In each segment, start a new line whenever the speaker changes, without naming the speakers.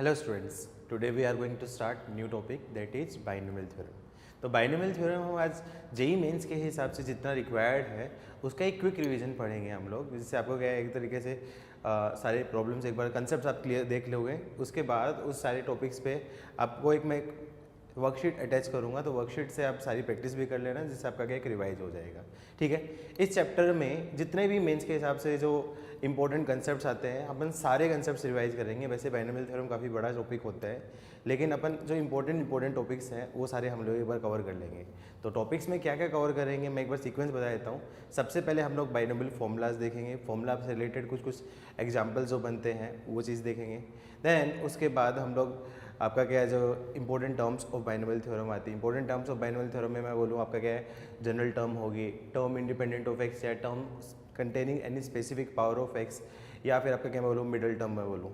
Hello students, today we are going to start new topic that is binomial theorem. तो binomial theorem हम आज JEE mains के हिसाब से जितना रिक्वायर्ड है उसका एक क्विक रिवीजन पढ़ेंगे हम लोग, जिससे आपको क्या है एक तरीके से सारे प्रॉब्लम्स एक बार कंसेप्ट आप क्लियर देख लोगे। उसके बाद उस सारे टॉपिक्स पे आपको मैं वर्कशीट अटैच करूंगा, तो वर्कशीट से आप सारी प्रैक्टिस भी कर लेना, जिससे आपका क्या एक रिवाइज हो जाएगा। ठीक है, इस चैप्टर में जितने भी मेंस के हिसाब से जो इंपॉर्टेंट कंसेप्ट्स आते हैं अपन सारे कंसेप्ट्स रिवाइज करेंगे। वैसे बाइनोमियल थ्योरम काफ़ी बड़ा टॉपिक होता है, लेकिन अपन जो इंपॉर्टेंट टॉपिक्स हैं वो सारे हम लोग एक बार कवर कर लेंगे। तो टॉपिक्स में क्या क्या कवर करेंगे मैं एक बार सीक्वेंस बता देता हूँ। सबसे पहले हम लोग बाइनोमियल फॉर्मूलाज देखेंगे, फॉर्मूला से रिलेटेड कुछ एग्जाम्पल्स जो बनते हैं वो चीज़ देखेंगे। देन उसके बाद हम लोग आपका क्या है जो important terms of binomial theorem आती है। Important terms of binomial theorem में मैं बोलूँ आपका क्या है जनरल टर्म होगी, टर्म इंडिपेंडेंट ऑफ एक्स या term containing any specific power of x, या फिर आपका क्या मैं बोलूँ मिडल टर्म में बोलूँ।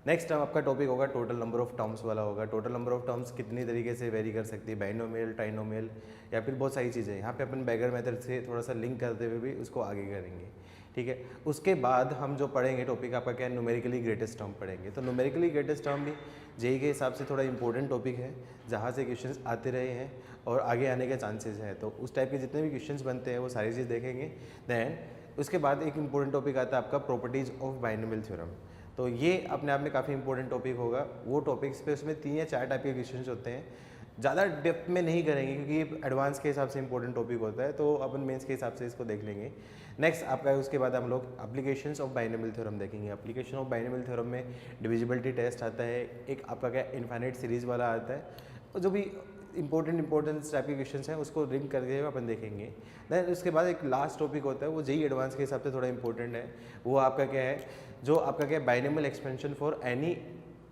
नेक्स्ट टर्म आपका टॉपिक होगा टोटल नंबर ऑफ टर्म्स वाला होगा। टोटल नंबर ऑफ टर्म्स कितनी तरीके से वेरी कर सकती है, बाइनोमियल, ट्राइनोमियल या फिर बहुत सारी चीज़ें। यहाँ पे अपन बैगर मेथड से थोड़ा सा लिंक करते हुए भी उसको आगे करेंगे। ठीक है, उसके बाद हम जो पढ़ेंगे टॉपिक आपका क्या है न्यूमेरिकली ग्रेटेस्ट टर्म पढ़ेंगे। तो न्यूमेरिकली ग्रेटेस्ट टर्म भी जेई के हिसाब से थोड़ा इंपॉर्टेंट टॉपिक है, जहाँ से क्वेश्चंस आते रहे हैं और आगे आने के चांसेस हैं। तो उस टाइप के जितने भी क्वेश्चंस बनते हैं वो सारी चीज़ देखेंगे। देन उसके बाद एक इंपॉर्टेंट टॉपिक आता है आपका प्रॉपर्टीज ऑफ बाइनोमियल थ्योरम। तो ये अपने आप में काफ़ी इंपॉर्टेंट टॉपिक होगा। वो टॉपिक्स पे उसमें 3 या 4 टाइप के क्वेश्चंस होते हैं, ज़्यादा डेप्थ में नहीं करेंगे क्योंकि ये एडवांस के हिसाब से इंपॉर्टेंट टॉपिक होता है, तो अपन मेंस के हिसाब से इसको देख लेंगे। नेक्स्ट आपका उसके बाद हम लोग एप्लीकेशंस ऑफ बाइनोमियल थ्योरम देखेंगे। एप्लीकेशन ऑफ बाइनोमियल थ्योरम में डिविजिबिलिटी टेस्ट आता है, एक आपका क्या इनफाइनाइट सीरीज़ वाला आता है, और जो भी इंपॉर्टेंट टाइप के क्वेश्चंस हैं उसको लिंक करके अपन देखेंगे। देन उसके बाद एक लास्ट टॉपिक होता है वो जेई एडवांस के हिसाब से थोड़ा इंपॉर्टेंट है, वो आपका क्या है जो आपका क्या binomial expansion for any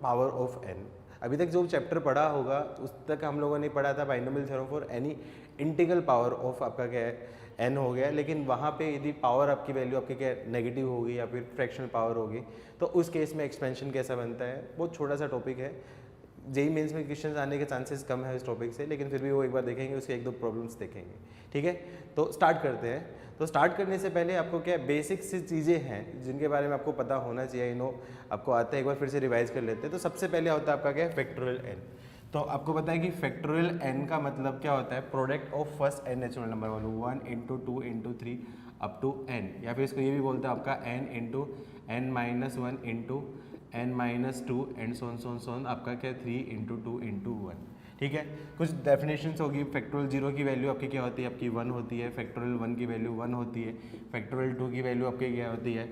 power of n. अभी तक जो चैप्टर पढ़ा होगा उस तक हम लोगों ने पढ़ा था binomial theorem for any integral power of आपका क्या है एन हो गया, लेकिन वहाँ पे यदि पावर आपकी वैल्यू आपके क्या नेगेटिव होगी या फिर फ्रैक्शनल पावर होगी तो उस केस में एक्सपेंशन कैसा बनता है। बहुत छोटा सा टॉपिक है, जेई मेंस में क्वेश्चंस आने के चांसेस कम है इस टॉपिक से, लेकिन फिर भी वो एक बार देखेंगे, उसके 1-2 प्रॉब्लम्स देखेंगे। ठीक है, तो स्टार्ट करते हैं। तो स्टार्ट करने से पहले आपको क्या बेसिक सी चीज़ें हैं जिनके बारे में आपको पता होना चाहिए, नो आपको आता है, एक बार फिर से रिवाइज कर लेते हैं। तो सबसे पहले होता है आपका क्या फैक्टोरियल एन। तो आपको पता है कि फैक्टोरियल एन का मतलब क्या होता है, product of first n natural number वालों 1 × 2 × 3 अप टू एन, या फिर इसको ये भी बोलते हैं आपका n × n-1 × n-2 एंड सोन आपका क्या 3 × 2 × 1। ठीक है, कुछ डेफिनेशंस होगी। फैक्टोरियल 0 की वैल्यू आपकी क्या होती है, आपकी 1 होती है। फैक्टोरियल 1 की वैल्यू 1 होती है। फैक्टोरियल 2 की वैल्यू आपकी क्या होती है,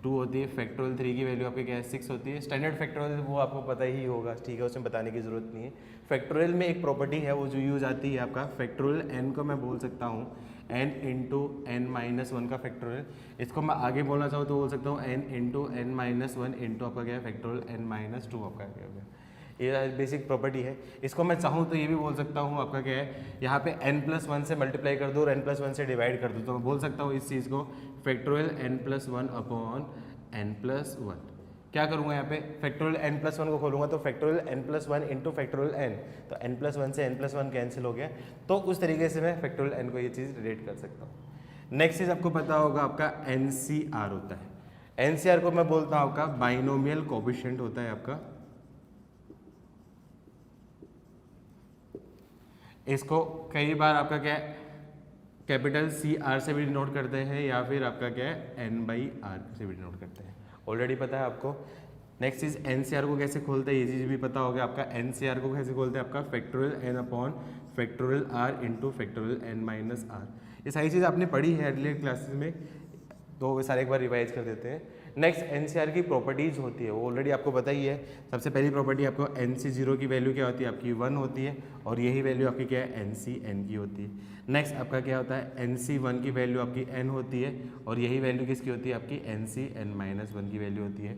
2 होती है। फैक्टोरियल 3 की वैल्यू आपकी क्या है, 6 होती है। स्टैंडर्ड फैक्टोरियल वो आपको पता ही होगा, ठीक है, उसमें बताने की जरूरत नहीं है। फैक्टोरियल में एक प्रॉपर्टी है वो जो यूज आती है आपका फैक्टोरियल एन को मैं बोल सकता हूँ n × n-1 का फैक्टोरियल। इसको मैं आगे बोलना चाहूँ तो बोल सकता हूँ n × n-1 इंटू आपका क्या है फैक्टोरियल n-2 आपका क्या हो गया। ये बेसिक प्रॉपर्टी है। इसको मैं चाहूँ तो ये भी बोल सकता हूँ आपका क्या है यहाँ पे n+1 से मल्टीप्लाई कर दो और n+1 से डिवाइड कर दो, तो मैं बोल सकता हूँ इस चीज़ को फैक्टोरियल n+1 अपॉन n+1। क्या करूँगा यहाँ पे फैक्टोरियल n+1 को खोलूँगा तो factorial n+1 into factorial n, तो n+1 से n+1 कैंसिल हो गया। तो उस तरीके से मैं फैक्टोरियल n को ये चीज़ रिलेट कर सकता हूँ। नेक्स्ट चीज़ आपको पता होगा आपका NCR होता है। NCR को मैं बोलता हूँ आपका बाइनोमियल कोएफिशिएंट होता है आपका। इसको कई बार आपका क्या है कैपिटल CR से भी डिनोट करते हैं या फिर आपका क्या है n/r से भी डिनोट करते हैं, ऑलरेडी पता है आपको। नेक्स्ट चीज़ NCR को कैसे खोलते हैं ये चीज़ भी पता होगा आपका। NCR को कैसे खोलते हैं आपका factorial n upon factorial r into factorial n-r। ये सारी चीज़ आपने पढ़ी है अर्लियर क्लासेस में, तो वे सारे एक बार रिवाइज कर देते हैं। नेक्स्ट NCR की प्रॉपर्टीज़ होती है वो ऑलरेडी आपको पता ही है। सबसे पहली प्रॉपर्टी आपको NC0 की वैल्यू क्या होती है, आपकी 1 होती है, और यही वैल्यू आपकी क्या है NCn की होती है। नेक्स्ट आपका क्या होता है NC1 की वैल्यू आपकी n होती है, और यही वैल्यू किसकी होती है आपकी NCn-1 की वैल्यू होती है।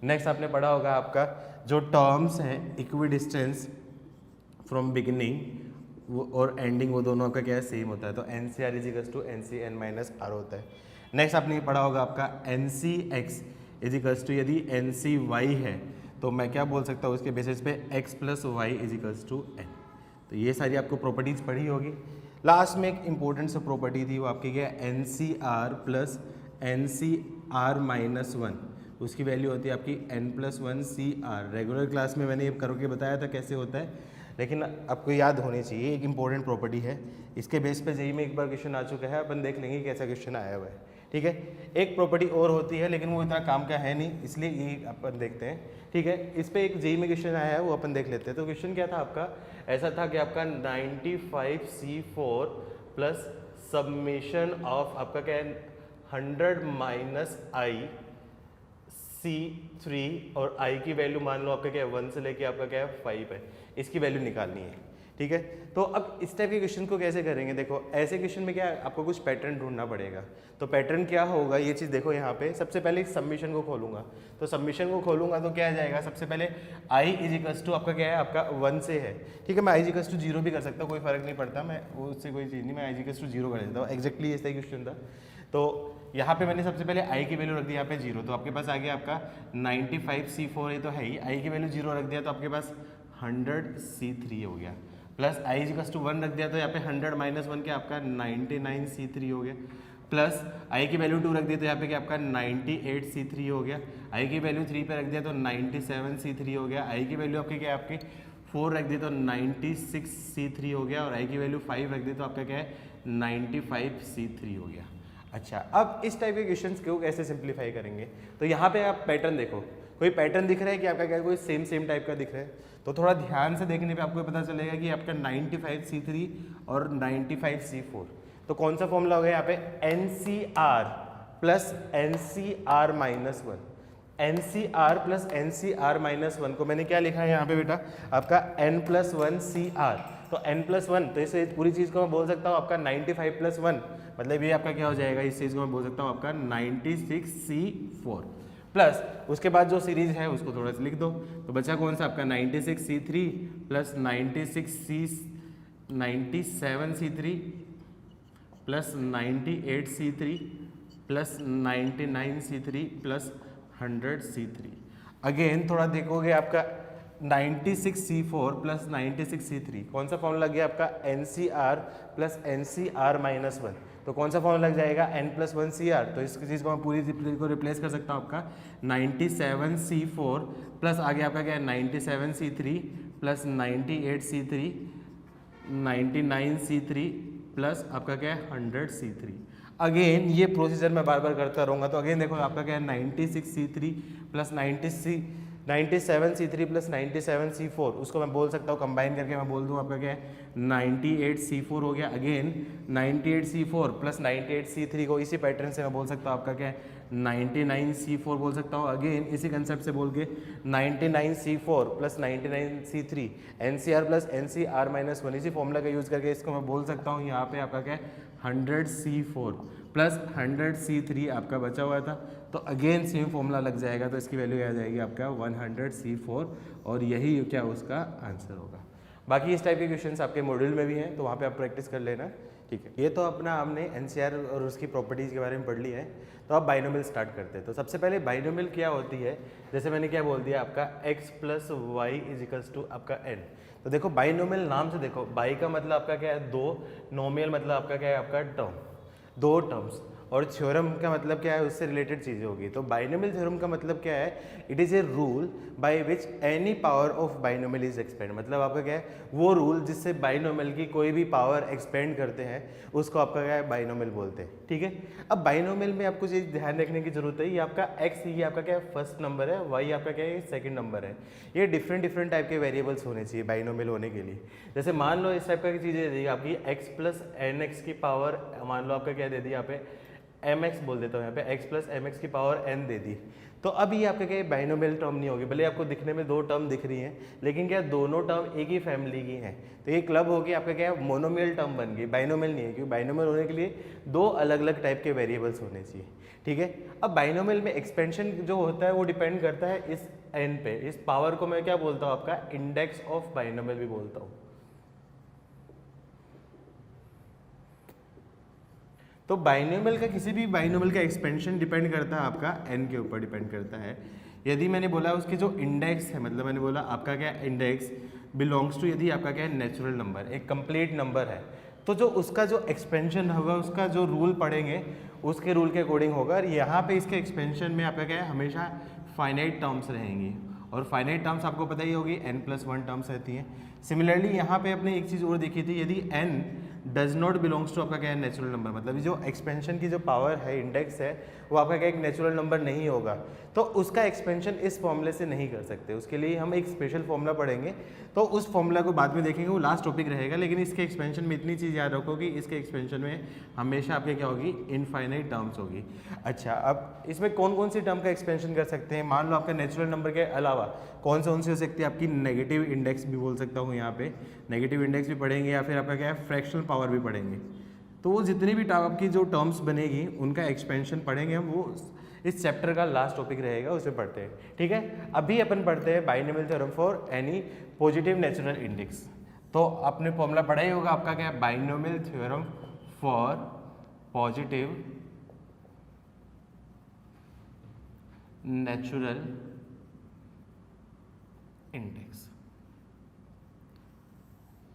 नेक्स्ट आपने पढ़ा होगा आपका जो टर्म्स हैं इक्विडिस्टेंस फ्रॉम बिगिनिंग और एंडिंग, वो दोनों आपका क्या है सेम होता है, तो NCR = NCn-r होता है। नेक्स्ट आपने पढ़ा होगा आपका NCx = यदि NCy है तो मैं क्या बोल सकता हूँ उसके बेसिस पे x + y = n। तो ये सारी आपको प्रॉपर्टीज़ पढ़ी होगी। लास्ट में एक इंपॉर्टेंट सा प्रॉपर्टी थी वो आपकी क्या NCR + NCr-1 उसकी वैल्यू होती है आपकी n+1 CR। रेगुलर क्लास में मैंने ये करके बताया था कैसे होता है, लेकिन आपको याद होनी चाहिए, एक इंपॉर्टेंट प्रॉपर्टी है। इसके बेस पे जेईई में एक बार क्वेश्चन आ चुका है, अपन देख लेंगे कैसा क्वेश्चन आया हुआ है, ठीक है। एक प्रॉपर्टी और होती है लेकिन वो इतना काम का है नहीं, इसलिए ये अपन देखते हैं, ठीक है। इस पे एक जेईई में क्वेश्चन आया है, वो अपन देख लेते हैं। तो क्वेश्चन क्या था आपका, ऐसा था कि आपका 95C4 प्लस सबमिशन ऑफ आपका क्या है 100 माइनस आई C3 और I की वैल्यू मान लो आपका क्या है 1 से लेके आपका क्या है 5 है, इसकी वैल्यू निकालनी है, ठीक है। तो अब इस टाइप के क्वेश्चन को कैसे करेंगे, देखो ऐसे क्वेश्चन में क्या है, आपको कुछ पैटर्न ढूंढना पड़ेगा। तो पैटर्न क्या होगा, ये चीज़ देखो यहाँ पे, सबसे पहले सबमिशन को खोलूंगा। तो सबमिशन को खोलूंगा तो क्या आ जाएगा, सबसे पहले I = आपका क्या है, आपका 1 से है, ठीक है। मैं I = 0 भी कर सकता हूँ, कोई फर्क नहीं पड़ता, मैं उससे कोई चीज़ नहीं, मैं I = 0 कर देता हूँ। एग्जैक्टली ऐसा ही क्वेश्चन था। तो यहाँ पे मैंने सबसे पहले I की वैल्यू रख दी यहाँ पे 0, तो आपके पास आ गया आपका 95C4, ये तो है ही, I की वैल्यू 0 रख दिया तो आपके पास 100C3 हो गया, प्लस I = 1 रख दिया तो यहाँ पे 100 माइनस 1 के आपका 99C3 हो गया, प्लस I की वैल्यू 2 रख दी तो यहाँ पे क्या आपका 98C3 हो गया, I की वैल्यू 3 पे रख दिया तो 97C3 हो गया, I की वैल्यू आपकी क्या है, आपकी 4 रख दी तो 96C3 हो गया, और I की वैल्यू 5 रख दी तो आपका क्या है 95C3 हो गया। अच्छा, अब इस टाइप के क्वेश्चंस को कैसे सिंप्लीफाई करेंगे, तो यहाँ पे आप पैटर्न देखो, कोई पैटर्न दिख रहा है कि आपका क्या कोई सेम टाइप का दिख रहा है, तो थोड़ा ध्यान से देखने पे आपको पता चलेगा कि आपका 95C3 और 95C4, तो कौन सा फॉर्मूला हो गया यहाँ पे NCR plus NCR minus 1। NCR plus NCR minus 1 को मैंने क्या लिखा है यहाँ पे बेटा, आपका n+1 CR, तो n+1, तो इस पूरी चीज़ को मैं बोल सकता हूँ आपका 95 + 1, मतलब ये आपका क्या हो जाएगा, इस चीज़ को मैं बोल सकता हूँ आपका 96C4 प्लस उसके बाद जो सीरीज है उसको थोड़ा सा लिख दो, तो बचा कौन सा आपका 96C3 plus 97C3 plus 98C3 plus 99C3 plus 100C3। Again थोड़ा देखोगे आपका 96C4 प्लस 96C3, कौन सा फॉर्मूला लग गया आपका NCR प्लस NCR माइनस 1, तो कौन सा फॉर्मूला लग जाएगा n+1 CR, तो इस चीज़ को मैं पूरी को रिप्लेस कर सकता हूँ आपका 97C4 प्लस आगे आपका क्या है 97C3 plus 98C3 99C3 plus आपका क्या है 100C3। अगेन ये प्रोसीजर मैं बार बार करता रहूँगा, तो अगेन देखो आपका क्या है 96C3 plus 97C3 plus 97C4, उसको मैं बोल सकता हूँ कंबाइन करके मैं बोल दूँ आपका क्या है 98C4 हो गया। अगेन 98C4 प्लस 98C3 को इसी पैटर्न से मैं बोल सकता हूँ आपका क्या है 99C4 बोल सकता हूँ। अगेन इसी कंसेप्ट से बोल के 99C4 plus 99C3 NCR plus NCR minus 1, इसी फॉर्मूला का यूज़ करके इसको मैं बोल सकता हूँ यहाँ पे आपका क्या है 100C4 प्लस 100C3 आपका बचा हुआ था, तो अगेन सेम फॉर्मूला लग जाएगा, तो इसकी वैल्यू आ जाएगी आपका 100C4, और यही क्या उसका आंसर होगा। बाकी इस टाइप के क्वेश्चंस आपके मॉड्यूल में भी हैं, तो वहाँ पे आप प्रैक्टिस कर लेना, ठीक है। ये तो अपना हमने NCR और उसकी प्रॉपर्टीज़ के बारे में पढ़ ली है, तो अब बाइनोमियल स्टार्ट करते हैं। तो सबसे पहले बाइनोमियल क्या होती है, जैसे मैंने क्या बोल दिया आपका x + y = आपका n। तो देखो बाइनोमियल नाम से देखो, बाई का मतलब आपका क्या है 2, नोमियल मतलब आपका क्या है आपका टर्म, 2 टर्म्स, और थ्योरम का मतलब क्या है उससे रिलेटेड चीज़ें होगी। तो बाइनोमियल थ्योरम का मतलब क्या है, it is a rule by which any power of binomial is expand, मतलब आपका क्या है वो रूल जिससे बाइनोमियल की कोई भी पावर एक्सपेंड करते हैं उसको आपका क्या है बाइनोमियल बोलते हैं, ठीक है। अब बाइनोमियल में आपको चीज़ ध्यान रखने की जरूरत है, ये आपका x ये आपका क्या है फर्स्ट नंबर है, y आपका क्या है सेकंड नंबर है, ये डिफरेंट टाइप के वेरिएबल्स होने चाहिए बाइनोमियल होने के लिए। जैसे मान लो इस टाइप का चीज़ें दे दी आपकी x + nx की पावर, मान लो आपका क्या दे दी यहाँ पे mx बोल देता हूँ यहाँ पे x + mx की पावर n दे दी, तो अब ये आपका क्या बाइनोमियल टर्म नहीं होगी, भले आपको दिखने में 2 टर्म दिख रही हैं लेकिन क्या दोनों टर्म एक ही फैमिली की हैं, तो ये क्लब होगी आपका क्या है मोनोमियल टर्म बन गई, बाइनोमियल नहीं है, क्योंकि बाइनोमियल होने के लिए 2 अलग टाइप के वेरिएबल्स होने चाहिए, ठीक है। अब बाइनोमियल में एक्सपेंशन जो होता है वो डिपेंड करता है इस n पे, इस पावर को मैं क्या बोलता हूँ आपका इंडेक्स ऑफ बाइनोमियल भी बोलता हूँ। तो बाइनोमियल का किसी भी बाइनोमियल का एक्सपेंशन डिपेंड करता है आपका n के ऊपर डिपेंड करता है। यदि मैंने बोला उसके जो इंडेक्स है, मतलब मैंने बोला आपका क्या इंडेक्स बिलोंग्स टू, यदि आपका क्या है नेचुरल नंबर, एक कंप्लीट नंबर है, तो जो उसका जो एक्सपेंशन होगा, उसका जो रूल पढ़ेंगे उसके रूल के अकॉर्डिंग होगा। और यहाँ पे इसके एक्सपेंशन में आपका क्या है, हमेशा फाइनाइट टर्म्स रहेंगी, और फाइनाइट टर्म्स आपको पता ही होगी n+1 टर्म्स रहती हैं। सिमिलरली यहाँ पे अपने एक चीज़ और देखी थी, यदि n does not belongs to आपका क्या है नेचुरल नंबर, मतलब जो एक्सपेंशन की जो पावर है, इंडेक्स है, वो आपका क्या एक नेचुरल नंबर नहीं होगा, तो उसका एक्सपेंशन इस फॉर्मूले से नहीं कर सकते। उसके लिए हम एक स्पेशल फॉर्मूला पढ़ेंगे, तो उस फॉर्मूला को बाद में देखेंगे, वो लास्ट टॉपिक रहेगा। लेकिन इसके एक्सपेंशन में इतनी चीज़ याद रखो कि इसके एक्सपेंशन में हमेशा आपके क्या होगी, इनफाइनाइट टर्म्स होगी। अच्छा, अब इसमें कौन कौन सी टर्म का एक्सपेंशन कर सकते हैं? मान लो आपका नेचुरल नंबर के अलावा कौन सी हो सकती है, आपकी नेगेटिव इंडेक्स भी बोल सकता हूँ यहाँ पे, नेगेटिव इंडेक्स भी पढ़ेंगे, या फिर आपका क्या है फ्रैक्शनल पावर भी पढ़ेंगे। तो वो जितनी भी आपकी जो टर्म्स बनेगी उनका एक्सपेंशन पढ़ेंगे हम, वो इस चैप्टर का लास्ट टॉपिक रहेगा, उसे पढ़ते हैं। ठीक है, अभी अपन पढ़ते हैं binomial theorem for any positive natural index. तो आपने फॉर्मूला पढ़ा ही होगा, आपका क्या है, binomial theorem for positive natural index.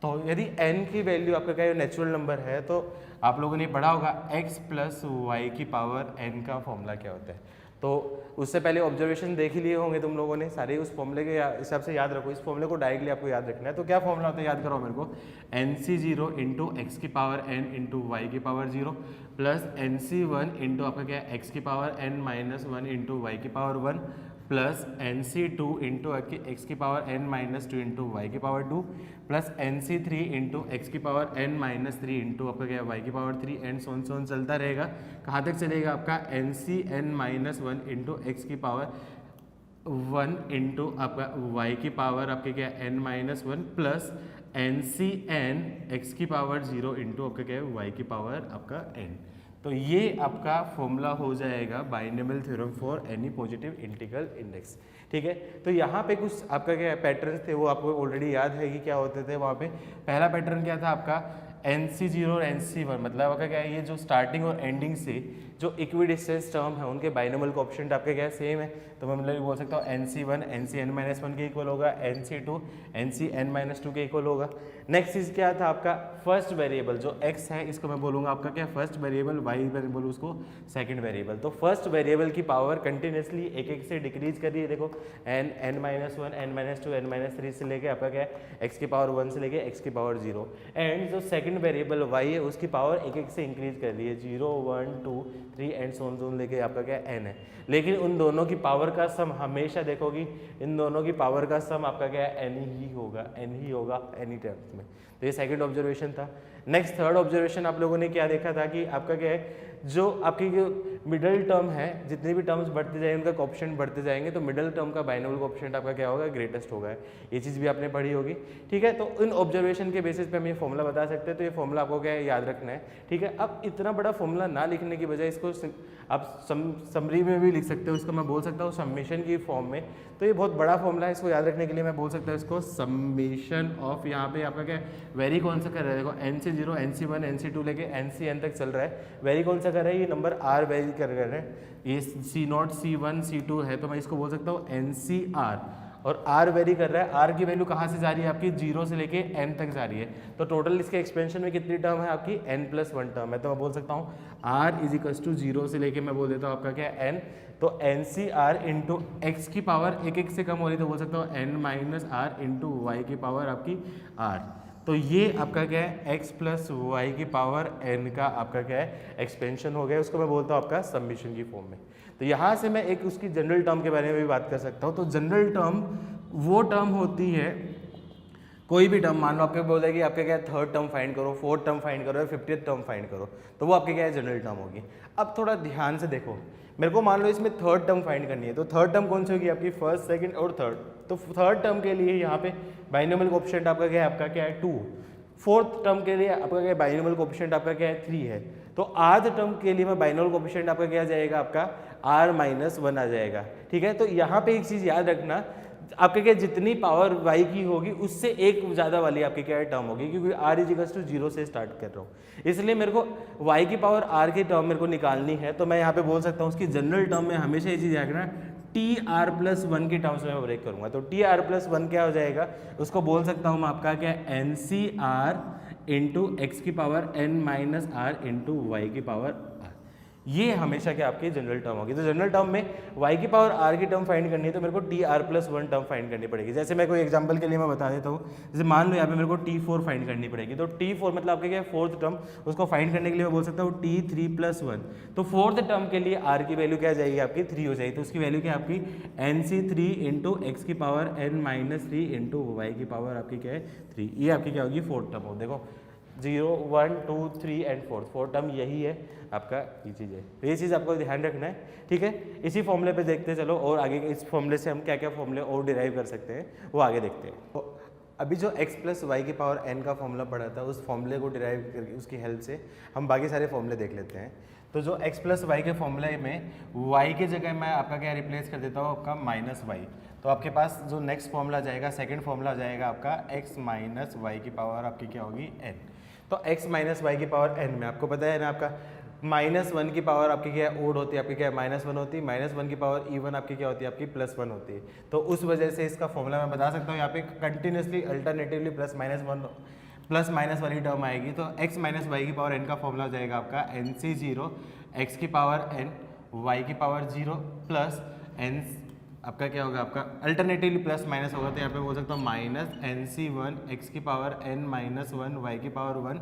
तो यदि n की वैल्यू आपका क्या नेचुरल नंबर है, तो आप लोगों ने पढ़ा होगा x प्लस वाई की पावर n का फॉर्मूला क्या होता है। तो उससे पहले ऑब्जर्वेशन देख ही लिए होंगे तुम लोगों ने सारे, उस फॉर्मूले के हिसाब से याद रखो। इस फॉर्मूले को डायरेक्टली आपको याद रखना है। तो क्या फॉर्मूला होता है, याद करो मेरे को, nc0 इंटू एक्स की पावर n इंटू वाई की पावर 0 प्लस nc1 इंटू आपका क्या है x की पावर n-1 इंटू वाई की power 1 plus nc2 into x की पावर n-2 इंटू वाई की power 2 plus nc3 into x की पावर n-3 इंटू आपका क्या वाई की पावर 3 एंड सोन चलता रहेगा। कहाँ तक चलेगा आपका nc(n-1) इंटू एक्स की पावर 1 इंटू आपका वाई की पावर आपके क्या n-1 प्लस nc(n) एक्स की पावर 0 इंटू आपका क्या है वाई की पावर आपका n। तो ये आपका फॉर्मूला हो जाएगा binomial theorem for any positive integral index. ठीक है, तो यहाँ पे कुछ आपका क्या पैटर्न्स थे, वो आपको ऑलरेडी याद है कि क्या होते थे वहाँ पे। पहला पैटर्न क्या था आपका, nc0 और nc1, मतलब आपका क्या है, ये जो स्टार्टिंग और एंडिंग से जो इक्विडिस्टेंस टर्म है उनके बाइनोमियल कोएफिशिएंट आपके क्या सेम है। तो मैं मतलब बोल सकता हूँ nc1 ncn-1 के इक्वल होगा, nc2 ncn-2 के इक्वल होगा। नेक्स्ट चीज़ क्या था आपका, फर्स्ट वेरिएबल जो x है इसको मैं बोलूँगा आपका क्या फर्स्ट वेरिएबल, y बोलूँ उसको सेकंड वेरिएबल। तो फर्स्ट वेरिएबल की पावर कंटिन्यूसली एक एक से डिक्रीज कर रही है। देखो n-1 n-2 n-3 से लेके आपका क्या है x की पावर 1 से लेके x की पावर 0, एंड जो सेकंड वेरिएबल y है उसकी पावर एक एक से इंक्रीज कर रही है, 0 1 2 3 एंड सोन लेके आपका क्या n है। लेकिन उन दोनों की पावर का सम हमेशा देखोगी, इन दोनों की पावर का सम आपका क्या है n ही होगा एनी टर्म्स में। तो ये सेकंड ऑब्जर्वेशन था। नेक्स्ट थर्ड ऑब्जर्वेशन आप लोगों ने क्या देखा था कि आपका क्या है, जो आपकी जो मिडल टर्म है, जितनी भी टर्म्स बढ़ते जाएंगे उनका कोएफिशिएंट बढ़ते जाएंगे, तो मिडल टर्म का बाइनोमियल कोएफिशिएंट आपका क्या होगा, ग्रेटेस्ट होगा। ये चीज़ भी आपने पढ़ी होगी। ठीक है, तो इन ऑब्जर्वेशन के बेसिस पे हम ये फॉर्मूला बता सकते हैं। तो ये फॉर्मूला आपको क्या है याद रखना है। ठीक है, अब इतना बड़ा फॉर्मूला ना लिखने की बजाय इसको आप समरी में भी लिख सकते हो। इसको मैं बोल सकता हूँ समेशन की फॉर्म में। तो ये बहुत बड़ा फॉर्मूला है, इसको याद रखने के लिए मैं बोल सकता हूँ इसको समेशन ऑफ, यहाँ पे आपका क्या वेरी कौन सा कर रहा है, देखो nc0 nc1 nc2 लेके ncn तक चल रहा है। वेरी कौन सा कर रहा है, ये नंबर r वेरी कर रहे हैं, ये c0 c1 c2 है, तो मैं इसको बोल सकता हूँ ncr, और r वेरी कर रहा है। r की वैल्यू कहाँ से जा रही है आपकी, 0 से लेके n तक जा रही है। तो टोटल इसके एक्सपेंशन में कितनी टर्म है आपकी, n+1 टर्म है। तो मैं बोल सकता हूँ r = 0 से लेके मैं बोल देता हूँ आपका क्या n, तो ncr इंटू एक्स की पावर एक एक से कम हो रही, तो बोल सकता हूँ n-r इंटू वाई की पावर आपकी r। तो ये आपका क्या है x प्लस वाई की पावर n का आपका क्या है एक्सपेंशन हो गया, उसको मैं बोलता हूँ आपका समेशन की फॉर्म में। तो यहाँ से मैं एक उसकी जनरल टर्म के बारे में भी बात कर सकता हूँ। तो जनरल टर्म वो टर्म होती है, कोई भी टर्म, मान लो आपके बोला कि आपके क्या थर्ड टर्म फाइंड करो, फोर्थ टर्म फाइंड करो, 50th टर्म फाइंड करो, तो वो आपके क्या है जनरल टर्म होगी। अब थोड़ा ध्यान से देखो, मेरे को मान लो इसमें थर्ड टर्म फाइंड करनी है, तो थर्ड टर्म कौन सी होगी आपकी, फर्स्ट सेकंड और थर्ड। तो थर्ड टर्म के लिए यहाँ पे बाइनोमियल कोएफिशिएंट आपका क्या है, आपका क्या है 2। फोर्थ टर्म के लिए आपका क्या है बाइनोमियल कोएफिशिएंट आपका क्या है 3 है। तो आध टर्म के लिए मैं बाइनोमियल कोएफिशिएंट आपका क्या आ जाएगा, आपका r-1 आ जाएगा। ठीक है, तो यहाँ पे एक चीज़ याद रखना, आपके क्या जितनी पावर y की होगी उससे एक ज़्यादा वाली आपकी क्या टर्म होगी, क्योंकि r 0 से स्टार्ट कर रहा हूँ, इसलिए मेरे को y की पावर r की टर्म मेरे को निकालनी है। तो मैं यहाँ पे बोल सकता हूँ उसकी जनरल टर्म में हमेशा ये चीज़ रखना, tr+1 की टर्म्स में मैं ब्रेक करूँगा। तो tr+1 क्या हो जाएगा, उसको बोल सकता हूँ मैं आपका क्या ncr इंटू एक्स की power n minus are into Y की पावर आर। ये हमेशा क्या आपकी जनरल टर्म होगी। तो जनरल टर्म में y की पावर r की टर्म फाइंड करनी है तो मेरे को tr+1 टर्म फाइंड करनी पड़ेगी। जैसे मैं कोई एग्जांपल के लिए मैं बता देता हूँ, जैसे मान लो यहाँ पे मेरे को t4 फाइंड करनी पड़ेगी। तो t4 मतलब आपके क्या है फोर्थ टर्म, उसको फाइंड करने के लिए मैं बोल सकता हूँ t3+1। तो फोर्थ टर्म के लिए r की वैल्यू क्या आ जाएगी आपकी 3 हो जाएगी। तो उसकी वैल्यू क्या है आपकी nc3 इंटू एक्स की पावर n-3 इंटू वाई की पावर आपकी क्या है 3। ये आपकी क्या होगी फोर्थ टर्म हो। देखो 0 1 2 3 एंड फोर्थ टर्म यही है आपका, ये चीज़ है। तो ये चीज़ आपको ध्यान रखना है, ठीक है। इसी फॉर्मूले पे देखते चलो, और आगे इस फॉर्मूले से हम क्या क्या फॉर्मूले और डिराइव कर सकते हैं वो आगे देखते हैं। तो अभी जो x प्लस वाई की पावर n का फॉर्मूला पढ़ा था, उस फॉर्मूले को डिराइव करके उसकी हेल्प से हम बाकी सारे फॉर्मूले देख लेते हैं। तो जो x प्लस वाई के फॉर्मूले में y की जगह मैं आपका क्या रिप्लेस कर देता हूँ आपका माइनस वाई। तो आपके पास जो नेक्स्ट फॉर्मूला जाएगा, सेकेंड फॉर्मूला जाएगा आपका x माइनस वाई की पावर आपकी क्या होगी n। तो x माइनस वाई की पावर n में आपको पता है ना आपका -1 की पावर आपकी क्या है ओड होती है, आपकी क्या है -1 होती है, -1 की पावर इवन आपकी क्या होती है आपकी +1 होती है। तो उस वजह से इसका फॉर्मूला मैं बता सकता हूँ यहाँ पे कंटिन्यूसली अल्टरनेटिवली प्लस माइनस वाली टर्म आएगी। तो x माइनस वाई की पावर n का फॉर्मूला हो जाएगा आपका nc0 x की पावर n y की पावर 0 प्लस n आपका क्या होगा आपका अल्टरनेटिवली प्लस माइनस होगा। तो यहाँ पे बोल सकता हूँ माइनस nc1 x की पावर n माइनस 1 y की पावर 1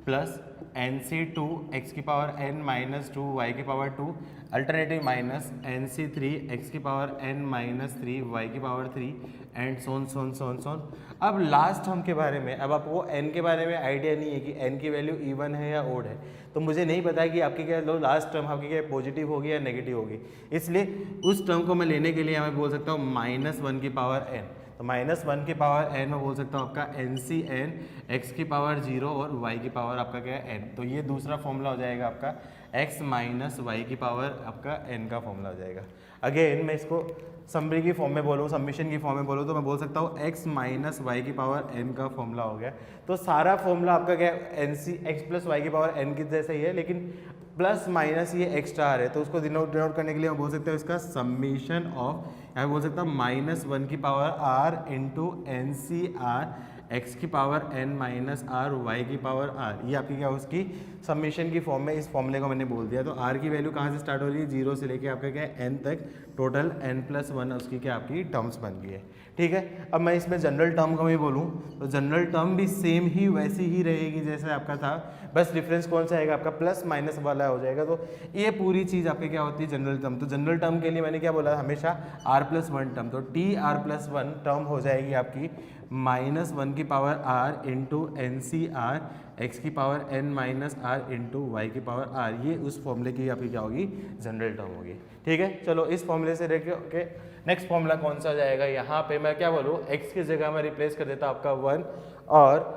प्लस nc2 x की पावर n माइनस 2 y की power 2 alternative minus nc3 x की पावर n माइनस 3 y की पावर 3 एंड सोन। अब लास्ट टर्म के बारे में, अब आपको n के बारे में आइडिया नहीं है कि n की वैल्यू इवन है या ओड है। तो मुझे नहीं पता कि आपकी क्या लास्ट टर्म आपकी क्या पॉजिटिव होगी या नेगेटिव होगी, इसलिए उस टर्म को मैं लेने के लिए मैं बोल सकता हूँ -1 की पावर n। तो -1 की पावर n में बोल सकता हूँ आपका ncn x की पावर 0 और y की पावर आपका क्या है n। तो ये दूसरा फॉर्मूला हो जाएगा आपका x माइनस वाई की पावर आपका n का फॉर्मूला हो जाएगा। अगेन मैं इसको समरी की फॉर्म में बोलूँ, सबमिशन की फॉर्म में बोलूँ, तो मैं बोल सकता हूँ x माइनस वाई की पावर n का फॉर्मूला हो गया। तो सारा फॉर्मूला आपका क्या है x प्लस वाई की पावर n की जैसा ही है, लेकिन प्लस माइनस ये एक्स्ट्रा है। तो उसको डिनोट करने के लिए मैं बोल सकता हूँ इसका समीशन ऑफ, यहाँ बोल सकता हूँ -1 की power r into N C R X की power n minus R Y की पावर r। ये आपकी क्या उसकी समीशन की फॉर्म में इस फॉर्मूले को मैंने बोल दिया। तो r की वैल्यू कहाँ से स्टार्ट हो रही है 0 से लेके आपका क्या है n तक, टोटल n+1 उसकी क्या आपकी टर्म्स बन गई है, ठीक है। अब मैं इसमें जनरल टर्म का भी बोलूँ तो जनरल टर्म भी सेम ही वैसी ही रहेगी जैसे आपका था, बस डिफरेंस कौन सा आएगा आपका प्लस माइनस वाला हो जाएगा। तो ये पूरी चीज़ आपकी क्या होती है जनरल टर्म। तो जनरल टर्म के लिए मैंने क्या बोला हमेशा r+1 टर्म, तो tr+1 टर्म हो जाएगी आपकी -1 की power r into N C R X की power n minus are into Y की पावर r। ये उस फॉर्मूले की आपकी क्या होगी जनरल टर्म होगी, ठीक है। चलो इस फॉर्मूले से देख के नेक्स्ट फॉर्मूला कौन सा जाएगा, यहाँ पे मैं क्या बोलूँ x की जगह मैं रिप्लेस कर देता हूँ आपका 1 और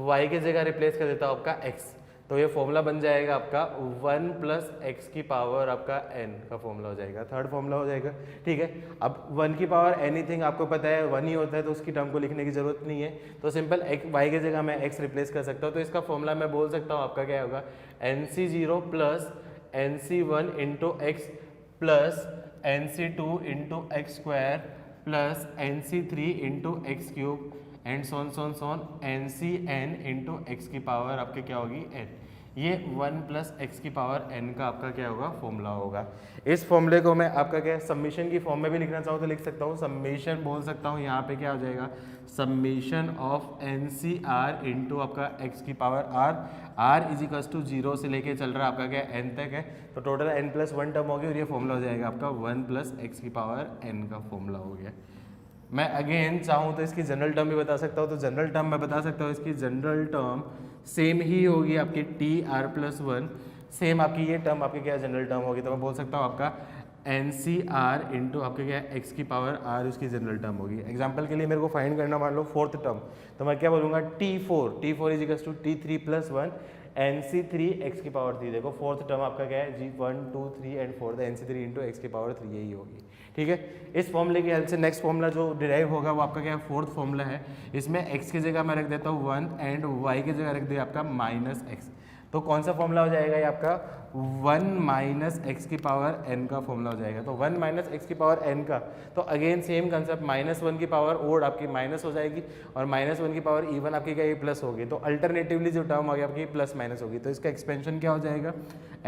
y की जगह रिप्लेस कर देता हूँ आपका x। तो ये फॉर्मूला बन जाएगा आपका 1 प्लस एक्स की पावर आपका n का फॉर्मूला हो जाएगा, थर्ड फॉर्मूला हो जाएगा, ठीक है। अब 1 की पावर एनीथिंग आपको पता है 1 ही होता है, तो उसकी टर्म को लिखने की जरूरत नहीं है। तो सिंपल y की जगह मैं x रिप्लेस कर सकता हूँ। तो इसका फॉर्मूला मैं बोल सकता हूँ आपका क्या होगा nc0 plus nc1 into x plus nc2 into x square plus nc3 into x cube and so on ncn into x की पावर आपके क्या होगी n। ये 1 प्लस एक्स की पावर n का आपका क्या होगा फॉर्मूला होगा। इस फॉर्मूले को मैं आपका क्या सबमिशन की फॉर्म में भी लिखना चाहूँ तो लिख सकता हूँ, सबमिशन बोल सकता हूँ। यहाँ पे क्या हो जाएगा summation of N C r into आपका एक्स की पावर r इजिकल्स टू 0 से लेके चल रहा है आपका क्या n तक है। तो टोटल n+1 टर्म होगी और ये फॉर्मूला हो जाएगा आपका 1 प्लस एक्स की पावर n का फॉर्मूला हो गया। मैं अगेन चाहूँ तो इसकी जनरल टर्म भी बता सकता हूँ। तो जनरल टर्म मैं बता सकता हूँ, इसकी जनरल टर्म सेम ही होगी आपकी tr+1, सेम आपकी ये टर्म आपकी क्या जनरल टर्म होगी। तो मैं बोल सकता हूँ आपका NCR इंटू आपके क्या एक्स की पावर r उसकी जनरल टर्म होगी। एग्जाम्पल के लिए मेरे को फाइंड करना मान लो फोर्थ टर्म, तो मैं क्या बोलूँगा T4 equals to T3+1 NC3 x की पावर 3। देखो फोर्थ टर्म आपका क्या है G1 2 3 and 4 NC3 into x की पावर 3 यही होगी, ठीक है। इस फॉर्मूले की हेल्प से नेक्स्ट फॉर्मूला जो डिराइव होगा वो आपका क्या है फोर्थ फॉर्मूला है। इसमें x की जगह मैं रख देता हूँ 1 एंड y की जगह रख दिया आपका -x। तो कौन सा फॉर्मूला हो जाएगा ये आपका 1 माइनस एक्स की पावर एन का फॉर्मूला हो जाएगा। तो 1 माइनस एक्स की पावर एन का, तो अगेन सेम कंसेप्ट, -1 की पावर ओड आपकी माइनस हो जाएगी और -1 की पावर इवन आपकी क्या ये प्लस होगी। तो अल्टरनेटिवली जो टर्म आ गया आपकी प्लस माइनस होगी। तो इसका एक्सपेंशन क्या हो जाएगा,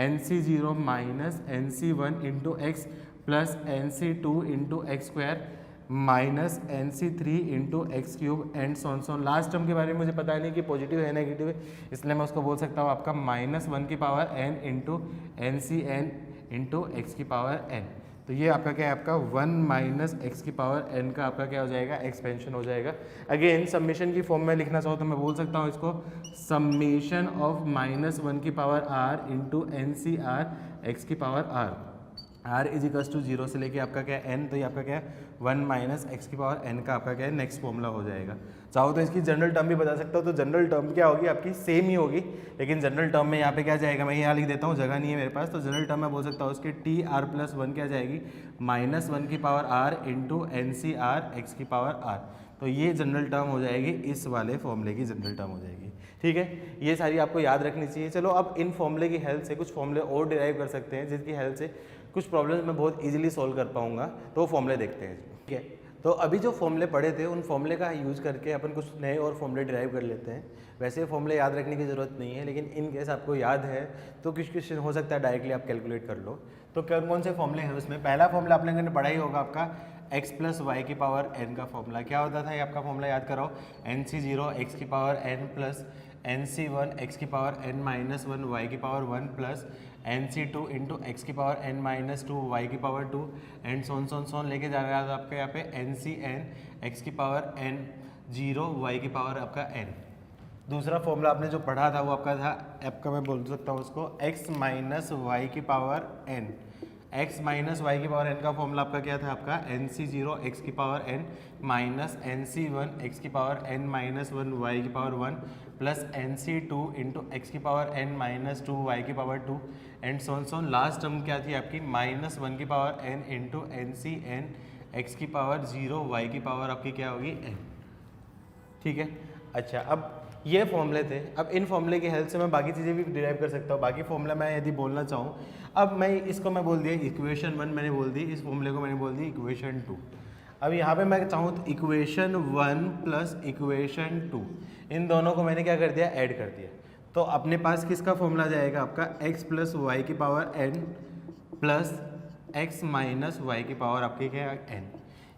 NC0 minus NC1 into x plus NC2 into x square minus NC3 into x cube and so on. Last term के बारे में मुझे पता नहीं कि पॉजिटिव है नेगेटिव है, इसलिए मैं उसको बोल सकता हूँ आपका -1 की power n into NCn into x की पावर n। तो ये आपका क्या है, आपका 1 माइनस एक्स की पावर n का आपका क्या हो जाएगा, एक्सपेंशन हो जाएगा। अगेन समेशन की फॉर्म में लिखना चाहो तो मैं बोल सकता हूँ इसको समेशन ऑफ -1 की power r into NCr X की power r। r is equals to 0 से लेके आपका क्या है n, तो ये आपका क्या है 1 माइनस एक्स की पावर n का आपका क्या है नेक्स्ट फॉर्मूला हो जाएगा। चाहो तो इसकी जनरल टर्म भी बता सकता हूँ, तो जनरल टर्म क्या होगी आपकी सेम ही होगी, लेकिन जनरल टर्म में यहाँ पे क्या जाएगा, मैं यहाँ लिख देता हूँ, जगह नहीं है मेरे पास, तो जनरल टर्म में बोल सकता हूँ उसकी TR+1 क्या जाएगी -1 की power r into NCr X की पावर r। तो ये जनरल टर्म हो जाएगी, इस वाले फॉर्मूले की जनरल टर्म हो जाएगी। ठीक है, ये सारी आपको याद रखनी चाहिए। चलो अब इन फॉर्मूले की हेल्प से कुछ फॉर्मूले और डिराइव कर सकते हैं, जिसकी हेल्प से कुछ प्रॉब्लम्स मैं बहुत इजीली सॉल्व कर पाऊंगा। तो वो फॉर्मूले देखते हैं। ठीक है, तो अभी जो फॉर्मूले पढ़े थे उन फॉर्मूले का यूज़ करके अपन कुछ नए और फॉर्मूले डिराइव कर लेते हैं। वैसे फॉर्मूले याद रखने की ज़रूरत नहीं है, लेकिन इन केस आपको याद है तो कुछ क्वेश्चन हो सकता है डायरेक्टली आप कैलकुलेट कर लो। तो कौन कौन से फॉर्मूले हैं उसमें, पहला फॉर्मूला आप लोगों ने पढ़ा ही होगा आपका x प्लस वाई की पावर n का फॉर्मूला। क्या होता था ये आपका फॉर्मूला याद कराओ, NC0 x की power n plus NC1 x की पावर n माइनस 1 y की power 1 plus NC2 into x की पावर n माइनस 2 y की पावर 2 एंड सोन लेके जा रहा था आपके यहाँ पे NCn x की पावर n 0 y की पावर आपका n। दूसरा फॉर्मूला आपने जो पढ़ा था वो आपका मैं बोल सकता हूँ उसको x माइनस वाई की power n। x minus y की पावर n का फॉर्मूला आपका क्या था, आपका NC0 x की power n minus NC1 x की पावर n माइनस 1 y की power 1 plus NC2 into x की पावर n माइनस 2 y की power 2 and so on. Last term क्या थी आपकी -1 की power n into NCn x की पावर 0 y की पावर आपकी क्या होगी n। ठीक है, अच्छा अब ये फॉर्मूले थे। अब इन फॉर्मूले की हेल्प से मैं बाकी चीज़ें भी डिराइव कर सकता हूँ। बाकी फॉर्मूला मैं यदि बोलना चाहूँ, अब मैं इसको मैं बोल दिया इक्वेशन 1 मैंने बोल दी, इस फॉर्मूले को मैंने बोल दी इक्वेशन 2। अब यहाँ पे मैं चाहूँ तो इक्वेशन 1 प्लस इक्वेशन 2 इन दोनों को मैंने क्या कर दिया, ऐड कर दिया। तो अपने पास किसका फॉर्मूला जाएगा आपका x प्लस वाई की power n plus x minus y की पावर आपकी क्या है n।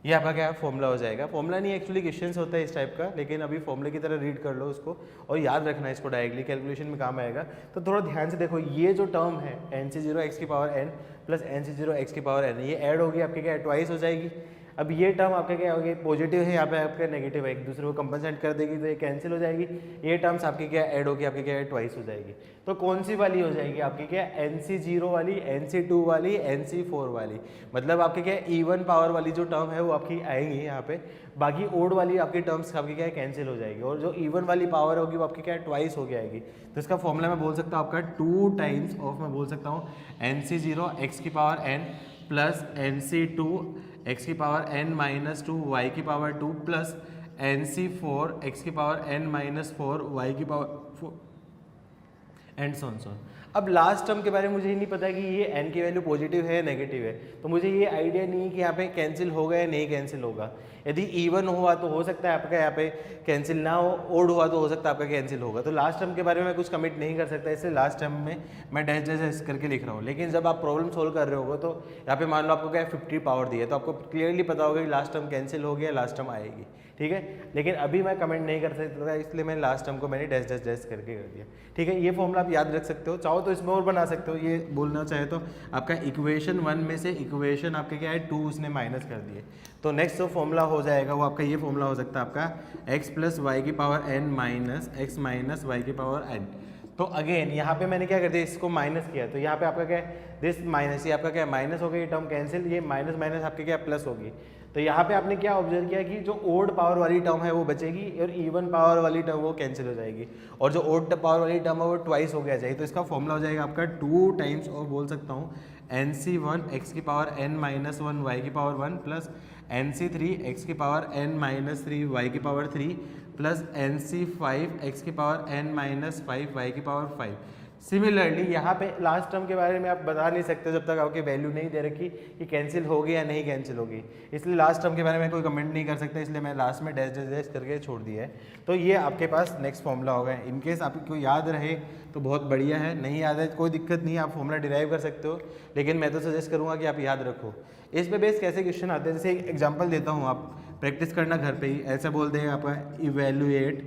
ये आपका क्या फॉर्मूला हो जाएगा। फॉर्मूला नहीं एक्चुअली क्वेश्चंस होता है इस टाइप का, लेकिन अभी फॉर्मूले की तरह रीड कर लो उसको और याद रखना है इसको, डायरेक्टली कैलकुलेशन में काम आएगा। तो थोड़ा ध्यान से देखो, ये जो टर्म है NC0 x की power n plus NC0 x की पावर n, ये ऐड होगी आपके क्या ट्वाइस हो जाएगी। अब ये टर्म आपका क्या होगी, पॉजिटिव है, यहाँ पे आपका नेगेटिव है, एक दूसरे को कंपनसेट कर देगी तो ये कैंसिल हो जाएगी। ये टर्म्स आपकी क्या ऐड होगी, आपकी क्या ट्वाइस हो जाएगी। तो कौन सी वाली हो जाएगी आपकी क्या, NC0 वाली, NC2 वाली, NC4 वाली। मतलब आपके क्या इवन पावर वाली जो टर्म है वो आपकी आएंगी यहाँ पे, बाकी ओड वाली आपकी टर्म्स आपकी क्या कैंसिल हो जाएगी, और जो इवन वाली पावर होगी वो आपकी क्या ट्वाइस हो आएगी। तो इसका फॉर्मूला मैं बोल सकता हूँ आपका 2 टाइम्स ऑफ, मैं बोल सकता हूँ NC0 x की power n plus NC2 x की पावर n माइनस 2 y की पावर 2 प्लस NC4 x की पावर n माइनस 4 y की पावर 4 एंड सोन। अब लास्ट टर्म के बारे में मुझे ही नहीं पता कि ये n की वैल्यू पॉजिटिव है या नेगेटिव है, तो मुझे ये आइडिया नहीं है कि यहाँ पे कैंसिल होगा या नहीं कैंसिल होगा। यदि इवन हुआ तो हो सकता है आपका यहाँ पे कैंसिल ना हो, ओड हुआ तो हो सकता है आपका कैंसिल होगा। तो लास्ट टर्म के बारे में मैं कुछ कमिट नहीं कर सकता, इसलिए लास्ट टर्म में मैं डैश डैश करके लिख रहा हूँ। लेकिन जब आप प्रॉब्लम सोल्व कर रहे होगे तो यहाँ पे मान लो आपको क्या 50 पावर दी है, तो आपको क्लियरली पता होगा कि लास्ट टर्म कैंसिल हो गया, लास्ट टर्म आएगी। ठीक है, लेकिन अभी मैं कमेंट नहीं कर सकता था, इसलिए मैंने लास्ट टर्म को मैंने डैश डैश डैश करके कर दिया। ठीक है, ये फॉर्मूला आप याद रख सकते हो, चाहो तो इसमें और बना सकते हो। ये बोलना चाहे तो आपका इक्वेशन 1 में से इक्वेशन आपके क्या है 2 उसने माइनस कर दिए, तो नेक्स्ट जो फॉर्मूला हो जाएगा वो आपका ये फॉर्मूला हो सकता है आपका x प्लस वाई की power n minus x minus y की पावर n। तो अगेन यहाँ पे मैंने क्या कर दिया, इसको माइनस किया, तो यहाँ पे आपका क्या है दिस माइनस, ये आपका क्या माइनस हो गया, ये टर्म कैंसिल, ये माइनस माइनस आपके क्या प्लस होगी। तो यहाँ पे आपने क्या ऑब्जर्व किया कि जो ओड पावर वाली टर्म है वो बचेगी और इवन पावर वाली टर्म वो कैंसिल हो जाएगी, और जो ओड पावर वाली टर्म है वो ट्वाइस हो गया जाएगी। तो इसका फॉर्मूला हो जाएगा आपका 2 टाइम्स, और बोल सकता हूँ NC1 x की पावर n माइनस 1 y की पावर 1 प्लस NC3 x की पावर n माइनस 3 y की पावर 3 प्लस NC5 x की पावर n माइनस 5 y की पावर 5 सिमिलरली यहाँ पे लास्ट टर्म के बारे में आप बता नहीं सकते जब तक आपकी वैल्यू नहीं दे रखी कि कैंसिल होगी या नहीं कैंसिल होगी, इसलिए लास्ट टर्म के बारे में कोई कमेंट नहीं कर सकते, इसलिए मैं लास्ट में डैश डैश डैश करके छोड़ दिया है। तो ये आपके पास नेक्स्ट फॉर्मूला होगा। इनकेस आपको याद रहे तो बहुत बढ़िया है, नहीं याद है कोई दिक्कत नहीं है, आप फॉर्मूला डिराइव कर सकते हो, लेकिन मैं तो सजेस्ट करूँगा कि आप याद रखो। इस पे बेस कैसे क्वेश्चन आते हैं, जैसे एक एग्जाम्पल देता हूँ, आप प्रैक्टिस करना घर पर ही। ऐसा बोलते हैं आपका इवेल्युएट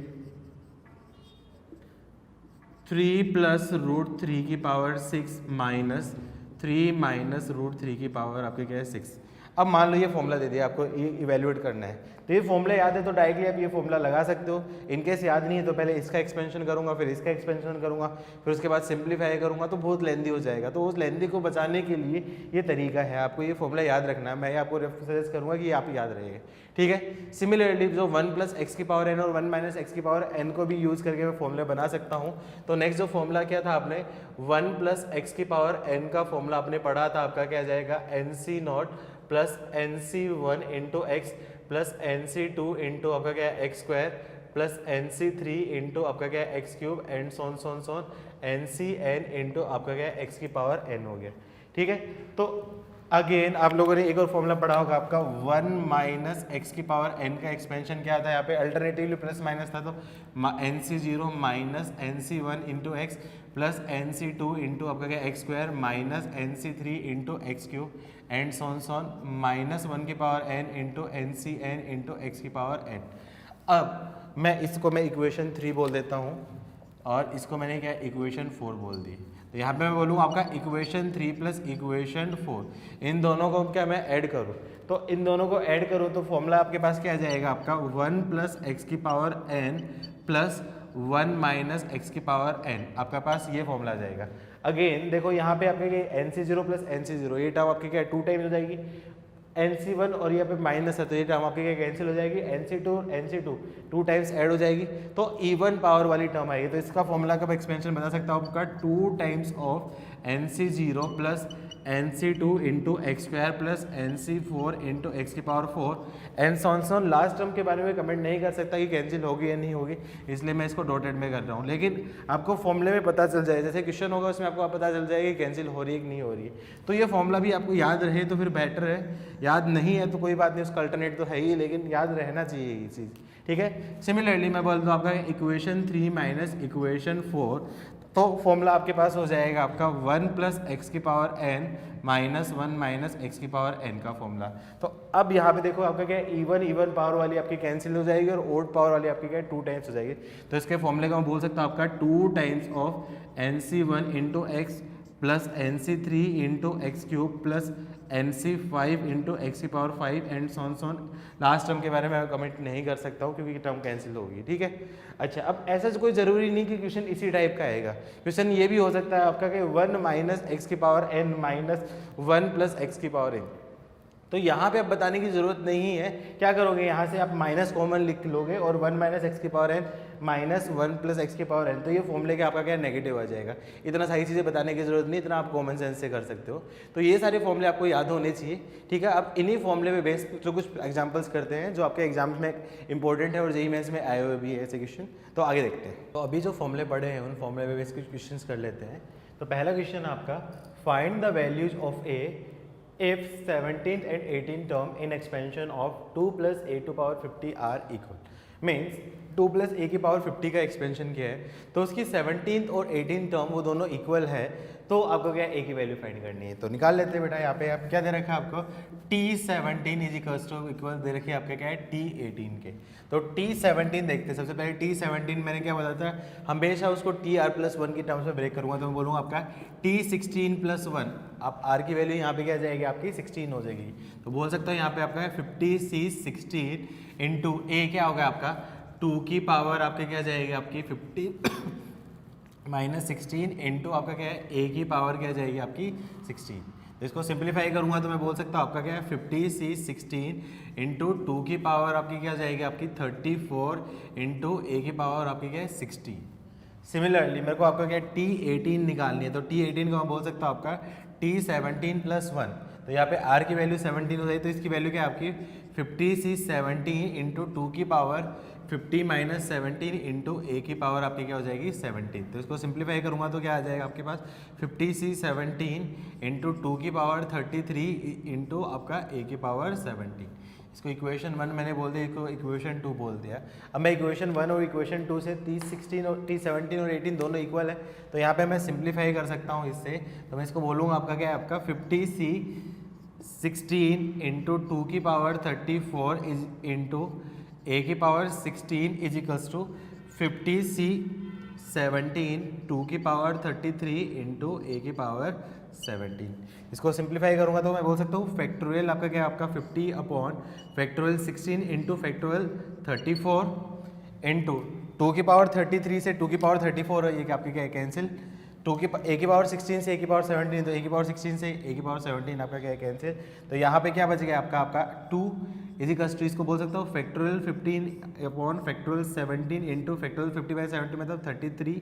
3 प्लस रूट 3 की पावर 6 माइनस 3 माइनस रूट 3 की पावर आपके क्या है 6। अब मान लो ये फॉर्मूला दे दिया आपको, ये इवेल्युएट करना है, तो ये फॉर्मूला याद है तो डायरेक्टली आप ये फॉर्मूला लगा सकते हो। इनकेस याद नहीं है तो पहले इसका एक्सपेंशन करूंगा, फिर इसका एक्सपेंशन करूंगा, फिर उसके बाद सिंप्लीफाई करूंगा, तो बहुत लेंदी हो जाएगा। तो उस लेंदी को बचाने के लिए ये तरीका है, आपको ये फॉर्मूला याद रखना है। मैं आपको सजेस्ट करूंगा कि आप याद रहिए, ठीक है। सिमिलरली जो 1 प्लस एक्स की पावर एन और 1 माइनस एक्स की पावर एन को भी यूज करके मैं फॉर्मूला बना सकता हूँ। तो नेक्स्ट जो फॉर्मूला क्या था, आपने 1 प्लस एक्स की पावर एन का फॉर्मूला आपने पढ़ा था, आपका क्या जाएगा n c not plus N C one into x plus N c two into आपका क्या है x square plus N C three into आपका क्या है x cube and so on so on so on n c n into आपका क्या है x की पावर एन हो गया, ठीक है। तो अगेन आप लोगों ने एक और फॉर्मूला पढ़ा होगा आपका 1 माइनस एक्स की पावर एन का एक्सपेंशन क्या था, यहाँ पे अल्टरनेटिवली प्लस माइनस था, तो n c zero minus n सी one into x plus N c two into आपका क्या x square minus n C three into x cube and so on so on minus 1 की power n into N c n into x की power n. अब मैं इसको मैं equation 3 बोल देता हूँ और इसको मैंने क्या इक्वेशन 4 बोल दी। तो यहाँ पे मैं बोलूँ आपका इक्वेशन 3 प्लस इक्वेशन 4, इन दोनों को क्या मैं ऐड करूँ, तो इन दोनों को ऐड करूँ तो फॉर्मूला आपके पास क्या आ जाएगा, आपका 1 प्लस एक्स की power n plus 1 minus x की पावर एन, आपका पास ये फॉर्मूला आ जाएगा। अगेन देखो यहाँ पे आपके n c zero plus N c zero, ये टर्म आपकी क्या 2 टाइम्स हो जाएगी, NC1 और यहाँ पे माइनस है तो ये टर्म आपकी क्या कैंसिल हो जाएगी, NC2 2 टाइम्स ऐड हो जाएगी, तो इवन पावर वाली टर्म आएगी। तो इसका फॉर्मूला का एक्सपेंशन बता सकता हूँ आपका 2 times of NC0 plus NC2 into x square plus NC4 into x की power 4 and so on. Last term के बारे में कमेंट नहीं कर सकता कि कैंसिल होगी या नहीं होगी, इसलिए मैं इसको डॉटेड में कर रहा हूँ, लेकिन आपको फॉर्मूले में पता चल जाए, जैसे क्वेश्चन होगा उसमें आपको पता चल जाएगा कि कैंसिल हो रही है कि नहीं हो रही है। तो ये फॉर्मूला भी आपको याद रहे तो फिर बेटर है, याद नहीं है तो कोई बात नहीं, उसका अल्टरनेट तो है ही, लेकिन याद रहना चाहिए ये चीज़, ठीक है। सिमिलरली मैं बोल दूँ आपका इक्वेशन 3 माइनस इक्वेशन 4, तो फॉर्मूला आपके पास हो जाएगा आपका 1 प्लस एक्स की power n minus 1 minus x की पावर एन का फॉर्मूला। तो अब यहाँ पे देखो आपका क्या है इवन पावर वाली आपकी कैंसिल हो जाएगी और ओड पावर वाली आपकी क्या है 2 टाइम्स हो जाएगी। तो इसके फॉर्मूले का मैं बोल सकता हूँ आपका 2 times of N C one into x plus N C three into x cube plus N C five into x की power 5 and so on so on. Last term के बारे में मैं कमेंट नहीं कर सकता हूँ क्योंकि टर्म कैंसिल होगी, ठीक है। अच्छा, अब ऐसा कोई ज़रूरी नहीं कि क्वेश्चन इसी टाइप का आएगा, क्वेश्चन ये भी हो सकता है आपका कि 1 माइनस एक्स की power n minus 1 plus x की पावर एन। तो यहाँ पे अब बताने की ज़रूरत नहीं है, क्या करोगे यहाँ से आप माइनस कॉमन लिख लोगे और 1 माइनस एक्स की power n minus 1 plus x की पावर एन, तो ये फॉर्मूले का आपका क्या नेगेटिव आ जाएगा। इतना सारी चीज़ें बताने की ज़रूरत नहीं, इतना आप कॉमन सेंस से कर सकते हो। तो ये सारे फॉर्मूले आपको याद होने चाहिए, ठीक है। अब इन्हीं फॉर्मूले पे बेस जो कुछ एग्जाम्पल्स करते हैं जो आपके एग्जाम्स में इंपॉर्टेंट है और जेईई मेंस में आए हुए भी है ऐसे क्वेश्चन, तो आगे देखते हैं। तो अभी जो फॉर्मूले पढ़े हैं उन फॉर्मूले पे बेस कुछ क्वेश्चन कर लेते हैं। तो पहला क्वेश्चन आपका, find the values of A if 17th and 18th term in expansion of 2 plus a to power 50 are equal, means 2 plus a की पावर 50 का एक्सपेंशन क्या है, तो उसकी 17th और 18th टर्म वो दोनों इक्वल है, तो आपको क्या a की वैल्यू फाइंड करनी है। तो निकाल लेते हैं बेटा, यहाँ पे आप क्या दे रखा है आपको T17 इज इक्वल दे रखी है आपके क्या है T18 के। तो T17 देखते हैं, सबसे पहले T17 मैंने क्या बताया था, हमेशा उसको TR+1 की टर्म्स में ब्रेक करूंगा, तो मैं बोलूँगा आपका T16+1, आप R की वैल्यू यहाँ पे क्या जाएगी आपकी 16 हो जाएगी। तो बोल सकता हूँ यहाँ पे आपका 50C16 इंटू ए क्या होगा आपका 2 की पावर आपके क्या जाएगी आपकी 50 माइनस 16 इंटू आपका क्या है ए की पावर क्या जाएगी आपकी 16। तो इसको सिंप्लीफाई करूंगा तो मैं बोल सकता हूँ आपका क्या है 50C16 इंटू 2 की पावर आपकी क्या जाएगी आपकी 34 इंटू ए की पावर आपकी क्या है 60। सिमिलरली मेरे को आपका क्या है T18 निकालनी है, तो T18 को मैं बोल सकता हूँ आपका T17+1, तो यहाँ पे R की वैल्यू 17 हो जाएगी, तो इसकी वैल्यू क्या है आपकी 50c17 इंटू 2 की पावर 50 माइनस 17 इंटू ए की पावर आपकी क्या हो जाएगी 17। तो इसको सिंप्लीफाई करूँगा तो क्या आ जाएगा आपके पास 50c17 इंटू 2 की पावर 33 इंटू आपका ए की पावर 17। इसको इक्वेशन 1 मैंने बोल दिया, इसको इक्वेशन 2 बोल दिया। अब मैं इक्वेशन 1 और इक्वेशन 2 से 30 16 और 17 और 18 दोनों इक्वल है, तो यहाँ पे मैं सिंप्लीफाई कर सकता हूँ इससे। तो मैं इसको बोलूँगा आपका क्या है, आपका 50c16 इंटू 2 की पावर 34 इज इंटू ए की power 16 is equals to 50c17 2 की पावर 33 इंटू ए की पावर 17। इसको सिंप्लीफाई करूंगा तो मैं बोल सकता हूँ फैक्टोरियल आपका क्या है, आपका 50 upon factorial 16 into factorial 34 into 2 की पावर 33 से 2 की पावर 34 है, ये क्या आपकी क्या है कैंसिल। ए की पावर 16 से ए की पावर 17, तो ए की पावर 16 से ए की पावर 17 आपका क्या है कैंसिल। तो यहाँ पे क्या बच गया आपका 2 इजिकल्स टू, इसको बोल सकता हूँ factorial 15 upon factorial 17 into factorial 50/70 मतलब 33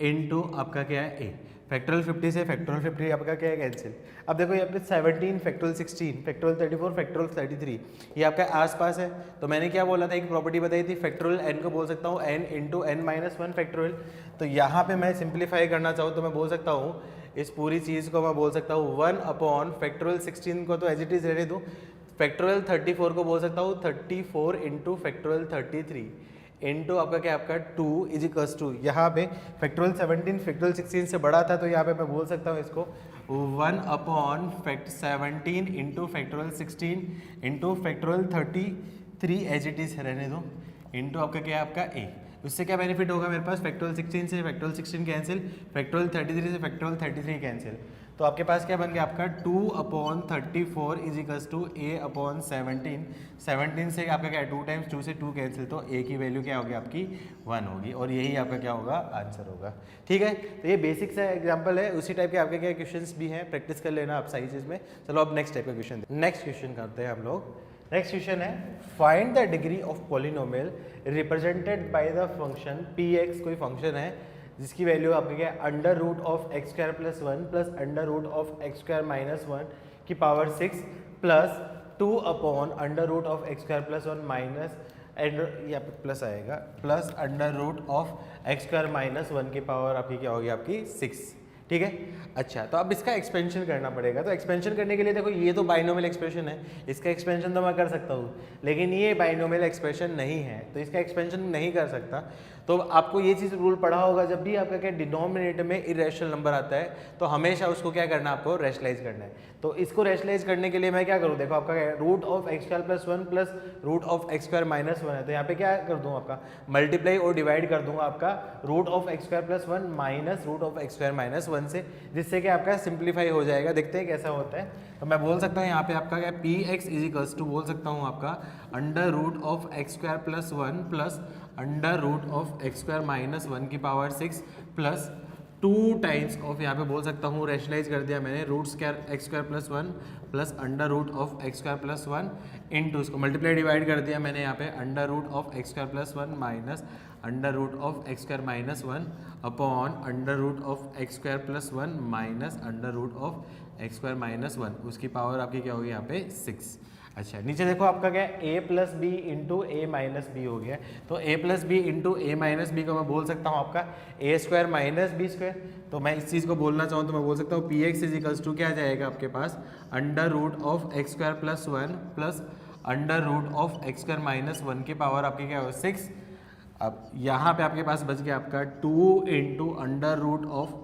इंटू आपका क्या है ए। फैक्टोरियल 50 से फैक्टोरियल 50 आपका क्या है कैंसिल। अब देखो यहाँ पे 17 फैक्टोरियल 16 फैक्टोरियल 34 फैक्टोरियल 33 ये आपका आसपास है। तो मैंने क्या बोला था, एक प्रॉपर्टी बताई थी फैक्टोरियल n को बोल सकता हूँ n into n minus 1 factorial. तो यहाँ पे मैं सिंप्लीफाई करना चाहूँ तो मैं बोल सकता हूँ इस पूरी चीज़ को मैं बोल सकता हूँ 1 अपॉन फैक्टोरियल 16 को तो एज इट इज़ रहने दूँ, फैक्टोरियल 34 को बोल सकता हूँ 34 इंटू फैक्टोरियल 33 इंटू आपका क्या आपका 2 इज इक्वल्स टू, यहाँ पे फैक्टोरियल 17 फैक्टोरियल 16 से बड़ा था तो यहाँ पे मैं बोल सकता हूँ इसको 1 upon fact 17 into factorial 16 into factorial 33 as it is रहने दो इंटू आपका क्या है आपका ए। उससे क्या बेनिफिट होगा मेरे पास, फैक्टोरियल 16 से फैक्टोरियल 16 कैंसिल, फैक्टोरियल 33 से फैक्टोरियल 33 कैंसिल। तो आपके पास क्या बन गया आपका 2 upon 34 is equals to a upon 17 से आपका क्या है 2 टाइम्स 2 से 2 कैंसिल, तो ए की वैल्यू क्या होगी आपकी 1 होगी और यही आपका क्या होगा आंसर होगा। ठीक है, तो ये बेसिक सा एग्जांपल है, उसी टाइप के आपके क्या क्वेश्चंस भी हैं, प्रैक्टिस कर लेना आप सारी चीज़ में। चलो अब नेक्स्ट टाइप का क्वेश्चन, नेक्स्ट क्वेश्चन करते हैं हम लोग। नेक्स्ट क्वेश्चन है find the degree of polynomial represented by the function px। कोई फंक्शन है जिसकी वैल्यू आपके क्या under root of x square plus 1 plus under root of x square minus 1 की power 6 plus 2 upon under root of x square plus 1 minus यहाँ पे plus आएगा plus under root of x square minus 1 की power आपकी क्या होगी आपकी 6। ठीक है, अच्छा तो अब इसका एक्सपेंशन करना पड़ेगा। तो एक्सपेंशन करने के लिए देखो ये तो बाइनोमियल एक्सप्रेशन है, इसका एक्सपेंशन तो मैं कर सकता हूँ, लेकिन ये बाइनोमियल एक्सप्रेशन नहीं है तो इसका एक्सपेंशन नहीं कर सकता। तो आपको ये चीज़ रूल पढ़ा होगा, जब भी आपका क्या डिनोमिनेटर में इरेशनल नंबर आता है तो हमेशा उसको क्या करना है, आपको रैशनलाइज करना है। तो इसको रैशनलाइज करने के लिए मैं क्या करूँ, देखो आपका root of x square plus 1 plus root of x square minus 1 है, तो यहाँ पे क्या कर दूँ आपका मल्टीप्लाई और डिवाइड कर दूंगा आपका root of x square plus 1 minus root of x square minus 1 से, जिससे कि आपका सिंप्लीफाई हो जाएगा। देखते हैं कैसा होता है। तो मैं बोल सकता हूँ यहाँ पे आपका क्या p x is equals to बोल सकता हूँ आपका under root of x square plus 1 plus under root of x square minus 1 की पावर 6 प्लस 2 टाइम्स ऑफ, यहाँ पे बोल सकता हूँ रैशनलाइज कर दिया मैंने, root square x square plus 1 plus under root of x square plus 1 into उसको मल्टीप्लाई डिवाइड कर दिया मैंने यहाँ पे under root of x square plus 1 minus under root of x square minus 1 upon under root of x square plus 1 minus under root of x square minus 1, उसकी power आपकी क्या होगी यहाँ पे 6। अच्छा नीचे देखो आपका क्या है a plus b into a minus b हो गया। तो a plus b into a minus b को मैं बोल सकता हूँ आपका a square minus b square. तो मैं इस चीज़ को बोलना चाहूँ तो मैं बोल सकता हूँ P x is equals to क्या आ जाएगा आपके पास under root of x square plus 1 plus under root of x square minus 1 की पावर आपकी क्या हो 6। अब यहाँ पे आपके पास बच गया आपका 2 into under root of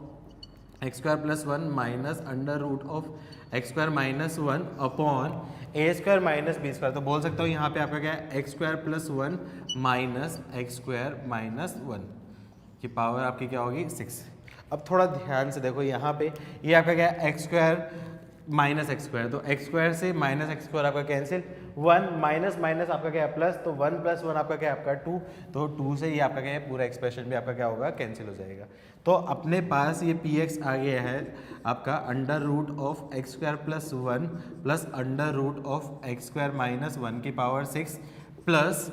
x square plus 1 minus under root of x square minus 1 upon a square minus b square. तो बोल सकता हूँ यहाँ पे आपका क्या है x square plus 1 minus x square minus 1 की पावर आपकी क्या होगी 6। अब थोड़ा ध्यान से देखो यहाँ पे ये आपका क्या है x square minus x square, तो एक्स स्क्वायर से माइनस एक्स स्क्वायर आपका कैंसिल, 1 माइनस माइनस आपका क्या है प्लस, तो 1 प्लस 1 आपका क्या है आपका 2, तो 2 से ये आपका क्या है पूरा एक्सप्रेशन भी आपका क्या होगा कैंसिल हो जाएगा। तो अपने पास ये पी एक्स आ गया है आपका under root of x square plus 1 plus under root of x square minus 1 की power 6 plus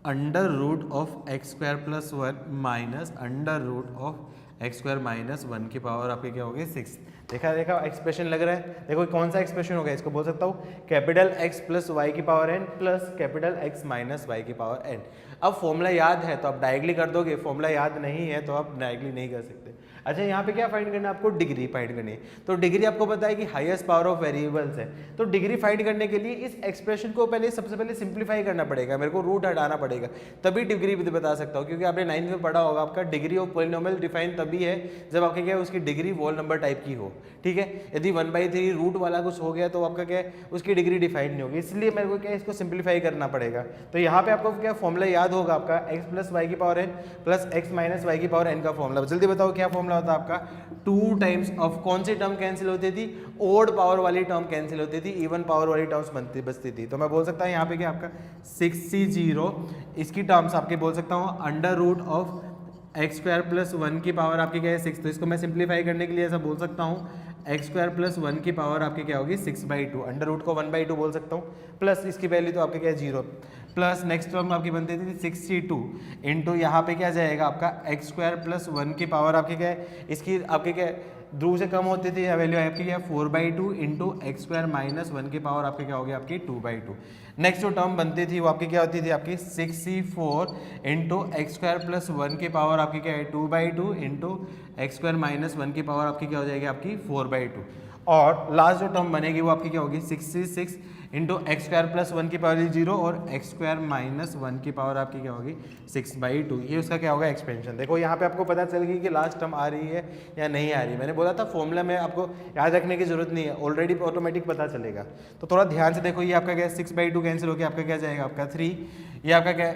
under root of x square plus 1 minus under root of x square minus 1 की पावर आपकी क्या होगी 6। देखा expression लग रहा है। देखो कौन सा एक्सप्रेशन होगा, इसको बोल सकता हूँ कैपिटल एक्स प्लस वाई की power n plus capital x minus y की पावर एन। अब फॉर्मूला याद है तो आप डायरेक्टली कर दोगे, फॉर्मूला याद नहीं है तो आप डायरेक्टली नहीं कर सकते। अच्छा यहाँ पे क्या फाइंड करना है आपको, डिग्री फाइंड करनी है। तो डिग्री आपको पता है कि हाईएस्ट पावर ऑफ वेरिएबल्स है, तो डिग्री फाइंड करने के लिए इस एक्सप्रेशन को सबसे पहले सिंप्लीफाई करना पड़ेगा, मेरे को रूट हटाना पड़ेगा, तभी डिग्री बता सकता हूँ। क्योंकि आपने 9th में पढ़ा होगा, आपका डिग्री ऑफ पॉलिनोमियल डिफाइन तभी है जब आपके क्या है उसकी डिग्री वोल नंबर टाइप की हो। ठीक है, यदि 1/3 रूट वाला कुछ हो गया तो आपका क्या है उसकी डिग्री डिफाइन नहीं होगी, इसलिए मेरे को क्या इसको सिंप्लीफाई करना पड़ेगा। तो यहाँ पे आपको क्या फॉर्मूला याद होगा आपका x प्लस वाई की power n plus x minus y की पावर एन का फॉर्मूला। जल्दी बताओ क्या फॉर्मूला होता है आपका, 2 टाइम्स ऑफ कौन सी टर्म कैंसिल होती थी, ओड पावर वाली टर्म कैंसिल होती थी, इवन पावर वाली टर्म्स बचती थी। तो मैं बोल सकता हूँ यहाँ पे क्या आपका 6c0 इसकी टर्म्स आपके बोल सकता हूँ under root of x square plus 1 की पावर आपकी क्या है 6। तो इसको मैं सिंप्लीफाई करने के लिए ऐसा बोल सकता हूँ एक्स स्क्वायर प्लस 1 की पावर आपकी क्या होगी 6/2, अंडर रूट को 1/2 बोल सकता हूँ, प्लस इसकी वैल्यू तो आपके क्या है 0, प्लस नेक्स्ट टर्म आपकी बनती थी 62 इंटू यहाँ पे क्या जाएगा आपका एक्स स्क्वायर प्लस 1 की पावर आपकी क्या है, इसकी आपके क्या ध्रुव से कम होती थी वैल्यू आपकी क्या 4/2 इंटू एक्स स्क्वायर माइनस 1 की पावर आपकी क्या होगी आपकी 2/2। नेक्स्ट जो टर्म बनती थी वो आपकी क्या होती थी आपकी 6c4 into x square plus 1 की पावर आपकी क्या है 2/2 इंटू एक्स स्क्वायर माइनस 1 की पावर आपकी क्या हो जाएगी आपकी 4/2। और लास्ट जो टर्म बनेगी वो आपकी क्या होगी 66 इंटू एक्स स्क्वायर प्लस 1 की पावर 0 और एक्स स्क्वायर माइनस 1 की पावर आपकी क्या होगी 6/2। ये उसका क्या होगा एक्सपेंशन। देखो यहाँ पे आपको पता चल गई कि लास्ट टर्म आ रही है या नहीं आ रही। मैंने बोला था फॉर्मूला में आपको याद रखने की जरूरत नहीं है, ऑलरेडी ऑटोमेटिक पता चलेगा। तो थोड़ा ध्यान से देखो, ये आपका क्या 6/2 कैंसिल होकर आपका क्या जाएगा आपका 3, ये आपका क्या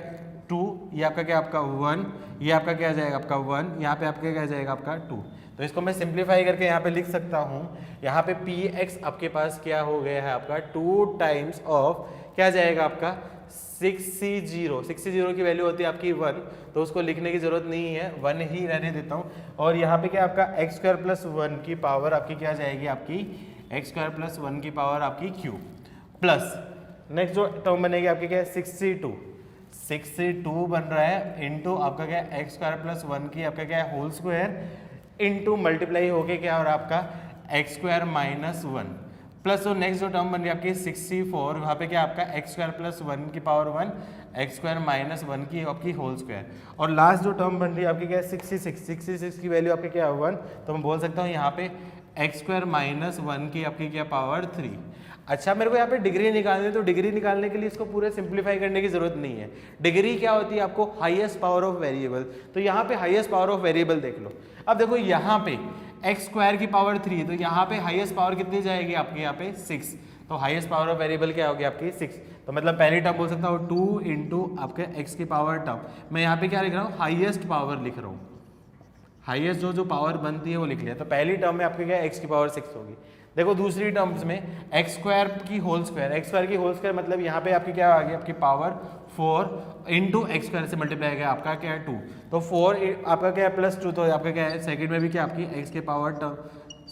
2, ये आपका क्या आपका 1, ये आपका क्या जाएगा आपका 1, यहाँ पे आपका क्या जाएगा आपका 2। तो इसको मैं सिंप्लीफाई करके यहाँ पे लिख सकता हूँ, यहाँ पे px आपके पास क्या हो गया है आपका 2 टाइम्स ऑफ क्या जाएगा आपका 6c0 की वैल्यू होती है आपकी 1, तो उसको लिखने की जरूरत नहीं है, 1 ही रहने देता हूँ। और यहाँ पे क्या आपका एक्स स्क्वायर प्लस 1 की पावर आपकी क्या जाएगी आपकी एक्स स्क्वायर प्लस 1 की पावर आपकी क्यूब, प्लस नेक्स्ट जो टर्म बनेगी आपकी क्या है 6c2 बन रहा है इंटू आपका क्या है एक्स स्क्वायर प्लस 1 की आपका क्या है होल स्क्वायर इंटू मल्टीप्लाई होके क्या और आपका एक्स स्क्वायर माइनस 1 प्लस जो नेक्स्ट जो टर्म बन रही है आपकी 64, वहाँ पे क्या आपका एक्स स्क्वायर प्लस 1 की पावर 1 एक्स स्क्वायर माइनस 1 की आपकी होल स्क्वायर। और लास्ट जो टर्म बन रही है आपकी क्या है 66 की वैल्यू आपकी क्या है 1, तो मैं बोल सकता हूँ यहाँ पे एक्स स्क्वायर माइनस 1 की आपकी क्या पावर 3। अच्छा मेरे को यहाँ पे डिग्री निकालनी है, तो डिग्री निकालने के लिए इसको पूरे सिंप्लीफाई करने की जरूरत नहीं है। डिग्री क्या होती है आपको हाईएस्ट पावर ऑफ वेरिएबल, तो यहाँ पे हाईएस्ट पावर ऑफ वेरिएबल देख लो। अब देखो यहाँ पे एक्स स्क्वायर की पावर 3 है, तो यहाँ पे हाईएस्ट पावर कितनी जाएगी आपके यहाँ पे 6, तो हाईएस्ट पावर ऑफ वेरिएबल क्या होगी आपकी 6। तो मतलब पहली टर्म बोल सकता हूँ 2 इंटू आपके एक्स की पावर टर्म, मैं यहाँ पे क्या लिख रहा हूँ हाईएस्ट पावर लिख रहा हूँ, हाईएस्ट जो पावर बनती है वो लिख लिया। तो पहली टर्म में आपके क्या एक्स की पावर 6 होगी। देखो दूसरी टर्म्स में एक्स स्क्वायर की होल स्क्वायर मतलब यहाँ पे आपकी क्या आ गई आपकी पावर 4 इंटू एक्स स्क्वायर से मल्टीप्लाई गया आपका क्या है 2, तो 4 आपका क्या है प्लस 2, तो आपका क्या है सेकंड में भी क्या आपकी एक्स के पावर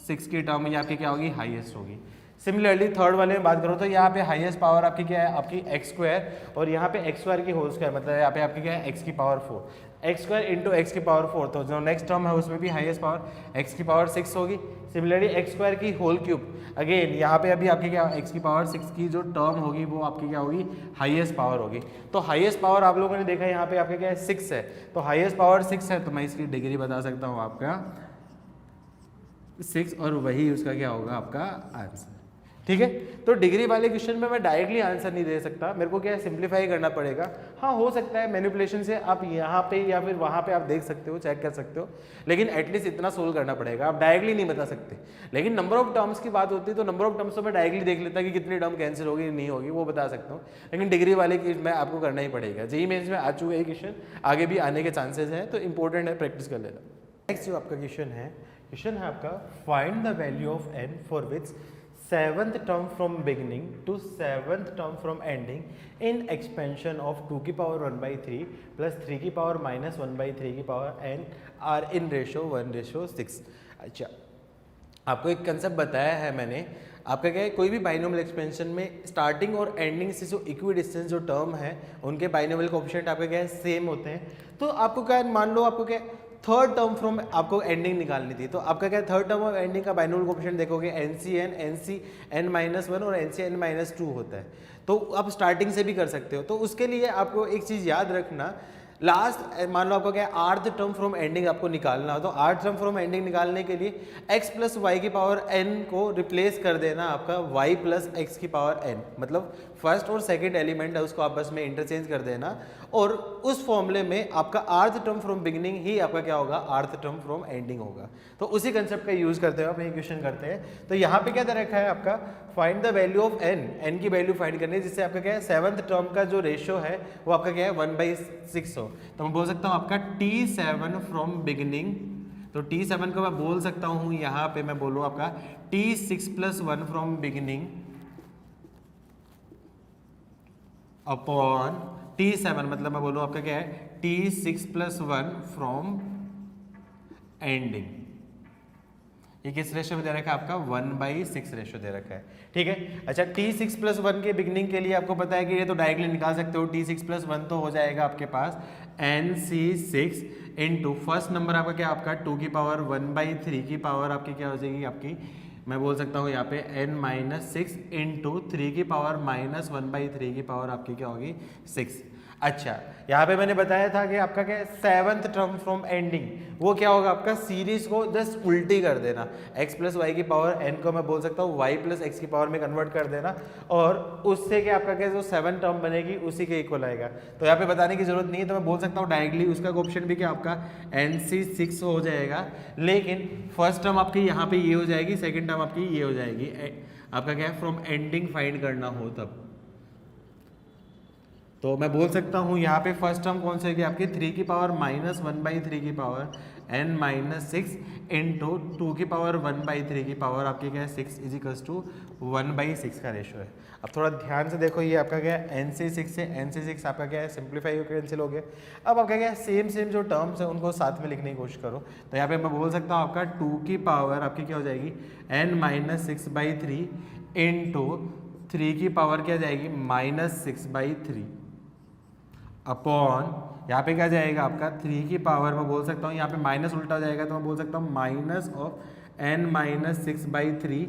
6 की टर्म ये आपकी क्या होगी हाईएस्ट होगी। सिमिलरली थर्ड वाले में बात करो तो यहाँ पे हाईएस्ट पावर आपकी क्या है आपकी एक्स स्क्वायर और यहाँ पे एक्स स्क्वायर की होल स्क्वायर मतलब यहाँ पे आपकी क्या है एक्स की power 4, x square into x की पावर 4, तो जो नेक्स्ट टर्म है उसमें भी हाईएस्ट पावर एक्स की पावर 6 होगी। सिमिलरली एक्स स्क्वायर की होल क्यूब अगेन यहाँ पे अभी आपकी क्या एक्स की पावर 6 की जो टर्म होगी वो आपकी क्या होगी हाईएस्ट पावर होगी। तो हाईएस्ट पावर आप लोगों ने देखा यहाँ पे आपका क्या है 6 है, तो हाईएस्ट पावर 6 है, तो मैं इसकी डिग्री बता सकता हूँ आपका 6 और वही उसका क्या होगा आपका आंसर। ठीक है, तो डिग्री वाले क्वेश्चन में मैं डायरेक्टली आंसर नहीं दे सकता, मेरे को क्या है सिंप्लीफाई करना पड़ेगा। हाँ हो सकता है मैनिपुलेशन से आप यहाँ पे या फिर वहाँ पे आप देख सकते हो, चेक कर सकते हो, लेकिन एटलीस्ट इतना सोल्व करना पड़ेगा, आप डायरेक्टली नहीं बता सकते। लेकिन नंबर ऑफ टर्म्स की बात होती है तो नंबर ऑफ टर्म्स तो मैं डायरेक्टली देख लेता कि कितनी टर्म कैंसिल होगी नहीं होगी वो बता सकता हूँ, लेकिन डिग्री वाले की मैं आपको करना ही पड़ेगा। जेईई मेंस में आ चुके हैं क्वेश्चन, आगे भी आने के चांसेस हैं, तो इंपॉर्टेंट है प्रैक्टिस कर लेना। नेक्स्ट जो आपका क्वेश्चन है आपका find the value of n for which 7th term from beginning to 7th term from ending in expansion of 2 की पावर 1/3 plus 3 की पावर minus 1/3 की power n are in ratio 1:6। अच्छा आपको एक कंसेप्ट बताया है मैंने, आपका क्या है कोई भी बाइनोमियल एक्सपेंशन में स्टार्टिंग और एंडिंग से जो इक्विडिस्टेंस जो टर्म है उनके बाइनोमियल कोएफिशिएंट आपके क्या है सेम होते हैं। तो आपको क्या मान लो आपको क्या थर्ड टर्म फ्रॉम आपको एंडिंग निकालनी थी। तो आपका क्या थर्ड टर्म ऑफ एंडिंग का बाइनोमियल कोएफिशिएंट देखोगे NC(n)-1 और NC(n)-2 होता है। तो आप स्टार्टिंग से भी कर सकते हो। तो उसके लिए आपको एक चीज़ याद रखना, लास्ट मान लो आपको क्या आर्थ टर्म फ्रॉम एंडिंग आपको निकालना हो, तो आर्थ टर्म फ्रॉम एंडिंग निकालने के लिए x प्लस वाई की पावर n को रिप्लेस कर देना आपका y प्लस एक्स की पावर n, मतलब फर्स्ट और सेकंड एलिमेंट है उसको आपस में इंटरचेंज कर देना, और उस फॉर्मूले में आपका आर्थ टर्म फ्रॉम बिगिनिंग ही आपका क्या होगा, आर्थ टर्म फ्रॉम एंडिंग होगा। तो उसी कंसेप्ट का यूज करते हुए आप ये क्वेश्चन करते हैं। तो यहाँ पे क्या दे रखा है आपका, find the value of n की वैल्यू फाइंड करनी है, जिससे आपका क्या है सेवंथ टर्म का जो रेशियो है वो आपका क्या है 1/6 हो। तो मैं बोल सकता हूँ आपका T7 फ्रॉम बिगिनिंग, तो T7 को मैं बोल सकता हूँ यहाँ पे मैं बोलूँ आपका T6 + 1 from beginning upon T7, मतलब मैं बोलूँ आपका क्या है T6 + 1 फ्रॉम एंडिंग। ये किस रेशियो में दे रखा है आपका 1/6 रेशियो दे रखा है, ठीक है। अच्छा T6 + 1 के बिगनिंग के लिए आपको पता है कि ये तो डायरेक्टली निकाल सकते हो, T6 + 1 तो हो जाएगा आपके पास NC6 इंटू फर्स्ट नंबर आपका क्या आपका 2 की पावर 1/3 की पावर आपकी क्या हो जाएगी आपकी, मैं बोल सकता हूँ यहाँ पे n-6 इंटू 3 की पावर -1/3 की पावर आपकी क्या होगी 6। अच्छा यहाँ पे मैंने बताया था कि आपका क्या सेवंथ टर्म फ्रॉम एंडिंग, वो क्या होगा आपका सीरीज को जस्ट उल्टी कर देना, x प्लस वाई की पावर n को मैं बोल सकता हूँ y प्लस एक्स की पावर में कन्वर्ट कर देना, और उससे क्या आपका क्या जो सेवन टर्म बनेगी उसी के इक्वल आएगा। तो यहाँ पे बताने की जरूरत नहीं है, तो मैं बोल सकता हूँ डायरेक्टली उसका ऑप्शन भी क्या आपका NC6 हो जाएगा, लेकिन फर्स्ट टर्म आपकी यहाँ पे ये हो जाएगी, सेकेंड टर्म आपकी ये हो जाएगी, आपका क्या है फ्रॉम एंडिंग फाइंड करना हो तब। तो मैं बोल सकता हूँ यहाँ पे फर्स्ट टर्म कौन सी होगी आपकी 3 की पावर -1/3 की पावर n-6 इंटू 2 की पावर 1/3 की पावर आपकी क्या है 6 = 1/6 का रेशियो है। अब थोड़ा ध्यान से देखो, ये आपका क्या है NC6 से NC6 आपका क्या है सिंप्लीफाई होकर कैंसिल हो गया। अब आपका क्या है सेम जो टर्म्स है उनको साथ में लिखने की कोशिश करो। तो यहाँ पे मैं बोल सकता हूँ आपका 2 की पावर आपकी क्या हो जाएगी n-6/3 इंटू 3 की पावर क्या जाएगी -6/3 अपॉन यहाँ पे क्या जाएगा आपका 3 की पावर, मैं बोल सकता हूँ यहाँ पे माइनस उल्टा हो जाएगा, तो मैं बोल सकता हूँ -n-6/3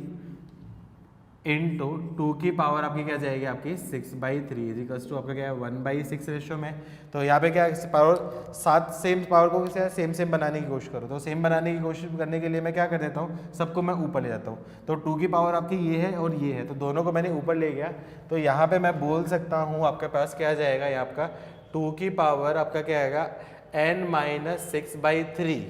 इंटू 2 की पावर आपकी क्या जाएगी आपकी 6/3 इजिकल्स टू आपका क्या है 1/6 रेशियो में। तो यहाँ पे क्या पावर सात सेम पावर को सेम बनाने की कोशिश करो। तो सेम बनाने की कोशिश करने के लिए मैं क्या कर देता हूँ, सबको मैं ऊपर ले जाता हूँ। तो 2 की पावर आपकी ये है और ये है, तो दोनों को मैंने ऊपर ले गया। तो यहाँ पे मैं बोल सकता हूँ आपके पास क्या जाएगा, ये आपका 2 की पावर आपका क्या आएगा n-6/3,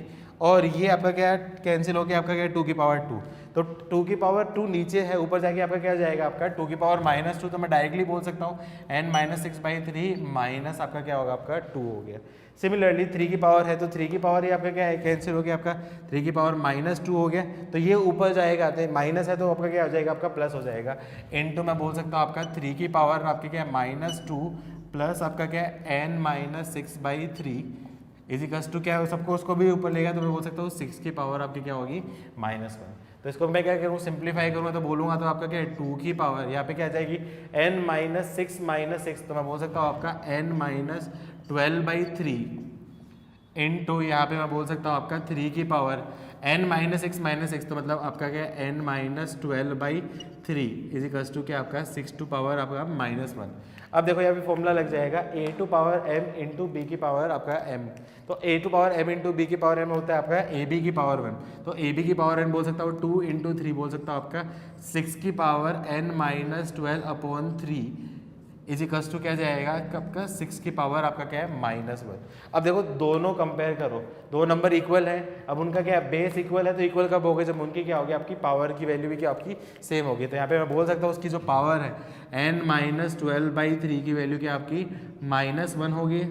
और ये आपका क्या कैंसिल होकर आपका क्या 2 की पावर 2। तो 2 की पावर 2 नीचे है, ऊपर जाके आपका क्या जाएगा आपका 2 की पावर -2, तो मैं डायरेक्टली बोल सकता हूँ n-6/3 माइनस आपका क्या होगा आपका 2 हो गया। सिमिलरली 3 की पावर है, तो 3 की पावर ये आपका क्या है कैंसिल हो गया, आपका 3 की पावर -2 हो गया। तो ये ऊपर जाएगा, तो माइनस है तो आपका क्या हो जाएगा आपका प्लस हो जाएगा, इनटू मैं बोल सकता हूँ आपका 3 की पावर आपकी क्या है -2 प्लस आपका क्या है n-6/3 इजिकल्स टू क्या है सबको उसको भी ऊपर लेगा, तो मैं बोल सकता हूँ 6 की पावर आपकी क्या होगी -1। तो इसको मैं क्या करूँ सिंप्लीफाई करूँगा तो बोलूँगा तो आपका क्या है 2 की पावर यहाँ पे क्या आ जाएगी n-6 तो मैं बोल सकता हूँ आपका n-12/3 इंटू यहाँ पे मैं बोल सकता हूँ आपका 3 की पावर n-6 तो मतलब आपका क्या है n-12/3 इजिकल्स टू क्या आपका 6 टू पावर आपका -1। अब देखो यहाँ पे फॉर्मूला लग जाएगा a to power m into b की पावर आपका m। तो a to power m into b की पावर m होता है आपका ab की पावर 1। तो ab की पावर n बोल सकता हूँ 2 इंटू 3 बोल सकता हूँ आपका 6 की पावर n-12/3 इजिकल्स टू क्या जाएगा आपका 6 की पावर आपका क्या है -1। अब देखो दोनों कंपेयर करो, दो नंबर इक्वल है, अब उनका क्या बेस इक्वल है, तो इक्वल कब होगा जब उनकी क्या होगी आपकी पावर की वैल्यू भी क्या आपकी सेम होगी। तो यहाँ पे मैं बोल सकता हूँ उसकी जो पावर है n-12/3 की वैल्यू क्या आपकी -1 होगी।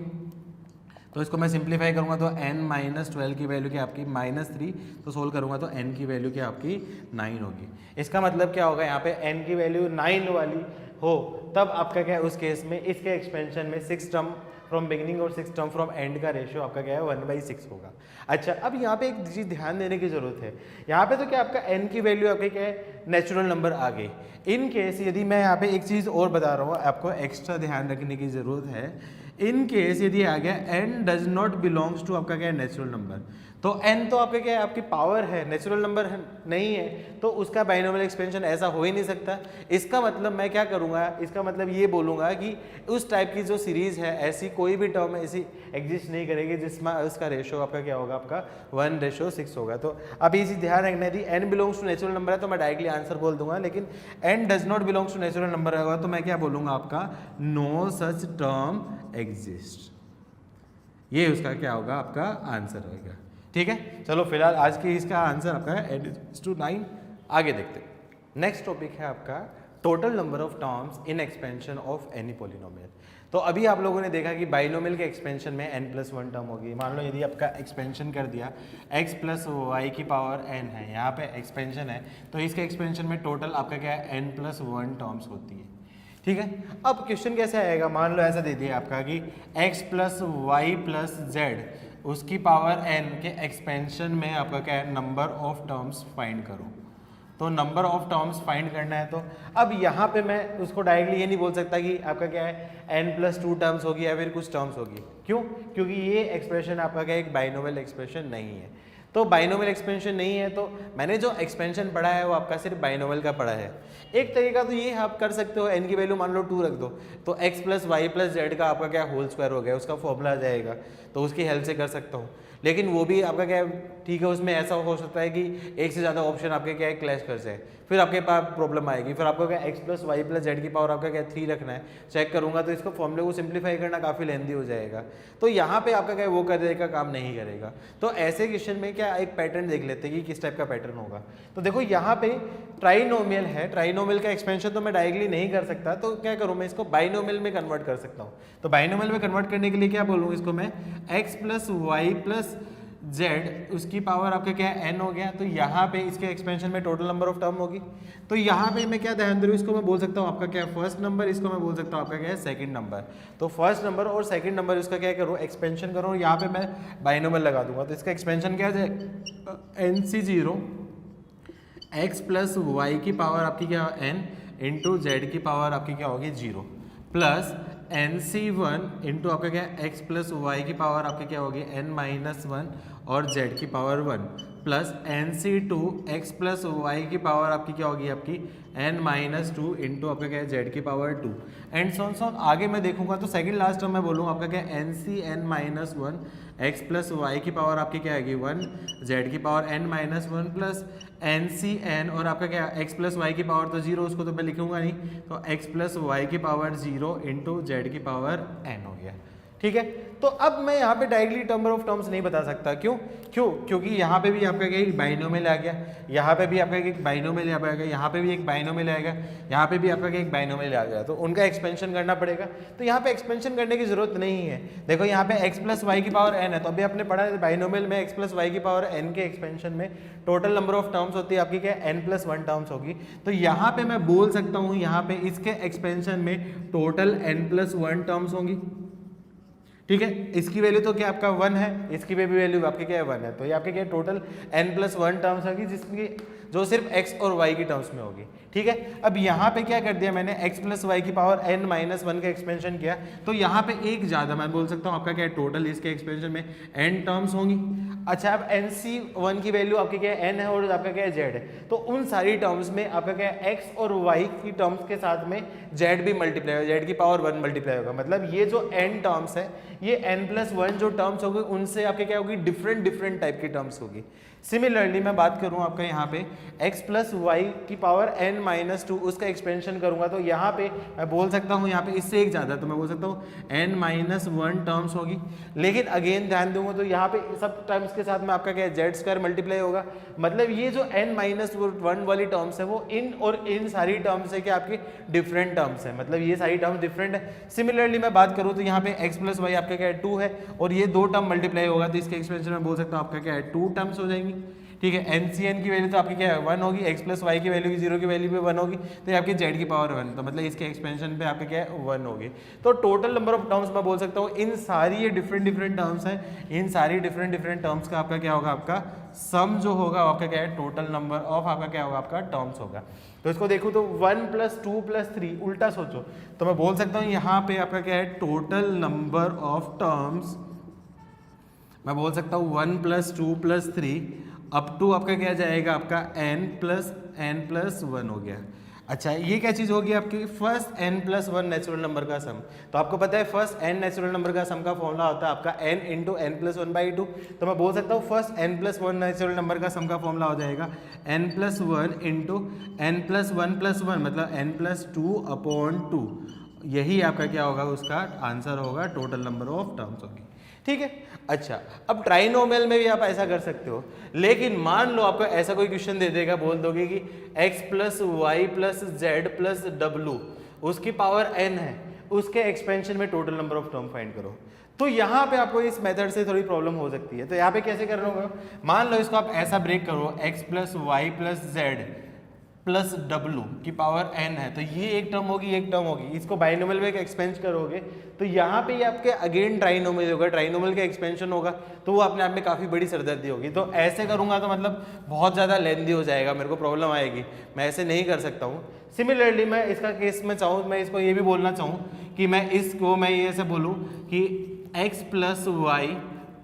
तो इसको मैं सिंप्लीफाई करूंगा तो n-12 की वैल्यू क्या आपकी -3, तो सोल्व करूंगा तो n की वैल्यू क्या आपकी 9 होगी। इसका मतलब क्या होगा यहाँ पे n की वैल्यू 9 वाली हो तब आपका क्या है उस केस में इसके एक्सपेंशन में 6 टर्म फ्रॉम बिगिनिंग और 6 टर्म फ्रॉम एंड का रेशियो आपका क्या है 1/6 होगा। अच्छा अब यहाँ पे एक चीज़ ध्यान देने की जरूरत है, यहाँ पे तो क्या आपका n की वैल्यू आपके क्या है नेचुरल नंबर आ गई। इन केस यदि मैं यहाँ पे एक चीज़ और बता रहा हूँ आपको एक्स्ट्रा ध्यान रखने की ज़रूरत है, इन केस यदि आ गया n does not belongs to आपका क्या है नेचुरल नंबर, तो n तो आपका क्या है आपकी पावर है, नेचुरल नंबर नहीं है, तो उसका बाइनोमियल एक्सपेंशन ऐसा हो ही नहीं सकता। इसका मतलब मैं क्या करूँगा, इसका मतलब ये बोलूँगा कि उस टाइप की जो सीरीज है ऐसी कोई भी टर्म ऐसी एग्जिस्ट नहीं करेगी जिसमें उसका रेशो आपका क्या होगा, आपका 1:6 होगा। तो अब ये चीज़ ध्यान रखना है, यदि n belongs to natural number है तो मैं डायरेक्टली आंसर बोल दूंगा, लेकिन n does not belongs to natural number होगा तो मैं क्या बोलूँगा, आपका नो सच टर्म एग्जिस्ट। ये उसका क्या होगा, आपका आंसर होगा। ठीक है, चलो फिलहाल आज की इसका आंसर आपका है 8:9। आगे देखते हैं। नेक्स्ट टॉपिक है आपका total number of terms in expansion of any polynomial. तो अभी आप लोगों ने देखा कि बाइनोमियल के एक्सपेंशन में n+1 टर्म होगी। मान लो यदि आपका एक्सपेंशन कर दिया x + y की पावर n है, यहाँ पे एक्सपेंशन है, तो इसके एक्सपेंशन में टोटल आपका क्या है n+1 टर्म्स होती है। ठीक है, अब क्वेश्चन कैसे आएगा, मान लो ऐसा दे दिया आपका कि x + y + z उसकी पावर n के एक्सपेंशन में आपका क्या है नंबर ऑफ टर्म्स फाइंड करो। तो नंबर ऑफ टर्म्स फाइंड करना है, तो अब यहाँ पे मैं उसको डायरेक्टली ये नहीं बोल सकता कि आपका क्या है n+2 टर्म्स होगी या फिर कुछ टर्म्स होगी। क्यों? क्योंकि ये एक्सप्रेशन आपका क्या एक बाइनोमियल एक्सप्रेशन नहीं है। तो बाइनोमियल एक्सपेंशन नहीं है, तो मैंने जो एक्सपेंशन पढ़ा है वो आपका सिर्फ बाइनोमियल का पढ़ा है। एक तरीका तो ये आप कर सकते हो, n की वैल्यू मान लो 2 रख दो, तो x + y + z का आपका क्या होल स्क्वायर हो गया, उसका फॉर्मूला आ जाएगा, तो उसकी हेल्प से कर सकता हूँ। लेकिन वो भी आपका क्या ठीक है, उसमें ऐसा हो सकता है कि एक से ज़्यादा ऑप्शन आपके क्या है क्लैश कर जाए, फिर आपके पास प्रॉब्लम आएगी। फिर आपको क्या x + y + z की पावर आपका क्या 3 रखना है, चेक करूंगा तो इसको फॉर्मूले को सिंप्लीफाई करना काफ़ी लेंदी हो जाएगा। तो यहाँ पे आपका क्या वो करने का काम नहीं करेगा। तो ऐसे क्वेश्चन में क्या एक पैटर्न देख लेते हैं कि किस टाइप का पैटर्न होगा। तो देखो यहाँ पे ट्राइनोमियल है, ट्राइनोमियल का एक्सपेंशन तो मैं डायरेक्टली नहीं कर सकता, तो क्या करूँ मैं इसको बाइनोमियल में कन्वर्ट कर सकता हूँ। तो बाइनोमियल में कन्वर्ट करने के लिए क्या बोलूँ इसको मैं, x + y + z उसकी पावर आपका क्या है n हो गया। तो यहाँ पे इसके एक्सपेंशन में टोटल नंबर ऑफ टर्म होगी। तो यहाँ पे मैं क्या ध्यान दे रहा हूँ, इसको मैं बोल सकता हूँ आपका क्या है फर्स्ट नंबर, इसको मैं बोल सकता हूँ आपका क्या है सेकंड नंबर। तो फर्स्ट नंबर और सेकंड नंबर इसका क्या करूँ एक्सपेंशन करूँ, यहाँ पे मैं बाइनोमियल लगा दूंगा। तो इसका एक्सपेंशन क्या है nc0 x + y की पावर आपकी क्या n इंटू z की पावर आपकी क्या होगी 0 प्लस nc1 इंटू आपका क्या x + y की पावर आपकी क्या होगी n-1 और z की power 1 plus nc2 x + y की पावर आपकी क्या होगी आपकी n-2 इंटू आपका क्या है z की पावर 2 एंड सो ऑन। आगे मैं देखूंगा तो सेकंड लास्ट टर्म मैं बोलूँगा आपका क्या nc(n-1) x + y की पावर आपकी क्या आएगी 1 z की पावर n-1 प्लस ncn और आपका क्या x + y की पावर तो 0, उसको तो मैं लिखूंगा नहीं, तो x + y की पावर 0 इंटू z की पावर n हो गया। ठीक है, तो अब मैं यहाँ पे डायरेक्टली नंबर ऑफ टर्म्स नहीं बता सकता। क्योंकि यहाँ पे भी आपका क्या एक बाइनोमियल आ गया, यहाँ पे भी आपका एक बाइनोमियल आ गया, यहाँ पे भी एक बाइनोमियल आएगा, यहाँ पे भी आपका एक बाइनोमियल आ गया, तो उनका एक्सपेंशन करना पड़ेगा। तो यहाँ पे एक्सपेंशन करने की जरूरत नहीं है। देखो यहाँ पे x + y की पावर n है, तो अभी आपने पढ़ा है बाइनोमियल में x + y की पावर n के एक्सपेंशन में टोटल नंबर ऑफ टर्म्स होती है आपकी क्या n+1 टर्म्स होगी। तो यहाँ पे मैं बोल सकता हूँ यहाँ पे इसके एक्सपेंशन में टोटल n+1 टर्म्स होंगी। ठीक है, इसकी वैल्यू तो क्या आपका 1 है, इसकी भी वैल्यू आपकी क्या है 1 है, तो ये आपके क्या टोटल n+1 टर्म्स होगी जिसकी जो सिर्फ x और y की टर्म्स में होगी। ठीक है, अब यहाँ पे क्या कर दिया मैंने x + y की पावर n-1 का एक्सपेंशन किया, तो यहाँ पे एक ज़्यादा मैं बोल सकता हूँ आपका क्या टोटल इसके एक्सपेंशन में n टर्म्स होंगी। अच्छा, अब nc1 की वैल्यू आपकी क्या है n है और आपका क्या है z है, तो उन सारी टर्म्स में आपका क्या है x और y की टर्म्स के साथ में z भी मल्टीप्लाई होगा, z की पावर 1 मल्टीप्लाई होगा। मतलब ये जो n टर्म्स है ये n+1 जो टर्म्स होगी उनसे आपके क्या होगी डिफरेंट टाइप की टर्म्स होगी। सिमिलरली मैं बात करूं आपका यहाँ पे x + y की पावर n-2 उसका एक्सपेंशन करूंगा, तो यहाँ पे मैं बोल सकता हूँ यहाँ पे इससे एक ज़्यादा, तो मैं बोल सकता हूँ n-1 टर्म्स होगी। लेकिन अगेन ध्यान दूंगा तो यहाँ पे सब टर्म्स के साथ में आपका क्या है z² मल्टीप्लाई होगा। मतलब ये जो n-1 वाली टर्म्स है वो इन और इन सारी टर्म्स है कि आपके डिफरेंट टर्म्स है, मतलब ये सारी टर्म्स डिफरेंट है। सिमिलरली मैं बात करूँ तो यहाँ पे x + y आपका क्या है 2 है और ये 2 टर्म मल्टीप्लाई होगा, तो इसके एक्सपेंशन में बोल सकता हूँ आपका क्या है 2 टर्म्स हो जाएंगी। ठीक है। NCN की वैल्यू तो आपकी क्या है 1 होगी, x प्लस वाई की वैल्यू की 0 की वैल्यू पे 1 होगी, तो ये आपकी z की पावर 1, तो मतलब इसके एक्सपेंशन पे आपके क्या है 1 होगी। तो टोटल नंबर ऑफ टर्म्स मैं बोल सकता हूँ इन सारी ये डिफरेंट डिफरेंट टर्म्स हैं, इन सारी डिफरेंट डिफरेंट टर्म्स का आपका क्या होगा, आपका सम जो होगा आपका क्या है टोटल नंबर ऑफ आपका क्या होगा, आपका टर्म्स होगा। तो इसको देखो तो 1 + 2 + 3 उल्टा सोचो तो मैं बोल सकता हूँ यहाँ पे आपका क्या है टोटल नंबर ऑफ टर्म्स, मैं बोल सकता हूँ 1 + 2 + 3 अप टू आपका क्या जाएगा, आपका n+n+1 हो गया। अच्छा ये क्या चीज़ होगी आपकी फर्स्ट n+1 नेचुरल नंबर का सम। तो आपको पता है फर्स्ट n नेचुरल नंबर का सम का फॉर्मूला होता है आपका n × n+1/2। तो मैं बोल सकता हूँ फर्स्ट n+1 नेचुरल नंबर का सम का फॉर्मूला हो जाएगा n+1 × n+1+1 मतलब n+2/2। यही आपका क्या होगा, उसका आंसर होगा, टोटल नंबर ऑफ टर्म्स होगी। ठीक है। अच्छा अब ट्राइनोमियल में भी आप ऐसा कर सकते हो, लेकिन मान लो आपको ऐसा कोई क्वेश्चन दे देगा, बोल दोगे कि x + y + z + w उसकी पावर n है, उसके एक्सपेंशन में total number of term find करो। तो यहाँ पे आपको इस मेथड से थोड़ी प्रॉब्लम हो सकती है। तो यहाँ पे कैसे कर रहे हो, मान लो इसको आप ऐसा ब्रेक करो x + y + z + w की पावर n है, तो ये एक टर्म होगी, एक टर्म होगी, इसको बाइनोमियल में एक्सपेंड करोगे तो यहाँ पे ये आपके अगेन ट्राइनोमियल होगा, ट्राइनोमियल का एक्सपेंशन होगा, तो वो अपने आप में काफ़ी बड़ी सरदर्दी होगी। तो ऐसे करूँगा तो मतलब बहुत ज़्यादा लेंदी हो जाएगा, मेरे को प्रॉब्लम आएगी, मैं ऐसे नहीं कर सकता हूँ। सिमिलरली मैं इसका केस में चाहूँ, मैं इसको ये भी बोलना चाहूँ कि मैं इसको मैं ये ऐसे बोलूँ कि x + y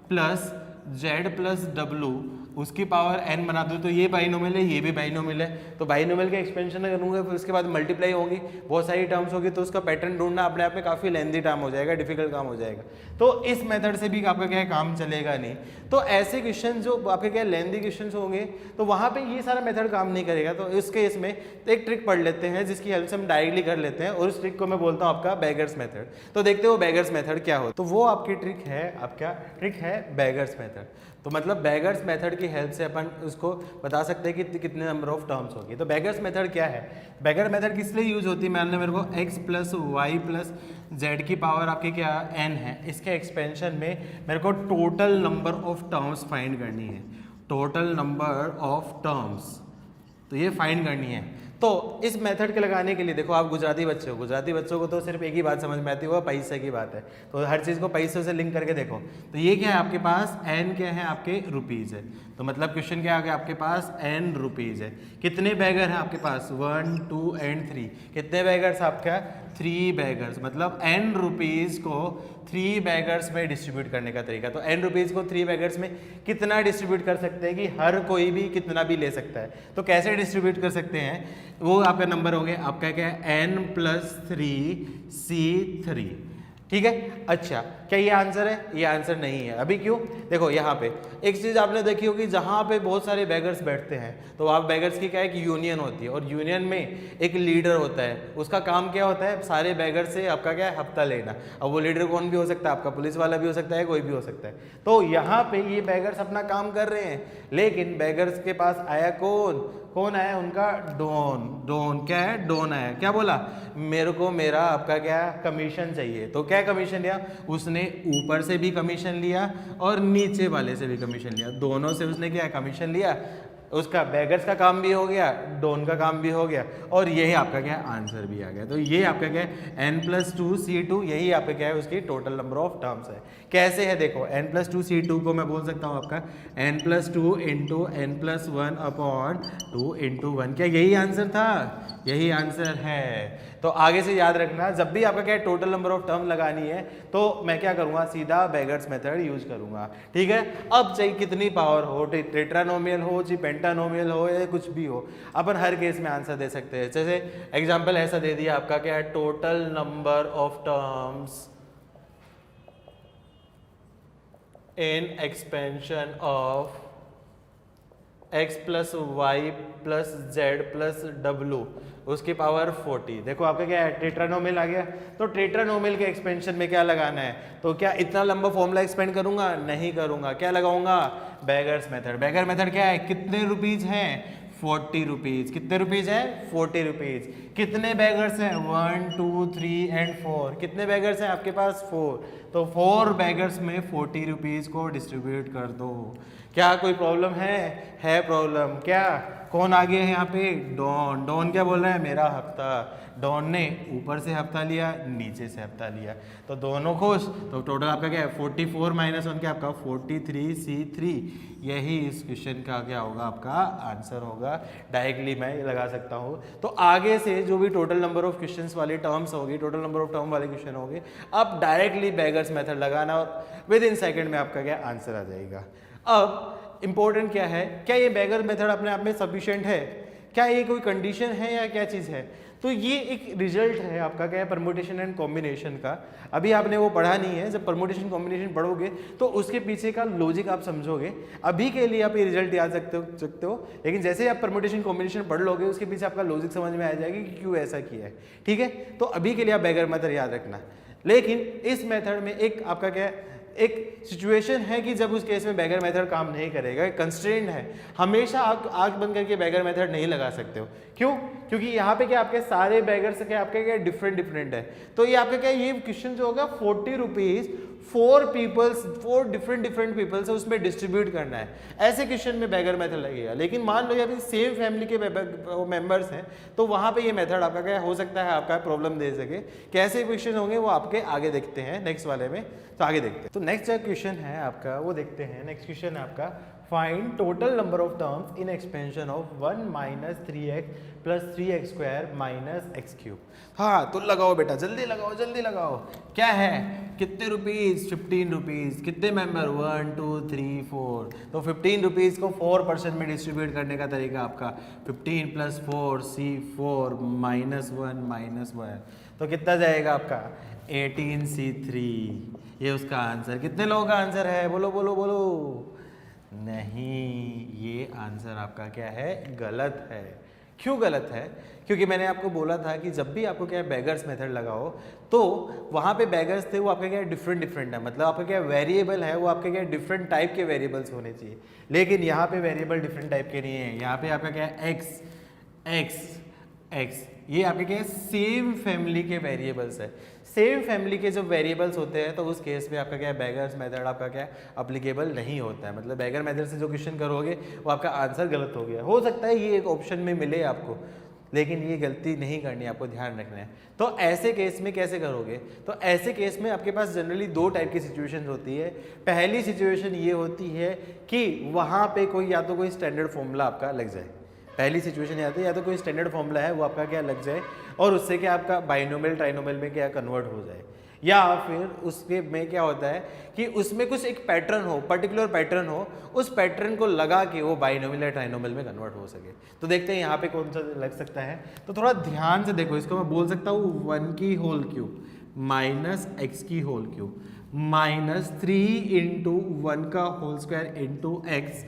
+ z + w उसकी पावर n बना दो, तो ये बाइनोमियल है, ये भी बाइनोमियल है, तो बाइनोमियल के एक्सपेंशन करूँगा, फिर उसके बाद मल्टीप्लाई होंगी, बहुत सारी टर्म्स होगी, तो उसका पैटर्न ढूंढना अपने आप में काफ़ी लेंदी काम हो जाएगा, डिफिकल्ट काम हो जाएगा। तो इस मेथड से भी आपका क्या है काम चलेगा नहीं। तो ऐसे क्वेश्चन जो आपके क्या लेंदी क्वेश्चन होंगे तो वहाँ पे ये सारा मेथड काम नहीं करेगा। तो इस केस में तो एक ट्रिक पढ़ लेते हैं जिसकी हेल्प से हम डायरेक्टली कर लेते हैं, और उस ट्रिक को मैं बोलता हूँ आपका बेगर्स मेथड। तो देखते हो बेगर्स मेथड क्या हो, तो वो आपकी ट्रिक है, आपका ट्रिक है बेगर्स मेथड। तो मतलब बेगर्स मेथड की हेल्प से अपन उसको बता सकते हैं कि कितने नंबर ऑफ टर्म्स होगी। तो बेगर्स मेथड क्या है, बेगर मेथड किस लिए यूज होती है, मान लो मेरे को x + y + z की पावर आपकी क्या n है, इसके एक्सपेंशन में मेरे को total number of terms find करनी है, टोटल नंबर ऑफ टर्म्स, तो ये फाइंड करनी है। तो इस मेथड के लगाने के लिए देखो आप गुजराती बच्चे हो, गुजराती बच्चों को तो सिर्फ एक ही बात समझ में आती है, वो पैसे की बात है। तो हर चीज़ को पैसों से लिंक करके देखो, तो ये क्या है आपके पास n क्या है, आपके रुपीज़ है। तो मतलब क्वेश्चन क्या आ गया, आपके पास n रुपीज़ है। कितने बैगर हैं आपके पास, 1 2 and 3, कितने बैगर्स आपका 3 बैगर्स, मतलब n रुपीज़ को 3 बैगर्स में डिस्ट्रीब्यूट करने का तरीका। तो n रुपीज़ को 3 बैगर्स में कितना डिस्ट्रीब्यूट कर सकते हैं कि हर कोई भी कितना भी ले सकता है। तो कैसे डिस्ट्रीब्यूट कर सकते हैं, वो आपका नंबर हो गया आपका क्या है n + 3 C3, ठीक है। अच्छा क्या ये आंसर है, ये आंसर नहीं है। अभी क्यों, देखो यहाँ पे एक चीज़ आपने देखी होगी, जहाँ पे बहुत सारे बैगर्स बैठते हैं तो वहाँ बैगर्स की क्या एक यूनियन होती है, और यूनियन में एक लीडर होता है, उसका काम क्या होता है, सारे बैगर से आपका क्या है हफ्ता लेना। अब वो लीडर कौन भी हो सकता है, आपका पुलिस वाला भी हो सकता है, कोई भी हो सकता है। तो यहाँ पे ये बैगर्स अपना काम कर रहे हैं, लेकिन बैगर्स के पास आया कौन आया, उनका डॉन क्या है, डॉन आया, क्या बोला, मेरे को मेरा आपका क्या कमीशन चाहिए। तो क्या कमीशन लिया उसने, ऊपर से भी कमीशन लिया और नीचे वाले से भी कमीशन लिया, दोनों से उसने क्या कमीशन लिया। उसका बैगर्स का काम भी हो गया, डॉन का काम भी हो गया, और यही आपका क्या आंसर भी आ गया। तो ये आपका क्या है n + 2 C2, यही आपका क्या है उसकी टोटल नंबर ऑफ टर्म्स है। कैसे है देखो, n + 2 C2 को मैं बोल सकता हूँ आपका n + 2 × n + 1/2 × 1, क्या यही आंसर था, यही आंसर है। तो आगे से याद रखना, जब भी आपका क्या है टोटल नंबर ऑफ टर्म लगानी है तो मैं क्या करूँगा, सीधा बेगर्स मेथड यूज करूँगा, ठीक है। अब चाहे कितनी पावर हो, टेट्रानोमियल हो चाहे पेंटानोमियल हो या कुछ भी हो, अपन हर केस में आंसर दे सकते हैं। जैसे एग्जाम्पल ऐसा दे दिया आपका क्या है, total number of terms in expansion of x + y + z + w उसकी पावर 40। देखो आपका क्या है टेट्रानोमियल आ गया, तो टेट्रानोमियल के एक्सपेंशन में क्या लगाना है, तो क्या इतना लंबा फॉर्मूला एक्सपेंड करूंगा, नहीं करूंगा, क्या लगाऊंगा, बेगर्स मेथड। बेगर मेथड क्या है, कितने रुपीज हैं, 40 रुपीज़। कितने रुपीज़ है? 40 रुपीज़। कितने बैगर्स हैं? 1 2 3 एंड 4। कितने बैगर्स हैं आपके पास? 4। तो 4 बैगर्स में 40 रुपीज़ को डिस्ट्रीब्यूट कर दो। क्या कोई प्रॉब्लम है? है प्रॉब्लम। क्या? कौन आगे है यहाँ पे? डॉन। डॉन क्या बोल रहा है? मेरा हफ्ता। डॉन ने ऊपर से हफ्ता लिया, नीचे से हफ्ता लिया, तो दोनों खुश। तो टोटल आपका क्या है? 44 माइनस 1 क्या आपका 43C3। यही इस क्वेश्चन का क्या होगा? आपका आंसर होगा। डायरेक्टली मैं लगा सकता हूँ। तो आगे से जो भी टोटल नंबर ऑफ क्वेश्चंस वाली टर्म्स होगी, टोटल नंबर ऑफ टर्म वाले क्वेश्चन होंगे, अब डायरेक्टली बेगर्स मेथड लगाना और विद इन सेकेंड में आपका क्या आंसर आ जाएगा। अब इंपॉर्टेंट क्या है? क्या ये बेगर मेथड अपने आप में सफिशिएंट है? क्या ये कोई कंडीशन है या क्या चीज़ है? तो ये एक रिजल्ट है आपका क्या है? परमुटेशन एंड कॉम्बिनेशन का। अभी आपने वो पढ़ा नहीं है। जब परमुटेशन कॉम्बिनेशन पढ़ोगे तो उसके पीछे का लॉजिक आप समझोगे। अभी के लिए आप ये रिजल्ट याद सकते हो, लेकिन जैसे ही आप परमुटेशन कॉम्बिनेशन पढ़ लोगे उसके पीछे आपका लॉजिक समझ में आ जाएगी कि क्यों ऐसा किया है। ठीक है, तो अभी के लिए आप बेगर मेथड याद रखना। लेकिन इस मेथड में एक आपका क्या है? एक सिचुएशन है कि जब उस केस में बेगर मेथड काम नहीं करेगा, कंस्ट्रेंट है। हमेशा आप आंख बंद करके बेगर मेथड नहीं लगा सकते हो। क्यों? क्योंकि यहाँ पे क्या आपके सारे बेगर्स क्या आपके क्या डिफरेंट है। तो ये आपका क्या ये क्वेश्चन जो होगा 40 रुपीज 4 डिफरेंट पीपल्स है उसमें डिस्ट्रीब्यूट करना है। ऐसे क्वेश्चन में बेगर मेथड लगेगा। लेकिन मान लो ये अभी सेम फैमिली के मेंबर्स हैं तो वहां पे ये मेथड आपका क्या हो सकता है आपका प्रॉब्लम दे सके। कैसे क्वेश्चन होंगे वो आपके आगे देखते हैं नेक्स्ट वाले में। तो आगे देखते हैं। तो नेक्स्ट जो क्वेश्चन है आपका वो देखते हैं। नेक्स्ट क्वेश्चन है आपका find total number of terms in expansion of 1 minus 3x plus 3x square minus x cube. हाँ तो लगाओ बेटा, जल्दी लगाओ जल्दी लगाओ। क्या है? कितने रुपीज़? 15 रुपीज़। कितने मेंबर? 1 2 3 4। तो 15 रुपीज़ को 4% में डिस्ट्रीब्यूट करने का तरीका आपका 15 प्लस 4 C4 माइनस 1 माइनस 1। तो कितना जाएगा आपका 18C3। ये उसका आंसर। कितने लोगों का आंसर है? बोलो बोलो बोलो। नहीं, ये आंसर आपका क्या है? गलत है। क्यों गलत है? क्योंकि मैंने आपको बोला था कि जब भी आपको क्या बेगर्स मेथड लगाओ तो वहाँ पे बेगर्स थे वो आपके क्या डिफरेंट है। मतलब आपका क्या वेरिएबल है वो आपके क्या डिफरेंट टाइप के वेरिएबल्स होने चाहिए। लेकिन यहाँ पे वेरिएबल डिफरेंट टाइप के नहीं है। यहाँ पे आपका क्या है एक्स ये आपके क्या सेम फैमिली के वेरिएबल्स है। सेम फैमिली के जब वेरिएबल्स होते हैं तो उस केस में आपका क्या है बेगर्स मेथड आपका क्या अप्लीकेबल नहीं होता है। मतलब बेगर मेथड से जो क्वेश्चन करोगे वो आपका आंसर गलत हो गया। हो सकता है ये एक ऑप्शन में मिले आपको, लेकिन ये गलती नहीं करनी, आपको ध्यान रखना है। तो ऐसे केस में कैसे करोगे? तो ऐसे केस में आपके पास जनरली 2 टाइप की सिचुएशन होती है। पहली सिचुएशन ये होती है कि वहाँ पे कोई या तो कोई स्टैंडर्ड फॉर्मूला आपका लग जाए। पहली सिचुएशन आती है या तो कोई स्टैंडर्ड फॉर्मूला है वो आपका क्या लग जाए और उससे क्या आपका बाइनोमियल ट्राइनोमियल में क्या कन्वर्ट हो जाए, या फिर उसके में क्या होता है कि उसमें कुछ एक पैटर्न हो, पर्टिकुलर पैटर्न हो, उस पैटर्न को लगा के वो बाइनोमियल या ट्राइनोमियल में कन्वर्ट हो सके। तो देखते हैं यहाँ पे कौन सा लग सकता है। तो थोड़ा ध्यान से देखो, इसको मैं बोल सकता हूँ 1 की होल क्यूब माइनस x की होल क्यूब माइनस 3 इंटू 1 का whole square into x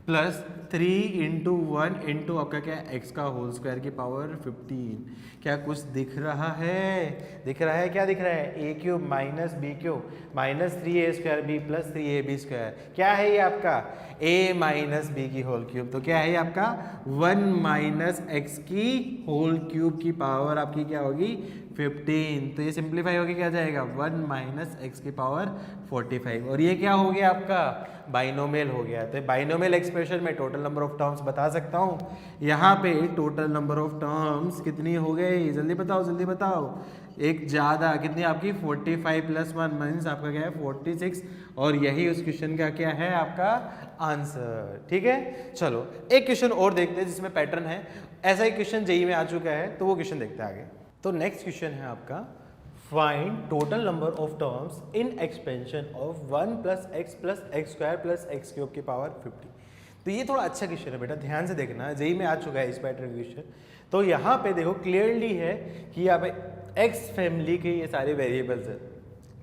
plus 3 into 1 into आपका क्या x का होल स्क्वायर की पावर 15। क्या कुछ दिख रहा है? दिख रहा है? क्या दिख रहा है? a cube minus b cube minus 3a square b plus 3ab square. क्या है ये आपका? a माइनस बी की होल क्यूब। तो क्या है ये आपका 1 माइनस x की होल क्यूब की पावर आपकी क्या होगी 15। तो ये सिंप्लीफाई होगी क्या जाएगा 1 माइनस एक्स की पावर 45। और ये क्या हो गया आपका बाइनोमियल हो गया। तो बाइनोमियल एक्सप्रेशन में टोटल नंबर ऑफ टर्म्स बता सकता हूँ। यहाँ पे टोटल नंबर ऑफ टर्म्स कितनी हो गई? जल्दी बताओ जल्दी बताओ। एक ज़्यादा कितनी आपकी 45 प्लस 1 मीन्स आपका क्या है 46। और यही उस क्वेश्चन का क्या है आपका आंसर। ठीक है, चलो एक क्वेश्चन और देखते हैं जिसमें पैटर्न है। ऐसा एक क्वेश्चन जेईई में आ चुका है तो वो क्वेश्चन देखते हैं आगे। तो नेक्स्ट क्वेश्चन है आपका find total number of terms in expansion of 1 plus x square plus x cube की पावर 50। तो ये थोड़ा अच्छा क्वेश्चन है बेटा, ध्यान से देखना। जेईई में आ चुका है इस पैटर्न क्वेश्चन। तो यहाँ पे देखो क्लियरली है कि यहाँ पे एक्स फैमिली के ये सारे वेरिएबल्स हैं।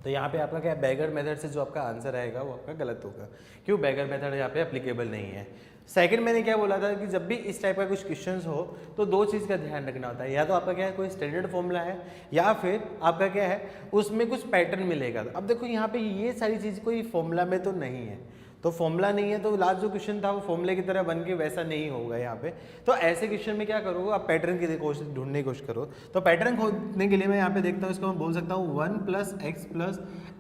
तो यहाँ पे आपका क्या बेगर मेथड से जो आपका आंसर आएगा वो आपका गलत होगा। क्यों? बेगर मेथड यहाँ पे एप्लीकेबल नहीं है। सेकंड मैंने क्या बोला था कि जब भी इस टाइप का कुछ क्वेश्चंस हो तो 2 चीज़ का ध्यान रखना होता है। या तो आपका क्या है कोई स्टैंडर्ड फॉर्मूला है या फिर आपका क्या है उसमें कुछ पैटर्न मिलेगा। अब देखो यहाँ पे ये सारी चीज़ कोई फॉर्मूला में तो नहीं है, तो फॉर्मूला नहीं है, तो लास्ट जो क्वेश्चन था वो फॉर्मूले की तरह बन के वैसा नहीं होगा यहाँ पे। तो ऐसे क्वेश्चन में क्या करो, आप पैटर्न की कोशिश ढूंढने की कोशिश करो। तो पैटर्न खोजने के लिए मैं यहाँ पे देखता हूँ, इसको मैं बोल सकता हूँ 1 +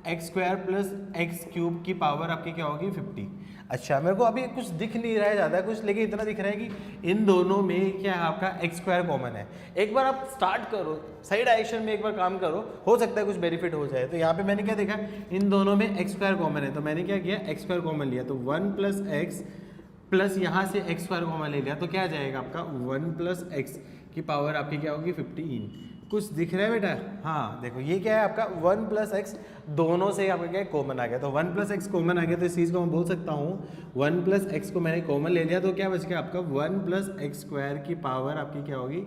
x square plus x cube की पावर आपकी क्या होगी 50। अच्छा, मेरे को अभी कुछ दिख नहीं रहा है ज़्यादा कुछ, लेकिन इतना दिख रहा है कि इन दोनों में क्या है आपका एक्स स्क्वायर कॉमन है। एक बार आप स्टार्ट करो, सही डायरेक्शन में एक बार काम करो, हो सकता है कुछ बेनिफिट हो जाए। तो यहाँ पे मैंने क्या देखा, इन दोनों में एक्स स्क्वायर कॉमन है, तो मैंने क्या किया, एक्स स्क्वायर कॉमन लिया। तो 1 + x प्लस यहाँ से एक्स स्क्वायर कॉमन ले लिया, तो क्या आ जाएगा आपका 1 + x की पावर आपकी क्या होगी 15। कुछ दिख रहा है बेटा? हाँ देखो, ये क्या है आपका 1 + x, दोनों से आपका क्या कॉमन आ गया। तो 1 + x कॉमन आ गया, तो इस चीज़ को मैं बोल सकता हूँ 1 + x को मैंने कॉमन ले लिया, तो क्या बच गया आपका 1 + x स्क्वायर की पावर आपकी क्या होगी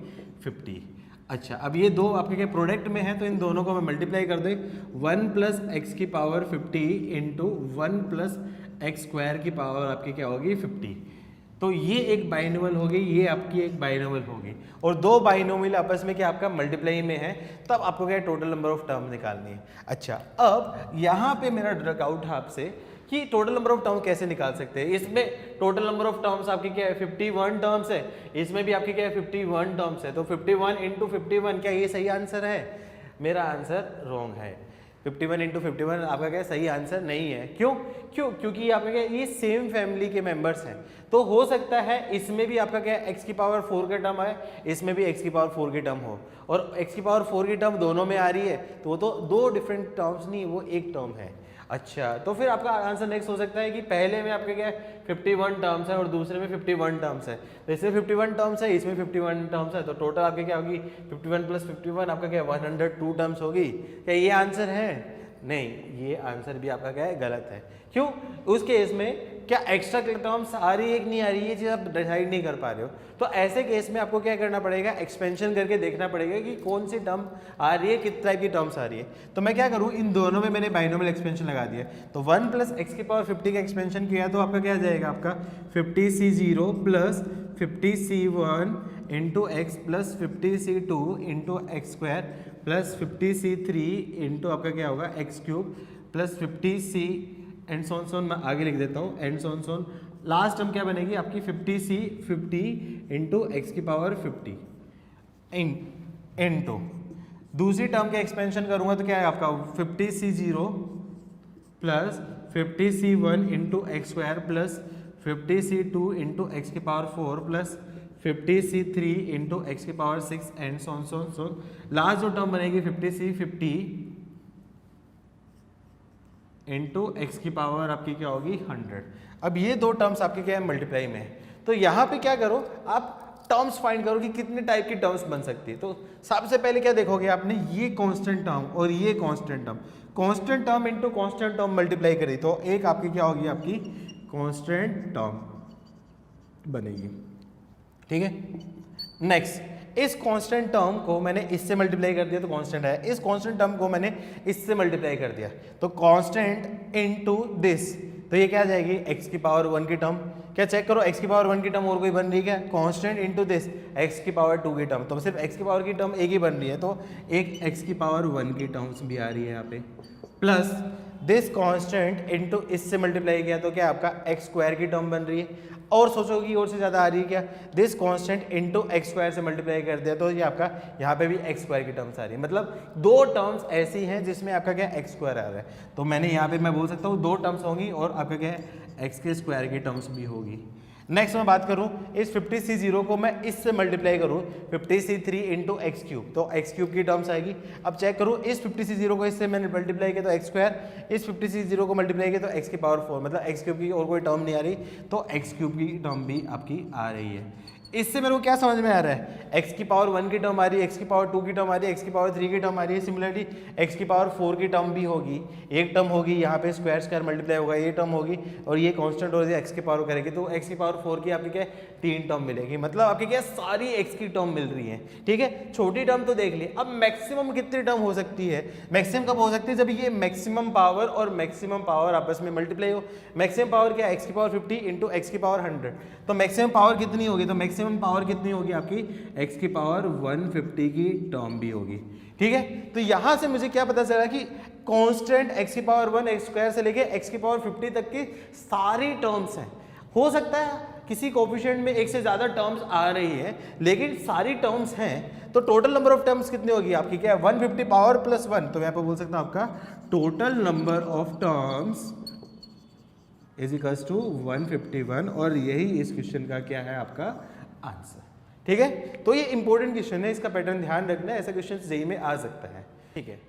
50। अच्छा, अब ये दो आपके क्या प्रोडक्ट में है, तो इन दोनों को मैं मल्टीप्लाई कर दे, 1 + x की पावर 50 इंटू 1 + x स्क्वायर की पावर आपकी क्या होगी 50। तो ये एक बाइनोमियल हो गई, ये आपकी एक बाइनोमियल होगी, और दो बाइनोमियल आपस में क्या आपका मल्टीप्लाई में है, तब आपको क्या टोटल नंबर ऑफ टर्म निकालनी है। अच्छा, अब यहाँ पे मेरा डाउट है आपसे कि टोटल नंबर ऑफ टर्म कैसे निकाल सकते हैं। इसमें टोटल नंबर ऑफ टर्म्स आपकी क्या है 51 टर्म्स है, इसमें भी आपकी क्या है 51 टर्म्स है, तो 51 × 51 क्या ये सही आंसर है? मेरा आंसर रॉन्ग है। 51 × 51 आपका क्या सही आंसर नहीं है। क्योंकि आपका क्या ये सेम फैमिली के मेंबर्स हैं, तो हो सकता है इसमें भी आपका क्या x की पावर 4 का टर्म आए, इसमें भी x की पावर 4 की टर्म हो, और x की पावर 4 की टर्म दोनों में आ रही है, तो वो तो दो डिफरेंट टर्म्स नहीं, वो एक टर्म है। अच्छा, तो फिर आपका आंसर नेक्स्ट हो सकता है कि पहले में आपके क्या है 51 टर्म्स है और दूसरे में 51 टर्म्स है, तो इसमें 51 टर्म्स है, इसमें 51 टर्म्स है, तो टोटल आपके क्या होगी 51 + 51 आपका क्या 102 टर्म्स होगी। क्या ये आंसर है? नहीं, ये आंसर भी आपका क्या है गलत है। क्यों? उस केस में क्या एक्स्ट्रा टर्म्स आ रही है कि नहीं आ रही है, ये चीज़ आप डिसाइड नहीं कर पा रहे हो, तो ऐसे केस में आपको क्या करना पड़ेगा, एक्सपेंशन करके देखना पड़ेगा कि कौन सी टर्म आ रही है, किस टाइप की टर्म्स आ रही है। तो मैं क्या करूँ, इन दोनों में मैंने बाइनोमियल एक्सपेंशन लगा दिया, तो 1 + x की पावर 50 का एक्सपेंशन किया, तो आपका क्या आ जाएगा, आपका 50c0 + 50c1 × x + 50c2 × x square + 50c3 × आपका क्या होगा x³ + 50c एंड सोन मैं आगे लिख देता हूँ, एंड सोन लास्ट टर्म क्या बनेगी आपकी 50c 50 × x की पावर 50 इंटू दूसरी टर्म का एक्सपेंशन करूँगा तो क्या है आपका 50c0 + 50c1 × x square + 50c2 × x की पावर 4 + 50c3 × x की पावर 6 एंड सोन लास्ट जो टर्म बनेगी 50c 50 इंटू एक्स की पावर आपकी क्या होगी 100। अब ये दो टर्म्स आपके क्या है मल्टीप्लाई में है, तो यहाँ पे क्या करो, आप टर्म्स फाइंड करो कि कितने टाइप की टर्म्स बन सकती है। तो सबसे पहले क्या देखोगे आपने, ये कांस्टेंट टर्म और ये constant term into constant term multiply करी, तो एक आपकी क्या होगी, आपकी कांस्टेंट टर्म बनेगी। ठीक है, नेक्स्ट इस कांस्टेंट टर्म को मैंने इससे मल्टीप्लाई कर दिया तो कांस्टेंट है, इस कांस्टेंट टर्म को मैंने इससे मल्टीप्लाई कर दिया तो कांस्टेंट इनटू दिस, तो ये क्या आ जाएगी x की पावर 1 की टर्म। क्या चेक करो, x की पावर 1 की टर्म और कोई बन रही है क्या? कांस्टेंट इनटू दिस x की पावर 2 की टर्म, तो सिर्फ x की पावर की टर्म एक ही बन रही है, तो एक x की पावर 1 की टर्म्स भी आ रही है यहाँ पे, प्लस दिस कांस्टेंट इनटू इससे मल्टीप्लाई किया तो क्या आपका x स्क्वायर की टर्म बन रही है, और सोचोगी और से ज़्यादा आ रही है क्या, this constant into x square से मल्टीप्लाई कर दिया तो ये आपका यहाँ पे भी एक्स स्क्वायर की टर्म्स आ रही है। मतलब दो टर्म्स ऐसी हैं जिसमें आपका क्या एक्स स्क्वायर आ रहा है, तो मैंने यहाँ पे मैं बोल सकता हूँ दो टर्म्स होंगी और आपका क्या है एक्स के स्क्वायर की टर्म्स भी होगी। नेक्स्ट मैं बात करूँ, इस 50c0 को मैं इससे मल्टीप्लाई करूँ 50c3 × x³, तो x³ की टर्म्स आएगी। अब चेक करूँ, इस 50c0 को इससे मैंने मल्टीप्लाई किया तो x स्क्वायर, इस 50c0 को मल्टीप्लाई किया तो x की पावर 4, मतलब x³ की और कोई टर्म नहीं आ रही, तो x³ की टर्म भी आपकी आ रही है। इससे मेरे को क्या समझ में आ रहा है, x की पावर 1 की टर्म आ रही है, x की पावर 2 की टर्म आ रही है, x की पावर 3 की टर्म आ रही है, सिमिलरली x की पावर 4 की टर्म भी होगी, एक टर्म होगी यहाँ पे स्क्वायर मल्टीप्लाई होगा, ये टर्म होगी और ये कांस्टेंट हो जाए x की पावर करेगी, तो x की पावर 4 की आपकी क्या 3 टर्म मिलेगी, मतलब आपकी क्या सारी x की टर्म मिल रही है। ठीक है, छोटी टर्म तो देख ली। अब मैक्सिमम कितनी टर्म हो सकती है, मैक्सिमम कब हो सकती है, जब ये मैक्सिमम पावर और मैक्सिमम पावर आपस में मल्टीप्लाई हो। मैक्सिमम पावर क्या, x की पावर 50 × x की पावर 100, तो मैक्सिमम पावर कितनी होगी, तो मैक्सिमम मैक्सिमम पावर कितनी होगी आपकी x की पावर 150 की टर्म भी होगी। ठीक है, तो यहां से मुझे क्या पता चला कि कांस्टेंट x की पावर 1 x स्क्वायर से लेके x की पावर 50 तक की सारी टर्म्स हैं। हो सकता है किसी कोफिशिएंट में एक से ज्यादा टर्म्स आ रही है, लेकिन सारी टर्म्स हैं, तो टोटल नंबर ऑफ टर्म्स कितनी होगी आपकी, क्या है 150 पावर प्लस 1, तो मैं यहाँ पे बोल सकता हूँ आपका total number of terms is equals to 151, और यही इस क्वेश्चन का क्या है आपका आंसर। ठीक है, तो ये इंपॉर्टेंट क्वेश्चन है, इसका पैटर्न ध्यान रखना है, ऐसा क्वेश्चन जेईई में आ सकता है। ठीक है,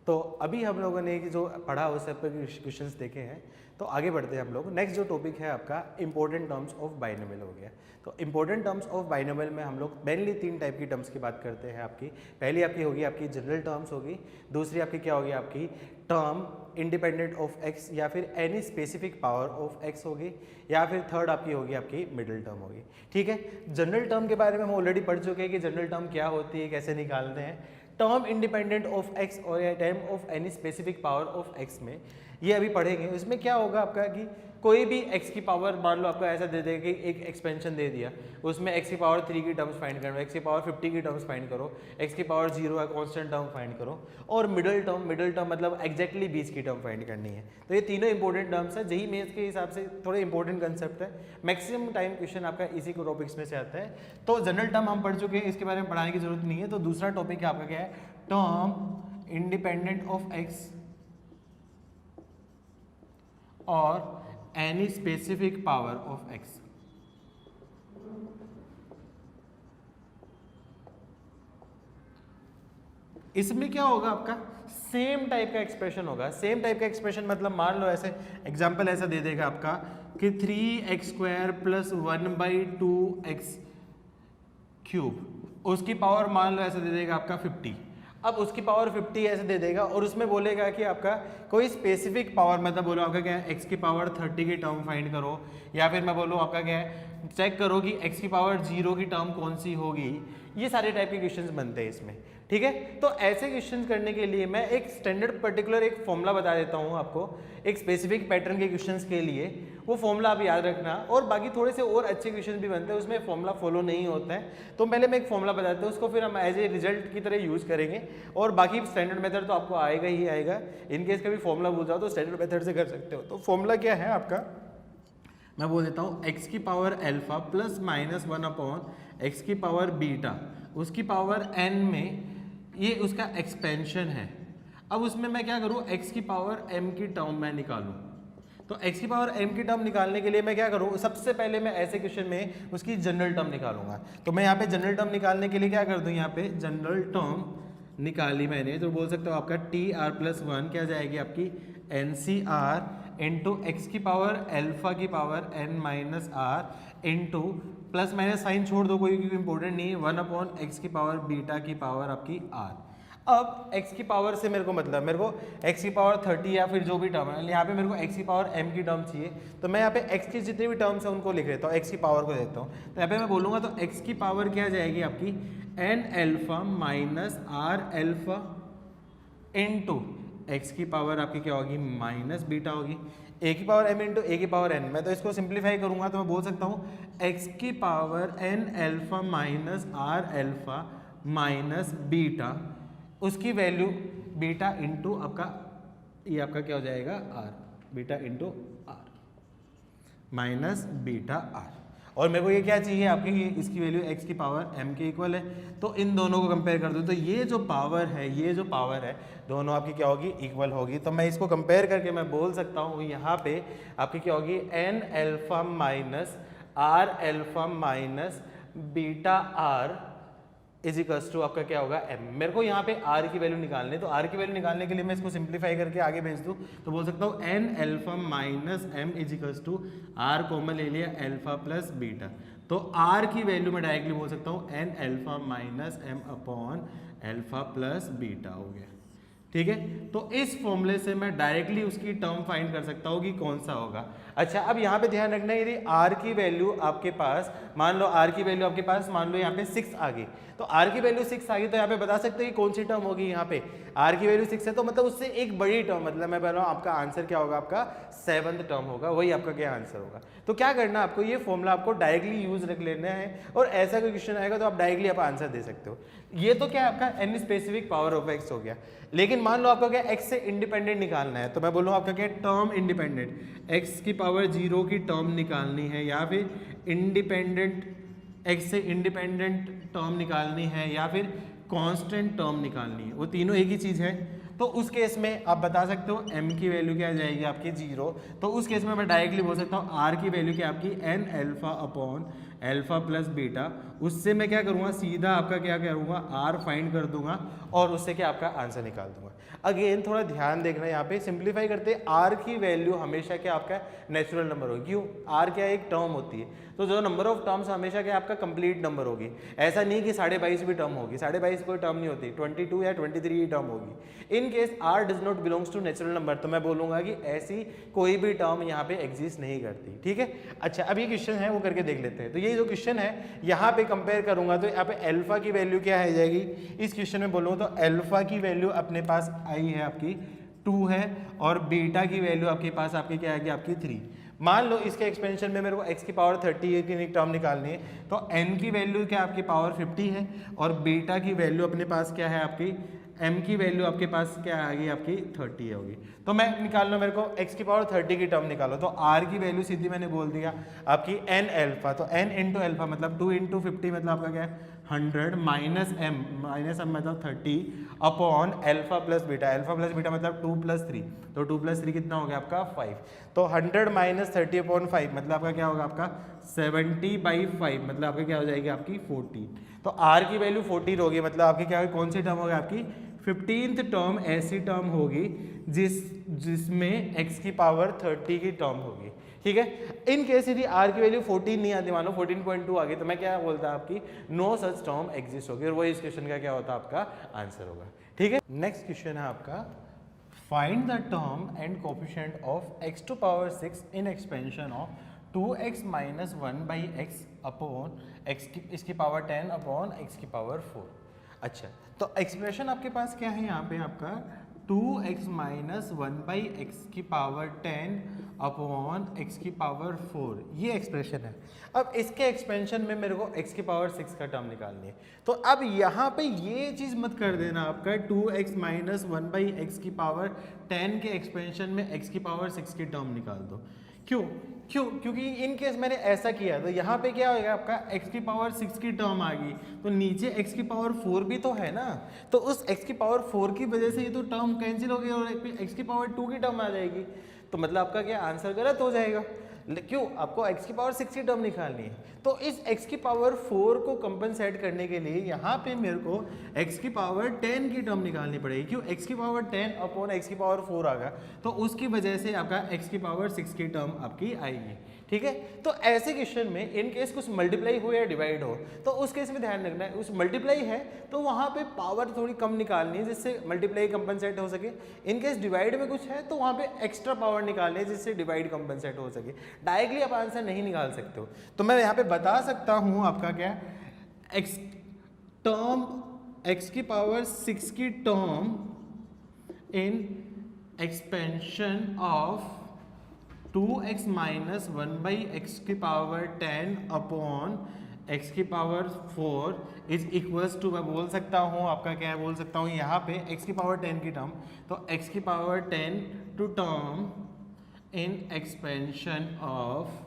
तो अभी हम लोगों ने जो पढ़ा उस सब पर क्वेश्चंस देखे हैं, तो आगे बढ़ते हैं हम लोग। नेक्स्ट जो टॉपिक है आपका इंपॉर्टेंट टर्म्स ऑफ बाइनोमियल हो गया। तो इंपॉर्टेंट टर्म्स ऑफ बाइनोमियल में हम लोग मेनली 3 टाइप की टर्म्स की बात करते हैं आपकी। पहली आपकी होगी आपकी जनरल टर्म्स होगी, दूसरी आपकी क्या होगी आपकी टर्म इंडिपेंडेंट ऑफ एक्स या फिर any specific power of x होगी, या फिर थर्ड आपकी होगी आपकी मिडिल टर्म होगी। ठीक है, जनरल टर्म के बारे में हम ऑलरेडी पढ़ चुके हैं कि जनरल टर्म क्या होती है, कैसे निकालते हैं। टर्म इंडिपेंडेंट ऑफ एक्स और या term of any specific power of x में ये अभी पढ़ेंगे। इसमें क्या होगा आपका कि कोई भी x की पावर मान लो आपका ऐसा दे देगा कि एक एक्सपेंशन दे दिया, उसमें x की पावर 3 की टर्म्स फाइंड करो, x की पावर 50 की टर्म्स फाइंड करो, x की पावर 0 है कांस्टेंट टर्म फाइंड करो, और मिडिल टर्म मतलब एग्जैक्टली बीच की टर्म फाइंड करनी है। तो ये तीनों इंपॉर्टेंट टर्म्स है, जेईई मेंस के हिसाब से थोड़े इंपॉर्टेंट कंसेप्ट है, मैक्सिमम टाइम क्वेश्चन आपका इसी को टॉपिक्स में से आता है। तो जनरल टर्म हम पढ़ चुके हैं, इसके बारे में पढ़ाने की जरूरत नहीं है। तो दूसरा टॉपिक आपका क्या है, टर्म इंडिपेंडेंट ऑफ एक्स और any specific power of x. इसमें क्या होगा आपका सेम टाइप का एक्सप्रेशन होगा। सेम टाइप का एक्सप्रेशन मतलब मान लो ऐसे एग्जांपल ऐसा दे देगा आपका कि 3x² प्लस 1/2x क्यूब, उसकी पावर मान लो ऐसा दे देगा आपका 50। अब उसकी पावर 50 ऐसे दे देगा और उसमें बोलेगा कि आपका कोई स्पेसिफिक पावर, मतलब बोलो आपका क्या है x की पावर 30 की टर्म फाइंड करो, या फिर मैं बोलूँ आपका क्या है चेक करो कि x की पावर 0 की टर्म कौन सी होगी। ये सारे टाइप के क्वेश्चंस बनते हैं इसमें। ठीक है, तो ऐसे क्वेश्चंस करने के लिए मैं एक स्टैंडर्ड पर्टिकुलर एक फॉर्मूला बता देता हूँ आपको, एक स्पेसिफिक पैटर्न के क्वेश्चंस के लिए। वो फॉर्मूला आप याद रखना, और बाकी थोड़े से और अच्छे क्वेश्चन भी बनते हैं उसमें फॉर्मूला फॉलो नहीं होता है। तो पहले मैं एक फॉर्मूला बताता हूँ, उसको फिर हम एज ए रिजल्ट की तरह यूज करेंगे, और बाकी स्टैंडर्ड मेथड तो आपको आएगा ही आएगा। इनकेस कभी फॉर्मूला भूल जाओ तो स्टैंडर्ड मेथड से कर सकते हो। तो फॉर्मूला क्या है आपका, मैं बोल देता हूँ x की power alpha plus minus 1/x की पावर बीटा, उसकी पावर n में, ये उसका एक्सपेंशन है। अब उसमें मैं क्या करूँ, x की पावर m की टर्म मैं निकालूँ। तो x की पावर m की टर्म निकालने के लिए मैं क्या करूँ, सबसे पहले मैं ऐसे क्वेश्चन में उसकी जनरल टर्म निकालूंगा। तो मैं यहाँ पे जनरल टर्म निकालने के लिए क्या कर दूँ, यहाँ पे जनरल टर्म निकाली मैंने, तो बोल सकता हूँ आपका TR+1 क्या जाएगी आपकी NCR इंटू एक्स की पावर अल्फा की power n-r into plus minus sign छोड़ दो कोई, क्योंकि इंपॉर्टेंट नहीं है, 1/x की पावर बीटा की पावर आपकी r। अब x की पावर से मेरे को मतलब मेरे को x की पावर 30 या फिर जो भी टर्म है, यहाँ पे मेरे को x की पावर m की टर्म चाहिए। तो मैं यहाँ पे x की जितनी भी टर्म्स है उनको लिख लेता हूँ, x की पावर को देता हूँ। तो यहाँ पे मैं बोलूँगा तो x की पावर क्या जाएगी आपकी n alpha minus r alpha into x की पावर आपकी क्या होगी माइनस बीटा होगी, a की पावर m इंटू a की पावर n। मैं तो इसको सिंप्लीफाई करूंगा तो मैं बोल सकता हूँ x की power n alpha minus r alpha minus beta, उसकी वैल्यू बीटा इंटू आपका ये आपका क्या हो जाएगा r, beta into r minus beta r। और मेरे को ये क्या चाहिए आपकी, ये इसकी वैल्यू x की पावर m के इक्वल है। तो इन दोनों को कंपेयर कर दो, तो ये जो पावर है दोनों आपकी क्या होगी इक्वल होगी। तो मैं इसको कंपेयर करके मैं बोल सकता हूँ यहाँ पे आपकी क्या होगी n alpha minus r alpha minus beta r is equals to आपका क्या होगा m। मेरे को यहाँ पे r की वैल्यू निकालनी है, तो r की वैल्यू निकालने के लिए मैं इसको सिंप्लीफाई करके आगे भेज दूँ, तो बोल सकता हूँ n alpha minus m is equals to r common ले लिया अल्फा प्लस बीटा। तो r की वैल्यू मैं डायरेक्टली बोल सकता हूँ n alpha minus m upon alpha plus beta हो गया। ठीक है, तो इस फॉर्मूले से मैं डायरेक्टली उसकी टर्म फाइंड कर सकता हूँ कि कौन सा होगा। अच्छा, अब यहाँ पे ध्यान रखना है, यदि r की वैल्यू आपके पास मान लो r की वैल्यू आपके पास मान लो यहाँ पे 6 आ गई, तो r की वैल्यू 6 आ गई तो यहाँ पे बता सकते हैं कि कौन सी टर्म होगी। यहाँ पे आर की वैल्यू 6 है, तो मतलब उससे एक बड़ी टर्म, मतलब मैं बोल रहा हूँ आपका आंसर क्या होगा, आपका 7th टर्म होगा, वही आपका क्या आंसर होगा। तो क्या करना आपको, ये फॉर्मूला आपको डायरेक्टली यूज रख लेना है, और ऐसा कोई क्वेश्चन आएगा तो आप डायरेक्टली आप आंसर दे सकते हो। ये तो क्या आपका n specific power of x हो गया। लेकिन मान लो आपका क्या एक्स से इंडिपेंडेंट निकालना है, तो मैं बोलूँ आपका क्या टर्म इंडिपेंडेंट, एक्स की पावर 0 की टर्म निकालनी है, या फिर इंडिपेंडेंट एक्स से इंडिपेंडेंट टर्म निकालनी है, या फिर कांस्टेंट टर्म निकालनी है, वो तीनों एक ही चीज़ है। तो उस केस में आप बता सकते हो m की वैल्यू क्या आ जाएगी आपकी 0। तो उस केस में मैं डायरेक्टली बोल सकता हूँ r की वैल्यू क्या आपकी n alpha upon alpha plus beta. उससे मैं क्या करूँगा, सीधा आपका क्या करूँगा, r फाइंड कर दूंगा और उससे क्या आपका आंसर निकाल दूंगा। अगेन थोड़ा ध्यान देखना, यहाँ पे सिंप्लीफाई करते हैं, r की वैल्यू हमेशा क्या आपका नेचुरल नंबर होगी। क्यों, r क्या एक टर्म होती है, तो जो नंबर ऑफ टर्म्स हमेशा क्या आपका कंप्लीट नंबर होगी। ऐसा नहीं कि 22.5 भी टर्म होगी, 22.5 कोई टर्म नहीं होती, 22 या 23 ही टर्म होगी। In case r does not belongs to natural number, तो मैं बोलूंगा कि ऐसी कोई भी टर्म यहाँ पे एग्जिस्ट नहीं करती। ठीक है, अच्छा अब ये क्वेश्चन है वो करके देख लेते हैं। तो ये जो क्वेश्चन है यहाँ पे कंपेयर करूंगा, तो यहाँ पे अल्फा की वैल्यू क्या है जाएगी इस क्वेश्चन में बोलूँ तो अल्फा की वैल्यू अपने पास आई है आपकी 2 है, और बीटा की वैल्यू आपके पास आपकी क्या आएगी आपकी 3। मान लो इसके एक्सपेंशन में मेरे को x की पावर 30 की टर्म निकालनी है, तो n की वैल्यू क्या आपकी पावर 50 है, और बीटा की वैल्यू अपने पास क्या है आपकी, m की वैल्यू आपके पास क्या आ गई आपकी 30 होगी। तो मैं निकाल लो, मेरे को x की पावर 30 की टर्म निकालो, तो r की वैल्यू सीधी मैंने बोल दिया आपकी n अल्फा, तो n इंटू अल्फा मतलब 2 इंटू 50 मतलब आपका क्या है 100 माइनस m मतलब 30 अपॉन अल्फा प्लस बीटा मतलब 2 प्लस 3, तो 2 प्लस 3 कितना हो गया आपका 5, तो 100 माइनस 30 अपॉन 5 मतलब आपका क्या होगा आपका 70/5 मतलब आपका क्या हो जाएगी आपकी 14। तो r की वैल्यू 14 होगी, मतलब आपकी क्या होगी, कौन सी टर्म होगी आपकी 15th टर्म ऐसी टर्म होगी जिसमें x की पावर 30 की टर्म होगी। ठीक है, इन केस यदि r की वैल्यू 14 नहीं आती, मान लो 14.2 आ गई, तो मैं क्या बोलता आपकी नो सच टर्म एग्जिस्ट होगी, और वही इस क्वेश्चन का क्या होता आपका आंसर होगा। ठीक है, नेक्स्ट क्वेश्चन है आपका find the term and coefficient of x to power 6 in expansion of 2x minus 1/x upon x की इसकी पावर 10 अपॉन x की पावर 4। अच्छा, तो एक्सप्रेशन आपके पास क्या है यहाँ पे आपका 2x माइनस 1/x की पावर 10 अपॉन x की पावर 4, ये एक्सप्रेशन है। अब इसके एक्सपेंशन में मेरे को x की पावर 6 का टर्म निकालनी है, तो अब यहाँ पे ये चीज़ मत कर देना, आपका 2x माइनस 1/x की पावर 10 के एक्सपेंशन में x की पावर 6 की टर्म निकाल दो। क्योंकि इन केस मैंने ऐसा किया, तो यहाँ पे क्या होगा आपका x की पावर 6 की टर्म आ गई, तो नीचे x की पावर 4 भी तो है ना, तो उस x की पावर 4 की वजह से ये तो टर्म कैंसिल हो गई और x की पावर 2 की टर्म आ जाएगी, तो मतलब आपका क्या आंसर गलत हो जाएगा। क्यों, आपको x की पावर 6 की टर्म निकालनी है, तो इस x की पावर 4 को कंपनसेट करने के लिए यहाँ पे मेरे को x की पावर 10 की टर्म निकालनी पड़ेगी। क्यों, x की पावर 10 अपॉन x की पावर 4 आ गया, तो उसकी वजह से आपका x की पावर 6 की टर्म आपकी आएगी। ठीक है, तो ऐसे क्वेश्चन में इन केस कुछ मल्टीप्लाई हो या डिवाइड हो, तो उस केस में ध्यान रखना है, उस मल्टीप्लाई है तो वहाँ पे पावर थोड़ी कम निकालनी है जिससे मल्टीप्लाई कंपनसेट हो सके। इन केस डिवाइड में कुछ है तो वहाँ पे एक्स्ट्रा पावर निकालनी है जिससे डिवाइड कंपनसेट हो सके। डायरेक्टली आप आंसर नहीं निकाल सकते हो, तो मैं यहाँ पे बता सकता हूँ आपका क्या एक्स टर्म x की पावर 6 की term in expansion of 2x minus 1/x की पावर 10 अपॉन x की पावर 4 इज इक्वल्स टू, मैं बोल सकता हूँ आपका क्या है, बोल सकता हूँ यहाँ पे x की पावर 10 की टर्म, तो x की power 10 to term in expansion of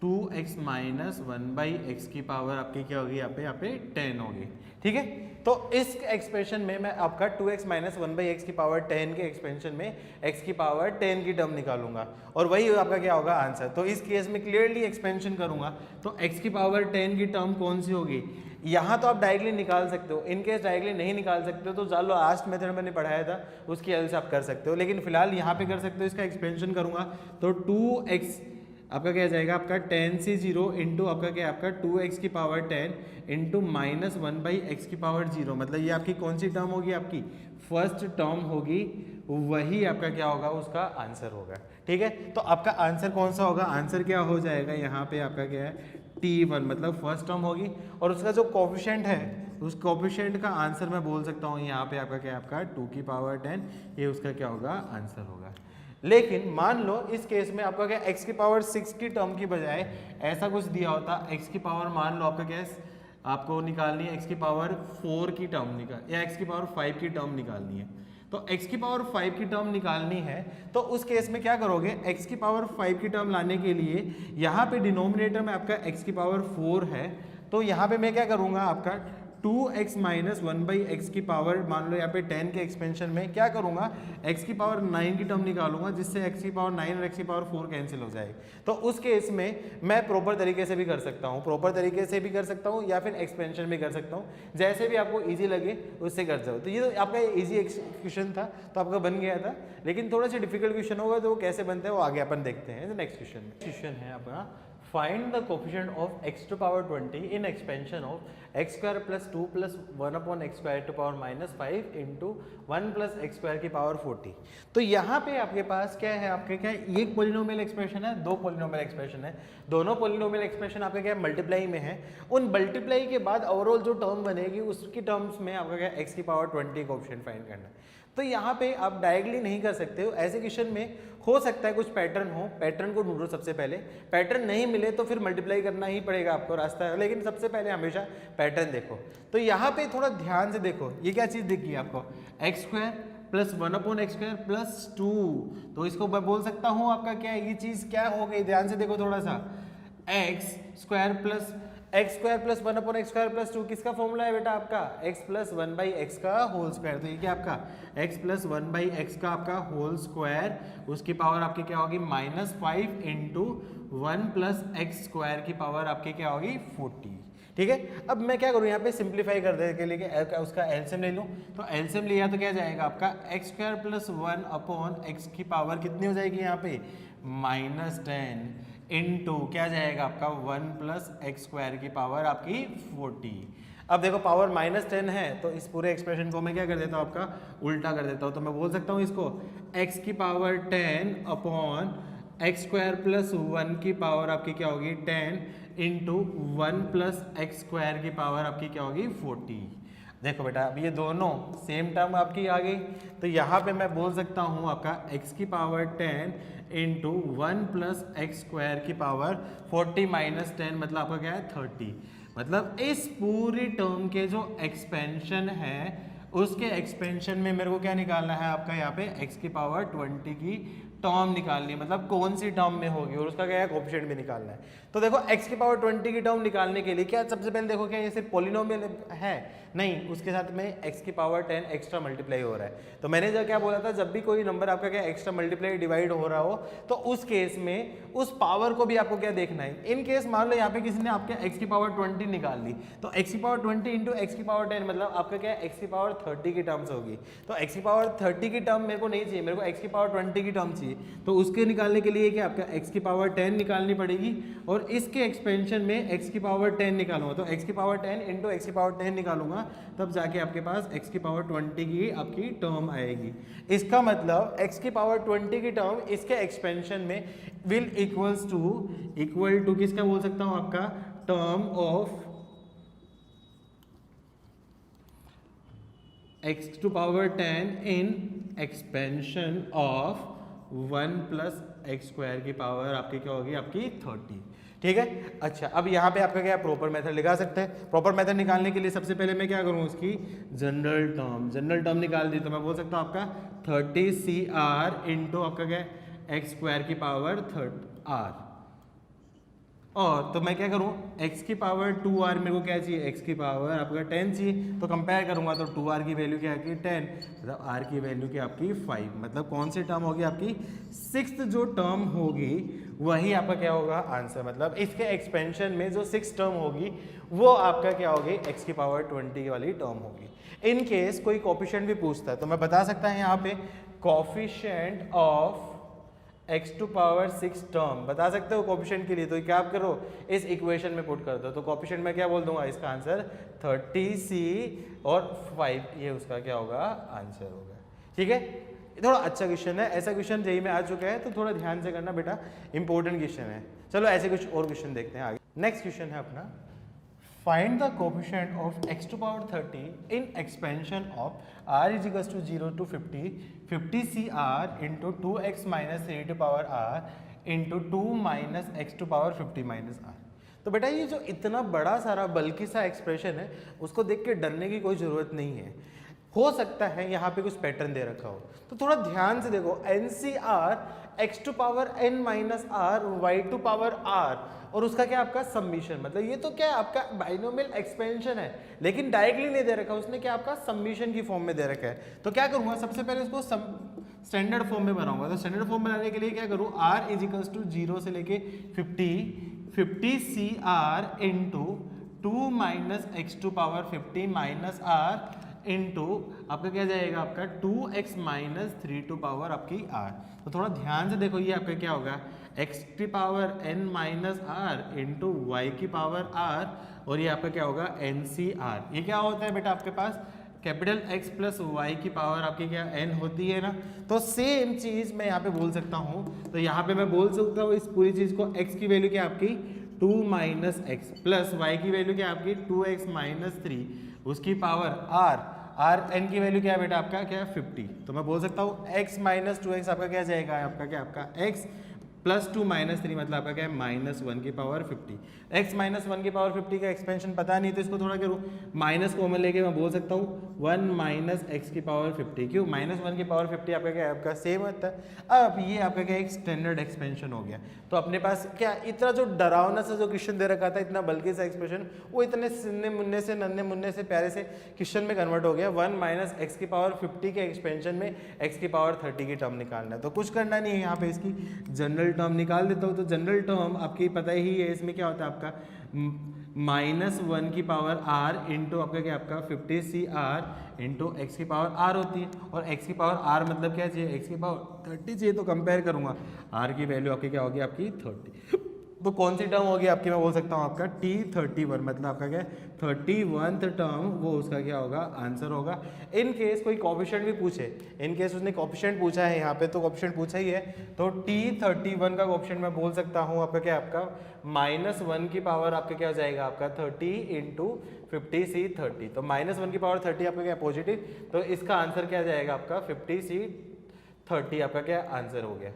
2x minus 1/x की पावर आपकी क्या होगी, यहाँ पे 10 होगी। ठीक है, तो इस एक्सपेंशन में मैं आपका 2x माइनस 1/x की पावर 10 के एक्सपेंशन में x की पावर 10 की टर्म निकालूंगा और वही आपका क्या होगा आंसर। तो इस केस में क्लियरली एक्सपेंशन करूंगा तो x की पावर 10 की टर्म कौन सी होगी, यहाँ तो आप डायरेक्टली निकाल सकते हो। इन केस डायरेक्टली नहीं निकाल सकते हो तो चलो लास्ट मेथड मैंने पढ़ाया था उसकी हेल्प से आप कर सकते हो, लेकिन फिलहाल यहाँ पे कर सकते हो। इसका एक्सपेंशन करूंगा तो 2x आपका क्या जाएगा, आपका 10 से 0 इंटू आपका क्या, आपका 2x की पावर 10 इंटू माइनस 1/x की पावर 0, मतलब ये आपकी कौन सी टर्म होगी, आपकी फर्स्ट टर्म होगी, वही आपका क्या होगा, उसका आंसर होगा। ठीक है, तो आपका आंसर कौन सा होगा, आंसर क्या हो जाएगा यहाँ पे आपका क्या है t1 मतलब फर्स्ट टर्म होगी, और उसका जो कोफिशिएंट है उस कोफिशिएंट का आंसर मैं बोल सकता हूँ यहाँ पे आपका क्या है, आपका 2 की पावर 10, ये उसका क्या होगा, आंसर होगा। लेकिन मान लो इस केस में आपका क्या x की पावर 6 की टर्म की बजाय ऐसा कुछ दिया होता, x की पावर मान लो आपका क्या है, आपको निकालनी है x की पावर 4 की टर्म निकाल या x की पावर 5 की टर्म निकालनी है। तो x की पावर 5 की टर्म निकालनी है तो उस केस में क्या करोगे, x की पावर 5 की टर्म लाने के लिए यहाँ पे डिनोमिनेटर में आपका x की पावर 4 है, तो यहाँ पे मैं क्या करूँगा, आपका 2x माइनस 1/x की पावर मान लो यहाँ पे 10 के एक्सपेंशन में क्या करूँगा, x की पावर 9 की टर्म निकालूंगा, जिससे x की पावर 9 और x की पावर 4 कैंसिल हो जाएगी। तो उस केस में मैं प्रॉपर तरीके से भी कर सकता हूँ, या फिर एक्सपेंशन भी कर सकता हूँ, जैसे भी आपको ईजी लगे उससे कर सकते हो। तो ये तो आपका ईजी क्वेश्चन था, तो आपका बन गया था, लेकिन थोड़ा सा डिफिकल्ट क्वेश्चन होगा, तो वो कैसे बनते हैं वो आगे अपन देखते हैं नेक्स्ट क्वेश्चन है अपना। Find the coefficient of x to power 20 in expansion of x square plus 2 plus 1 upon x square to power minus 5 into 1 plus x square की पावर 40। तो यहाँ पे आपके पास क्या है, आपके क्या है, एक पोलिनोमियल एक्सप्रेशन है, दो पोलिनोमियल एक्सप्रेशन है, दोनों पोलिनोमियल एक्सप्रेशन आपके क्या मल्टीप्लाई में है। उन मल्टीप्लाई के बाद ओवरऑल जो टर्म बनेगी उसकी टर्म्स में आपका क्या x की पावर 20 कोएफिशिएंट फाइंड करना है। तो यहाँ पे आप डायरेक्टली नहीं कर सकते हो, ऐसे क्वेश्चन में हो सकता है कुछ पैटर्न हो, पैटर्न को ढूंढो सबसे पहले, पैटर्न नहीं मिले तो फिर मल्टीप्लाई करना ही पड़ेगा आपको रास्ता है, लेकिन सबसे पहले हमेशा पैटर्न देखो। तो यहाँ पे थोड़ा ध्यान से देखो, ये क्या चीज़ दिखी आपको, x square plus 1 upon x square plus 2, तो इसको मैं बोल सकता हूँ आपका क्या है, ये चीज़ क्या हो गई, ध्यान से देखो थोड़ा सा, x square plus 1 upon x square plus 2 किसका फॉर्मूला है बेटा, आपका x प्लस 1/x का होल स्क्वायर। तो ये क्या आपका x प्लस 1/x का आपका होल स्क्वायर, उसकी पावर आपकी क्या होगी -5 इंटू 1 प्लस एक्स स्क्वायर की पावर आपकी क्या होगी 40। ठीक है, अब मैं क्या करूँ यहाँ पे सिंप्लीफाई कर देने के लिए उसका एलसीएम ले लूँ, तो एलसीएम लिया तो क्या जाएगा आपका x square plus 1 upon x की पावर कितनी हो जाएगी यहाँ पे -10 इनटू क्या जाएगा आपका 1 प्लस एक्स स्क्वायर की पावर आपकी 40। अब देखो पावर -10 है, तो इस पूरे एक्सप्रेशन को मैं क्या कर देता हूँ, आपका उल्टा कर देता हूँ। तो मैं बोल सकता हूँ इसको x की power 10 upon x square plus 1 की पावर आपकी क्या होगी 10 इंटू 1 प्लस एक्स स्क्वायर की पावर आपकी क्या होगी 40। देखो बेटा अब ये दोनों सेम टर्म आपकी आ गई, तो यहाँ पे मैं बोल सकता हूँ आपका x की power 10 into 1 plus x square की पावर 40 माइनस 10 मतलब आपका क्या है 30। मतलब इस पूरी टर्म के जो एक्सपेंशन है उसके एक्सपेंशन में मेरे को क्या निकालना है, आपका यहाँ पे x की पावर 20 की टर्म निकालनी है, मतलब कौन सी टर्म में होगी, और उसका क्या है कोएफिशिएंट भी निकालना है। तो देखो x की पावर 20 की टर्म निकालने के लिए क्या सबसे पहले देखो क्या ये सिर्फ पॉलिनोमियल है, नहीं उसके साथ में x की पावर 10 एक्स्ट्रा मल्टीप्लाई हो रहा है। तो मैंने जो क्या बोला था, जब भी कोई नंबर आपका क्या एक्स्ट्रा मल्टीप्लाई डिवाइड हो रहा हो तो उस केस में उस पावर को भी आपको क्या देखना है। इन केस मान लो यहाँ पे किसी ने आपके x की पावर 20 निकाल ली, तो x की पावर 20 इंटू एक्स की पावर 10 मतलब आपका क्या x की पावर 30 की टर्म्स होगी। तो x की पावर 30 की टर्म मेरे को नहीं चाहिए, मेरे को x की पावर 20 की टर्म चाहिए। तो उसके निकालने के लिए क्या आपका x की पावर 10 निकालनी पड़ेगी, और इसके एक्सपेंशन में x की पावर 10 निकालूंगा, तो x की पावर 10 इंटू एक्स की पावर 10 निकालूंगा, तब जाके आपके पास x की पावर 20 की आपकी टर्म आएगी। इसका मतलब x की पावर 20 की टर्म इसके एक्सपेंशन में विल इक्वल टू किसका बोल सकता हूं, आपका term of x to power 10 in expansion of 1 plus x square की पावर आपकी क्या होगी आपकी 30। ठीक है, अच्छा अब यहाँ पे आपका क्या प्रॉपर मेथड लगा सकते हैं। प्रॉपर मेथड निकालने के लिए सबसे पहले मैं क्या करूँ, उसकी जनरल टर्म निकाल दी, तो मैं बोल सकता हूँ आपका 30CR इंटू आपका क्या एक्स स्क्वायर की पावर r, और तो मैं क्या करूँ x की पावर 2r मेरे को क्या चाहिए, x की पावर आपका 10 चाहिए, तो कंपेयर करूंगा तो 2r की वैल्यू क्या है 10, मतलब r की वैल्यू क्या आपकी 5, मतलब कौन सी टर्म होगी आपकी 6th जो टर्म होगी वही आपका क्या होगा आंसर। मतलब इसके एक्सपेंशन में जो 6th टर्म होगी वो आपका क्या होगी x की पावर 20 वाली टर्म होगी। इन केस कोई कोएफिशिएंट भी पूछता है तो मैं बता सकता है यहाँ पे coefficient of x to power 6 term बता सकते हो कोएफिशिएंट के लिए, तो क्या आप करो इस इक्वेशन में पुट कर दो, तो कोएफिशिएंट में क्या बोल दूंगा, इसका आंसर 30c और 5 ये उसका क्या होगा आंसर होगा। ठीक है, थोड़ा अच्छा क्वेश्चन है, ऐसा क्वेश्चन जेईई में आ चुका है तो थोड़ा ध्यान से करना बेटा, इंपॉर्टेंट क्वेश्चन है। चलो ऐसे कुछ और क्वेश्चन देखते हैं आगे। नेक्स्ट क्वेश्चन है अपना, find the coefficient of x to power 30 in expansion of r is equals to 0 to 50 cr into 2x minus 3 to power r into 2 minus x to power 50 minus r। तो बेटा ये जो इतना बड़ा सारा बल्कि सा एक्सप्रेशन है उसको देख के डरने की कोई ज़रूरत नहीं है। हो सकता है यहाँ पे कुछ पैटर्न दे रखा हो, तो थोड़ा ध्यान से देखो, NCR x to power n minus r y to power r और उसका क्या आपका सम्मिशन, मतलब ये तो क्या है आपका बाइनोमियल एक्सपेंशन है, लेकिन डायरेक्टली नहीं दे रखा, उसने क्या आपका सम्मिशन की फॉर्म में दे रखा है। तो क्या करूँगा, सबसे पहले उसको स्टैंडर्ड फॉर्म में बनाऊंगा। तो स्टैंडर्ड फॉर्म बनाने के लिए क्या करूँ, r इज इक्वल्स टू 0 से लेके 50 CR into 2 minus x to power 50 minus r into आपका क्या जाएगा आपका 2x माइनस 3 टू पावर आपकी r। तो थोड़ा ध्यान से देखो, ये आपका क्या होगा x की power n minus r into Y की पावर r और ये आपका क्या होगा NCR। ये क्या होता है बेटा आपके पास कैपिटल X प्लस वाई की पावर आपकी क्या n होती है ना। तो सेम चीज मैं यहाँ पे बोल सकता हूँ, तो यहाँ पे मैं बोल सकता हूँ इस पूरी चीज को x की वैल्यू क्या आपकी 2 माइनस एक्स प्लस वाई की वैल्यू क्या आपकी 2x माइनस 3 उसकी पावर r n की वैल्यू क्या है बेटा आपका क्या है 50। तो मैं बोल सकता हूँ x माइनस 2x आपका क्या जाएगा आपका क्या आपका x प्लस 2 माइनस 3 मतलब आपका क्या है माइनस 1 की पावर 50। x माइनस 1 की पावर 50 का एक्सपेंशन पता नहीं, तो इसको थोड़ा करूँ माइनस कॉमन लेके मैं बोल सकता हूँ 1 माइनस एक्स की पावर 50। क्यों, माइनस 1 की पावर 50 आपका क्या है आपका सेम होता है। अब ये आपका क्या एक स्टैंडर्ड एक्सपेंशन हो गया। तो अपने पास क्या इतना जो डरावना सा जो क्वेश्चन दे रखा था, इतना बल्कि सा एक्सप्रेशन, वो इतने सिन्ने मुन्ने से नन्हे मुन्ने से प्यारे से क्वेश्चन में कन्वर्ट हो गया। 1 माइनस एक्स की पावर 50 के एक्सपेंशन में एक्स की पावर 30 की टर्म निकालना है। तो कुछ करना नहीं है, यहाँ पे इसकी जनरल टर्म निकाल देता हूँ। तो जनरल टर्म आपकी पता ही है, इसमें क्या होता है आपका माइनस 1 की पावर r इंटू आपका क्या आपका 50 CR इंटू एक्स की पावर r होती है। और x की पावर r मतलब क्या चाहिए, x की पावर 30 चाहिए। तो कंपेयर करूंगा r की वैल्यू आपकी क्या होगी आपकी 30। तो कौन सी टर्म होगी आपकी, मैं बोल सकता हूँ आपका T31 मतलब आपका क्या 31th टर्म, वो उसका क्या होगा आंसर होगा। इन केस कोई कोफिशिएंट भी पूछे, इन केस उसने कोफिशिएंट पूछा है यहाँ पे, तो कोफिशिएंट पूछा ही है, तो T31 का कोफिशिएंट मैं बोल सकता हूँ आपका क्या आपका माइनस 1 की पावर आपका क्या हो जाएगा आपका 30 इंटू 50C30। तो माइनस 1 की पावर 30 आपका क्या पॉजिटिव, तो इसका आंसर क्या जाएगा आपका 50C30 आपका क्या आंसर हो गया।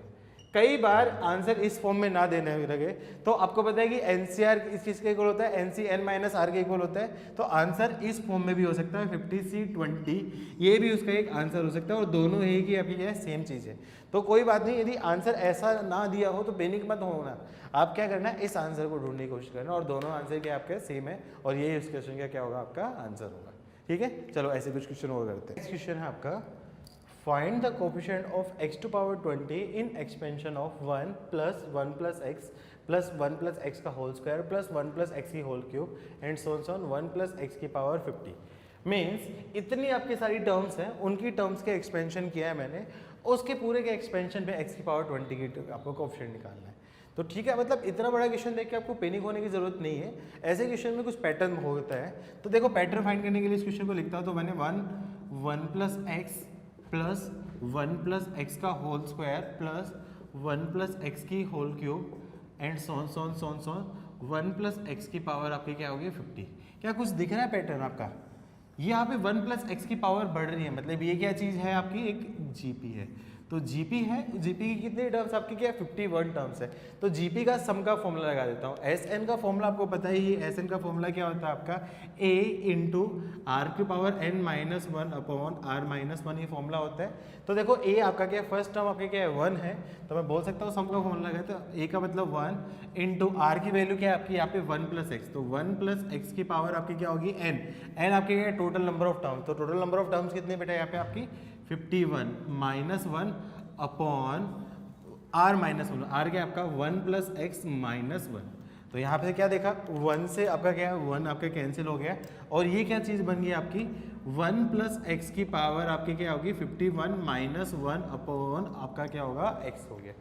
कई बार आंसर इस फॉर्म में ना देने लगे, तो आपको पता है कि NCR इस चीज के इक्वल होता है NCN माइनस R के इक्वल होता है। तो आंसर इस फॉर्म में भी हो सकता है 50C20, ये भी उसका एक आंसर हो सकता है। और दोनों एक ही अभी है, सेम चीज़ है। तो कोई बात नहीं, यदि आंसर ऐसा ना दिया हो तो पैनिक मत होना, आप क्या करना है इस आंसर को ढूंढने की कोशिश करना, और दोनों आंसर क्या आपके सेम है, और ये इस क्वेश्चन का क्या होगा आपका आंसर होगा। ठीक है, चलो ऐसे कुछ क्वेश्चन और करते हैं। नेक्स्ट क्वेश्चन है आपका, find the coefficient of x to power 20 in expansion of 1 plus 1 plus x plus 1 plus x का whole square plus 1 plus x की whole cube and so on 1 plus x की power 50। Means इतनी आपकी सारी terms हैं, उनकी terms के expansion किया है मैंने, उसके पूरे के एक्सपेंशन पे x की पावर 20 की आपको कोफिशिएंट निकालना है। तो ठीक है, मतलब इतना बड़ा क्वेश्चन देख के आपको पैनिक होने की जरूरत नहीं है, ऐसे क्वेश्चन में कुछ पैटर्न होता है। तो देखो पैटर्न फाइंड करने के लिए इस क्वेश्चन को लिखता हूँ, तो मैंने 1 plus X plus 1 plus X का whole square plus 1 plus x की whole cube and so 1 plus x की पावर आपकी क्या होगी 50। क्या कुछ दिख रहा है पैटर्न आपका, ये यहाँ पे 1 प्लस एक्स की पावर बढ़ रही है, मतलब ये क्या चीज़ है आपकी एक जीपी है। तो जीपी है, जीपी की कितनी टर्म्स आपकी क्या 51 टर्म्स है। तो जीपी का सम का फॉर्मूला लगा देता हूँ। एसएन का फॉर्मूला आपको पता ही है, एसएन का फॉर्मूला क्या होता है आपका a इंटू आर की power n minus 1 upon r minus 1, ये फॉर्मूला होता है। तो देखो a आपका क्या फर्स्ट टर्म आपके क्या है 1 है, तो मैं बोल सकता हूँ सम का फॉर्मूला लगा, तो a का मतलब 1 इंटू आर की वैल्यू क्या है आपकी यहाँ पे 1 प्लस एक्स, तो 1 प्लस एक्स की पावर आपकी क्या होगी n आपके क्या टोटल नंबर ऑफ टर्म्स। तो टोटल नंबर ऑफ टर्म्स कितने बेटा यहाँ पे आपकी 51 minus 1 upon r minus 1, r क्या आपका 1 प्लस एक्स माइनस 1। तो यहाँ पे क्या देखा 1 से आपका क्या 1 आपका कैंसिल हो गया, और ये क्या चीज़ बन गई आपकी 1 प्लस एक्स की पावर आपकी क्या होगी 51 माइनस 1 अपॉन आपका क्या होगा x हो गया।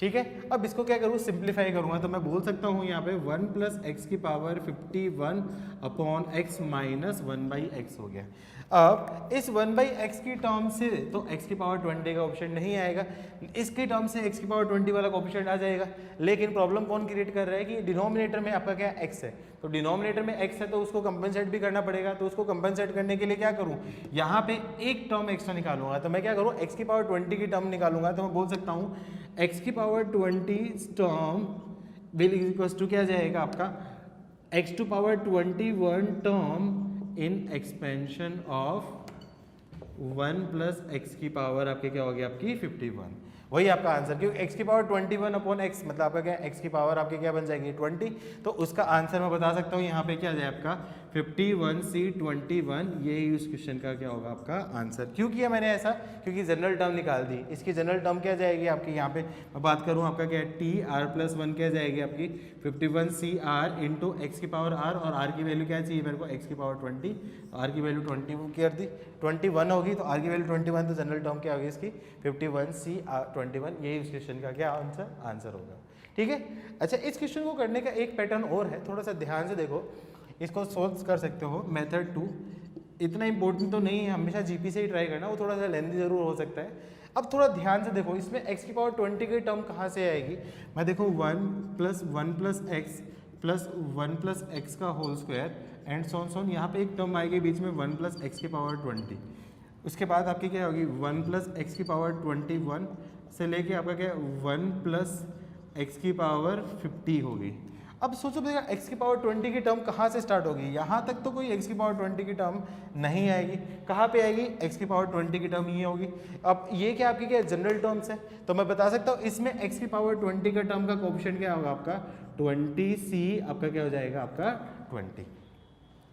ठीक है। अब इसको क्या करूँ, सिंप्लीफाई करूँगा तो मैं बोल सकता हूँ यहाँ पे 1 प्लस एक्स की power 51 upon x minus 1/x हो गया। अब इस 1/x की टर्म से तो x की पावर 20 का ऑप्शन नहीं आएगा, इसकी टर्म से x की पावर 20 वाला ऑप्शन आ जाएगा। लेकिन प्रॉब्लम कौन क्रिएट कर रहा है कि डिनोमिनेटर में आपका क्या x है, तो डिनोमिनेटर में x है तो उसको कंपनसेट भी करना पड़ेगा। तो उसको कंपनसेट करने के लिए क्या करूँ, यहाँ पे एक टर्म एक्स्ट्रा निकालूंगा। तो मैं क्या करूँ, x की पावर 20 की टर्म निकालूंगा। तो मैं बोल सकता हूँ x की power 20 term will equals to क्या जाएगा आपका x to power 21 term in expansion of 1 plus x की पावर आपके क्या हो गया आपकी 51, वही आपका आंसर। क्योंकि x की पावर 21 अपॉन एक्स मतलब आपका क्या x की पावर आपके क्या बन जाएगी 20, तो उसका आंसर मैं बता सकता हूँ यहाँ पे क्या जाए आपका 51C21, यही उस क्वेश्चन का क्या होगा आपका आंसर। क्यों किया मैंने ऐसा, क्योंकि जनरल टर्म निकाल दी। इसकी जनरल टर्म क्या जाएगी आपकी, यहाँ पे मैं बात करूँ आपका क्या है TR+1 क्या जाएगी आपकी 51CR इंटू एक्स की पावर R, और R की वैल्यू क्या चाहिए मेरे को x की पावर 20, R की वैल्यू 20 कर दी 21 होगी, तो R की वैल्यू 21, तो जनरल टर्म क्या होगी इसकी 51C21, यही उस क्वेश्चन का क्या आंसर होगा। ठीक है। अच्छा, इस क्वेश्चन को करने का एक पैटर्न और है, थोड़ा सा ध्यान से देखो, इसको सोल्व कर सकते हो। मेथड 2 इतना इंपॉर्टेंट तो नहीं है, हमेशा जीपी से ही ट्राई करना, वो थोड़ा सा लेंथी जरूर हो सकता है। अब थोड़ा ध्यान से देखो, इसमें x की पावर 20 की टर्म कहाँ से आएगी। मैं देखो 1 plus X plus 1 plus X का होल स्क्वायर एंड सोन यहाँ पे एक टर्म आएगी बीच में 1 प्लस एक्स की पावर 20, उसके बाद आपकी क्या होगी 1 प्लस एक्स की पावर 21 से लेके आपका क्या 1 प्लस एक्स की पावर 50 होगी। अब सोचो भैया x की पावर 20 की टर्म कहाँ से स्टार्ट होगी, यहाँ तक तो कोई x की पावर 20 की टर्म नहीं आएगी। कहाँ पे आएगी, x की पावर 20 की टर्म ये होगी। अब ये क्या आपकी क्या जनरल टर्म्स है, तो मैं बता सकता हूँ इसमें x की पावर 20 का टर्म का कोएफिशिएंट क्या होगा आपका 20c, आपका क्या हो जाएगा आपका 20।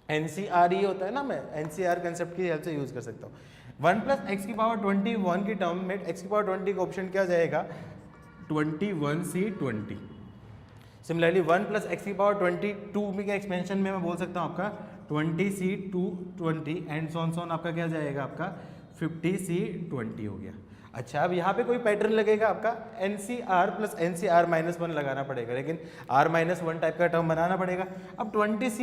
NCR ही होता है ना, मैं NCR कंसेप्ट की हेल्प से यूज कर सकता हूँ। 1 प्लस एक्स की पावर 21 की टर्म में x की पावर 20 का ऑप्शन क्या जाएगा 21C20। सिमिलरली 1 प्लस एक्स की पावर 22 में का एक्सपेंशन में मैं बोल सकता हूँ आपका 20C20 एंड सोन आपका क्या जाएगा आपका 50C20 हो गया। अच्छा, अब यहाँ पे कोई पैटर्न लगेगा आपका NCR प्लस NCR-1 लगाना पड़ेगा, लेकिन R-1 टाइप का टर्म बनाना पड़ेगा। अब 20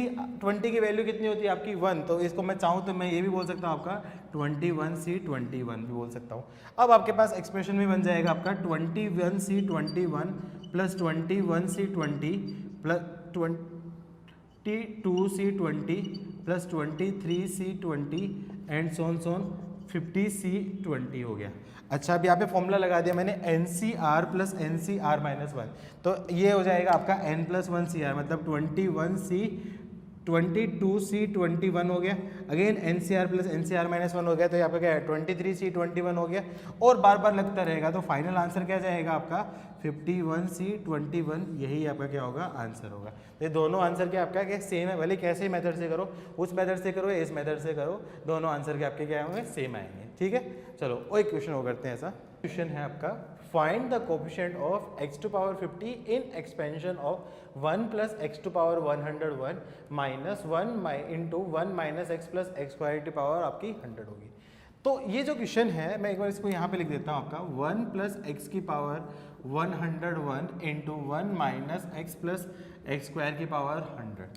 की वैल्यू कितनी होती है आपकी 1, तो इसको मैं चाहूँ तो मैं ये भी बोल सकता हूँ आपका 21C21 भी बोल सकता हूँ। अब आपके पास एक्सप्रेशन भी बन जाएगा आपका 21C21 plus 21C20 plus 22C20 plus 23C20 and so on 50C20 हो गया। अच्छा, अब यहाँ पे फॉर्मूला लगा दिया मैंने NCR प्लस NCR-1, तो ये हो जाएगा आपका N+1 CR मतलब 22C21 हो गया। अगेन NCR प्लस NCR-1 हो गया, तो यहाँ पे क्या है 23C21 हो गया, और बार बार लगता रहेगा। तो फाइनल आंसर क्या जाएगा आपका 51C21, यही आपका क्या होगा आंसर होगा। तो ये दोनों आंसर के आपका क्या सेम है, भले कैसे मेथड से करो, उस मेथड से करो या इस मेथड से करो, दोनों आंसर के आपके क्या होंगे सेम आएंगे। ठीक है, चलो वो एक क्वेश्चन और करते हैं। ऐसा क्वेश्चन है आपका, find the coefficient of x to power 50 in expansion of 1 plus x to power 101 minus 1 into 1 minus x plus x square की पावर आपकी 100 होगी। तो ये जो क्वेश्चन है, मैं एक बार इसको यहाँ पे लिख देता हूँ आपका 1 प्लस एक्स की power 101 into 1 minus x plus x square की पावर 100।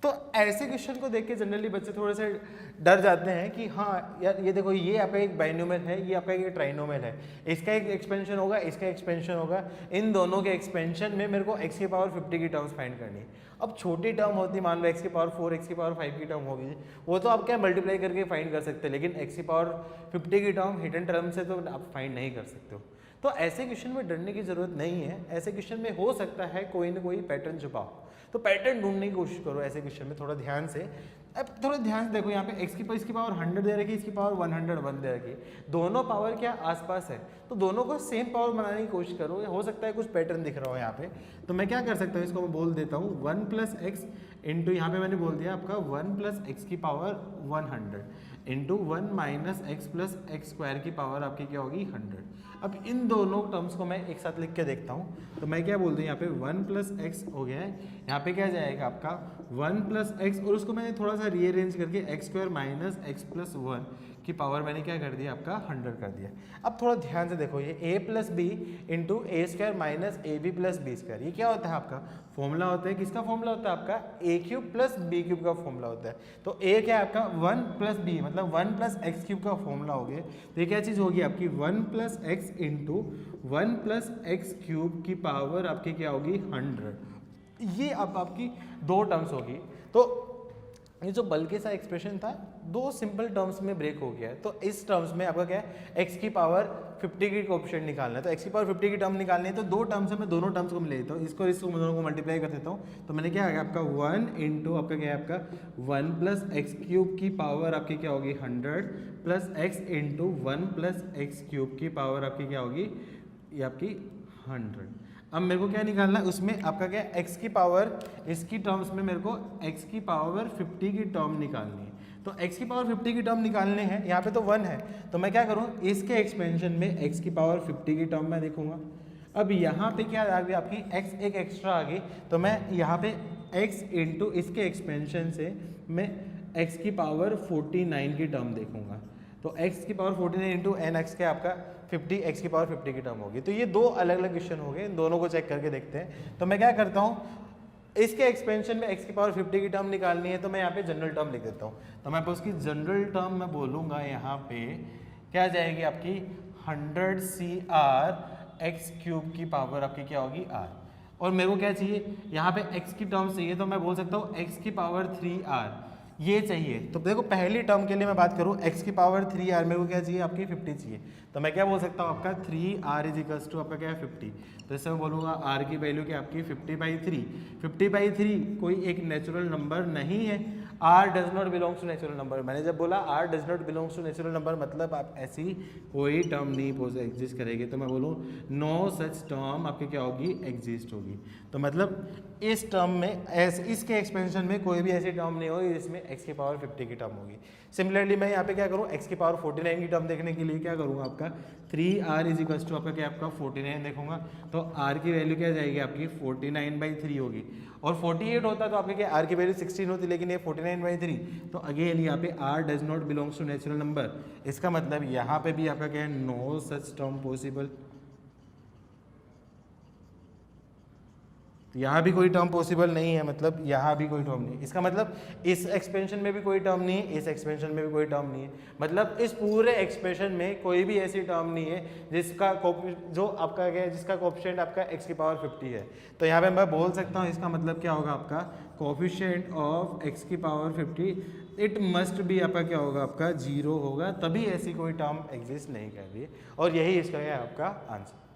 तो ऐसे क्वेश्चन को देख के जनरली बच्चे थोड़े से डर जाते हैं कि हाँ यार ये देखो, ये आपका एक बाइनोमियल है, ये आपका एक ट्राइनोमियल है, इसका एक एक्सपेंशन होगा, इसका एक्सपेंशन होगा, इन दोनों के एक्सपेंशन में मेरे को x की पावर 50 की टर्म्स फाइंड करनी है। अब छोटी टर्म होती, मान लो x की पावर 4, x की पावर 5 की टर्म होगी, वो तो आप क्या मल्टीप्लाई करके फाइंड कर सकते हैं, लेकिन x की पावर 50 की टर्म हिडन टर्म से तो आप फाइंड नहीं कर सकते हो। तो ऐसे क्वेश्चन में डरने की जरूरत नहीं है। ऐसे क्वेश्चन में हो सकता है कोई ना कोई पैटर्न छुपा हो, तो पैटर्न ढूंढने की कोशिश करो ऐसे क्वेश्चन में थोड़ा ध्यान से। अब थोड़ा ध्यान से देखो, यहाँ पे x की पावर 100 दे रखी है, इसकी पावर 101 दे रखी है, दोनों पावर क्या आसपास है, तो दोनों को सेम पावर बनाने की कोशिश करो। हो सकता है कुछ पैटर्न दिख रहा हो यहाँ पे, तो मैं क्या कर सकता हूँ, इसको मैं बोल देता हूँ 1 प्लस एक्स इंटू, यहाँ पे मैंने बोल दिया आपका 1 प्लस एक्स की power 100 into 1 minus x plus x square की पावर आपकी क्या होगी 100। अब इन दोनों टर्म्स को मैं एक साथ लिख के देखता हूँ, तो मैं क्या बोल दूँ, यहाँ पे 1 प्लस एक्स हो गया है, यहाँ पे क्या जाएगा आपका 1 प्लस एक्स, और उसको मैंने थोड़ा सा रीअरेंज करके x square minus x plus 1 की पावर मैंने क्या कर दिया आपका 100 कर दिया। अब थोड़ा ध्यान से देखो, ये a plus b into a square minus a b plus b square, ये क्या होता है आपका फॉर्मूला होता है, किसका फॉर्मूला होता है आपका ए क्यूब प्लस बी क्यूब का फॉर्मूला होता है। तो a क्या है आपका 1 प्लस बी मतलब 1 प्लस एक्स क्यूब का फॉर्मूला हो गया। तो ये क्या चीज़ होगी आपकी 1 plus x into 1 plus x cube की पावर आपकी क्या होगी 100। ये अब आपकी दो टर्म्स होगी। तो ये जो बल्कि सा एक्सप्रेशन था दो सिंपल टर्म्स में ब्रेक हो गया है। तो इस टर्म्स में आपका क्या है x की पावर 50 की कोएफिशिएंट निकालना है। तो x की पावर 50 की टर्म निकालनी है, तो दो टर्म्स है, मैं दोनों टर्म्स को मैं ले लेता हूँ, इसको दोनों को मल्टीप्लाई कर देता हूँ। तो मैंने क्या आ गया आपका 1 इंटू आपका क्या है आपका 1 प्लस एक्स क्यूब की पावर आपकी क्या होगी 100 plus x into 1 plus x cube की पावर आपकी क्या होगी ये आपकी 100। अब मेरे को क्या निकालना है उसमें आपका क्या है x की पावर, इसकी टर्म्स में मेरे को x की पावर 50 की टर्म निकालनी है। तो x की पावर 50 की टर्म निकालने हैं, यहाँ पे तो 1 है, तो मैं क्या करूँ इसके एक्सपेंशन में x की पावर 50 की टर्म मैं देखूंगा। अब यहाँ पे क्या आ गई आपकी x एक एक्स्ट्रा आ गई, तो मैं यहाँ पे x इंटू इसके एक्सपेंशन से मैं x की पावर 49 की टर्म देखूंगा। तो x की पावर 49 इंटू एन एक्स के आपका 50 x की पावर 50 की टर्म होगी। तो ये दो अलग अलग क्वेश्चन हो गए, इन दोनों को चेक करके देखते हैं। तो मैं क्या करता हूँ इसके एक्सपेंशन में x की पावर 50 की टर्म निकालनी है, तो मैं यहाँ पे जनरल टर्म लिख देता हूँ। तो मैं उसकी जनरल टर्म मैं बोलूँगा यहाँ पे क्या जाएगी आपकी 100 CR x क्यूब की पावर आपकी क्या होगी r। और मेरे को क्या चाहिए यहाँ पे x की टर्म चाहिए, तो मैं बोल सकता हूँ x की पावर 3r ये चाहिए। तो देखो पहली टर्म के लिए मैं बात करूँ x की पावर 3r मेरे को क्या चाहिए आपकी 50 चाहिए। तो मैं क्या बोल सकता हूँ आपका 3r इज इक्वल्स टू आपका क्या है 50। तो इससे मैं बोलूँगा r की वैल्यू क्या आपकी 50/3। 50/3 कोई एक नेचुरल नंबर नहीं है, r does not belongs to natural number. मैंने जब बोला r does not belongs to natural number मतलब आप ऐसी कोई टर्म नहीं एग्जिस्ट करेगी, तो मैं बोलूँ नो सच टर्म आपकी क्या होगी एग्जिस्ट होगी। तो मतलब इस टर्म में इसके एक्सपेंशन में कोई भी ऐसी टर्म नहीं होगी जिसमें x की पावर 50 की टर्म होगी। सिमिलरली मैं यहाँ पे क्या करूँ x की पावर 49 की टर्म देखने के लिए क्या करूँगा आपका 3r इज इक्वल्स टू आपका क्या आपका 49 देखूंगा। तो r की वैल्यू क्या जाएगी आपकी 49/3 होगी। और 48 होता तो आपके क्या r की वैल्यू 16 होती, लेकिन ये 49/3। तो अगेन यहाँ पे r does not belongs to natural number, इसका मतलब यहाँ पे भी आपका क्या है नो सच टर्म पॉसिबल। यहाँ भी कोई टर्म पॉसिबल नहीं है, मतलब यहाँ भी कोई टर्म नहीं। इसका मतलब इस एक्सपेंशन में भी कोई टर्म नहीं है, इस एक्सपेंशन में भी कोई टर्म नहीं है, मतलब इस पूरे एक्सप्रेशन में कोई भी ऐसी टर्म नहीं है जिसका जो आपका क्या है जिसका कोएफिशिएंट आपका x की पावर 50 है। तो यहाँ पे मैं बोल सकता हूँ इसका मतलब क्या होगा आपका कोएफिशिएंट ऑफ x की पावर 50 इट मस्ट भी आपका क्या होगा आपका 0 होगा, तभी ऐसी कोई टर्म एग्जिस्ट नहीं कर रही है। और यही इसका है आपका आंसर।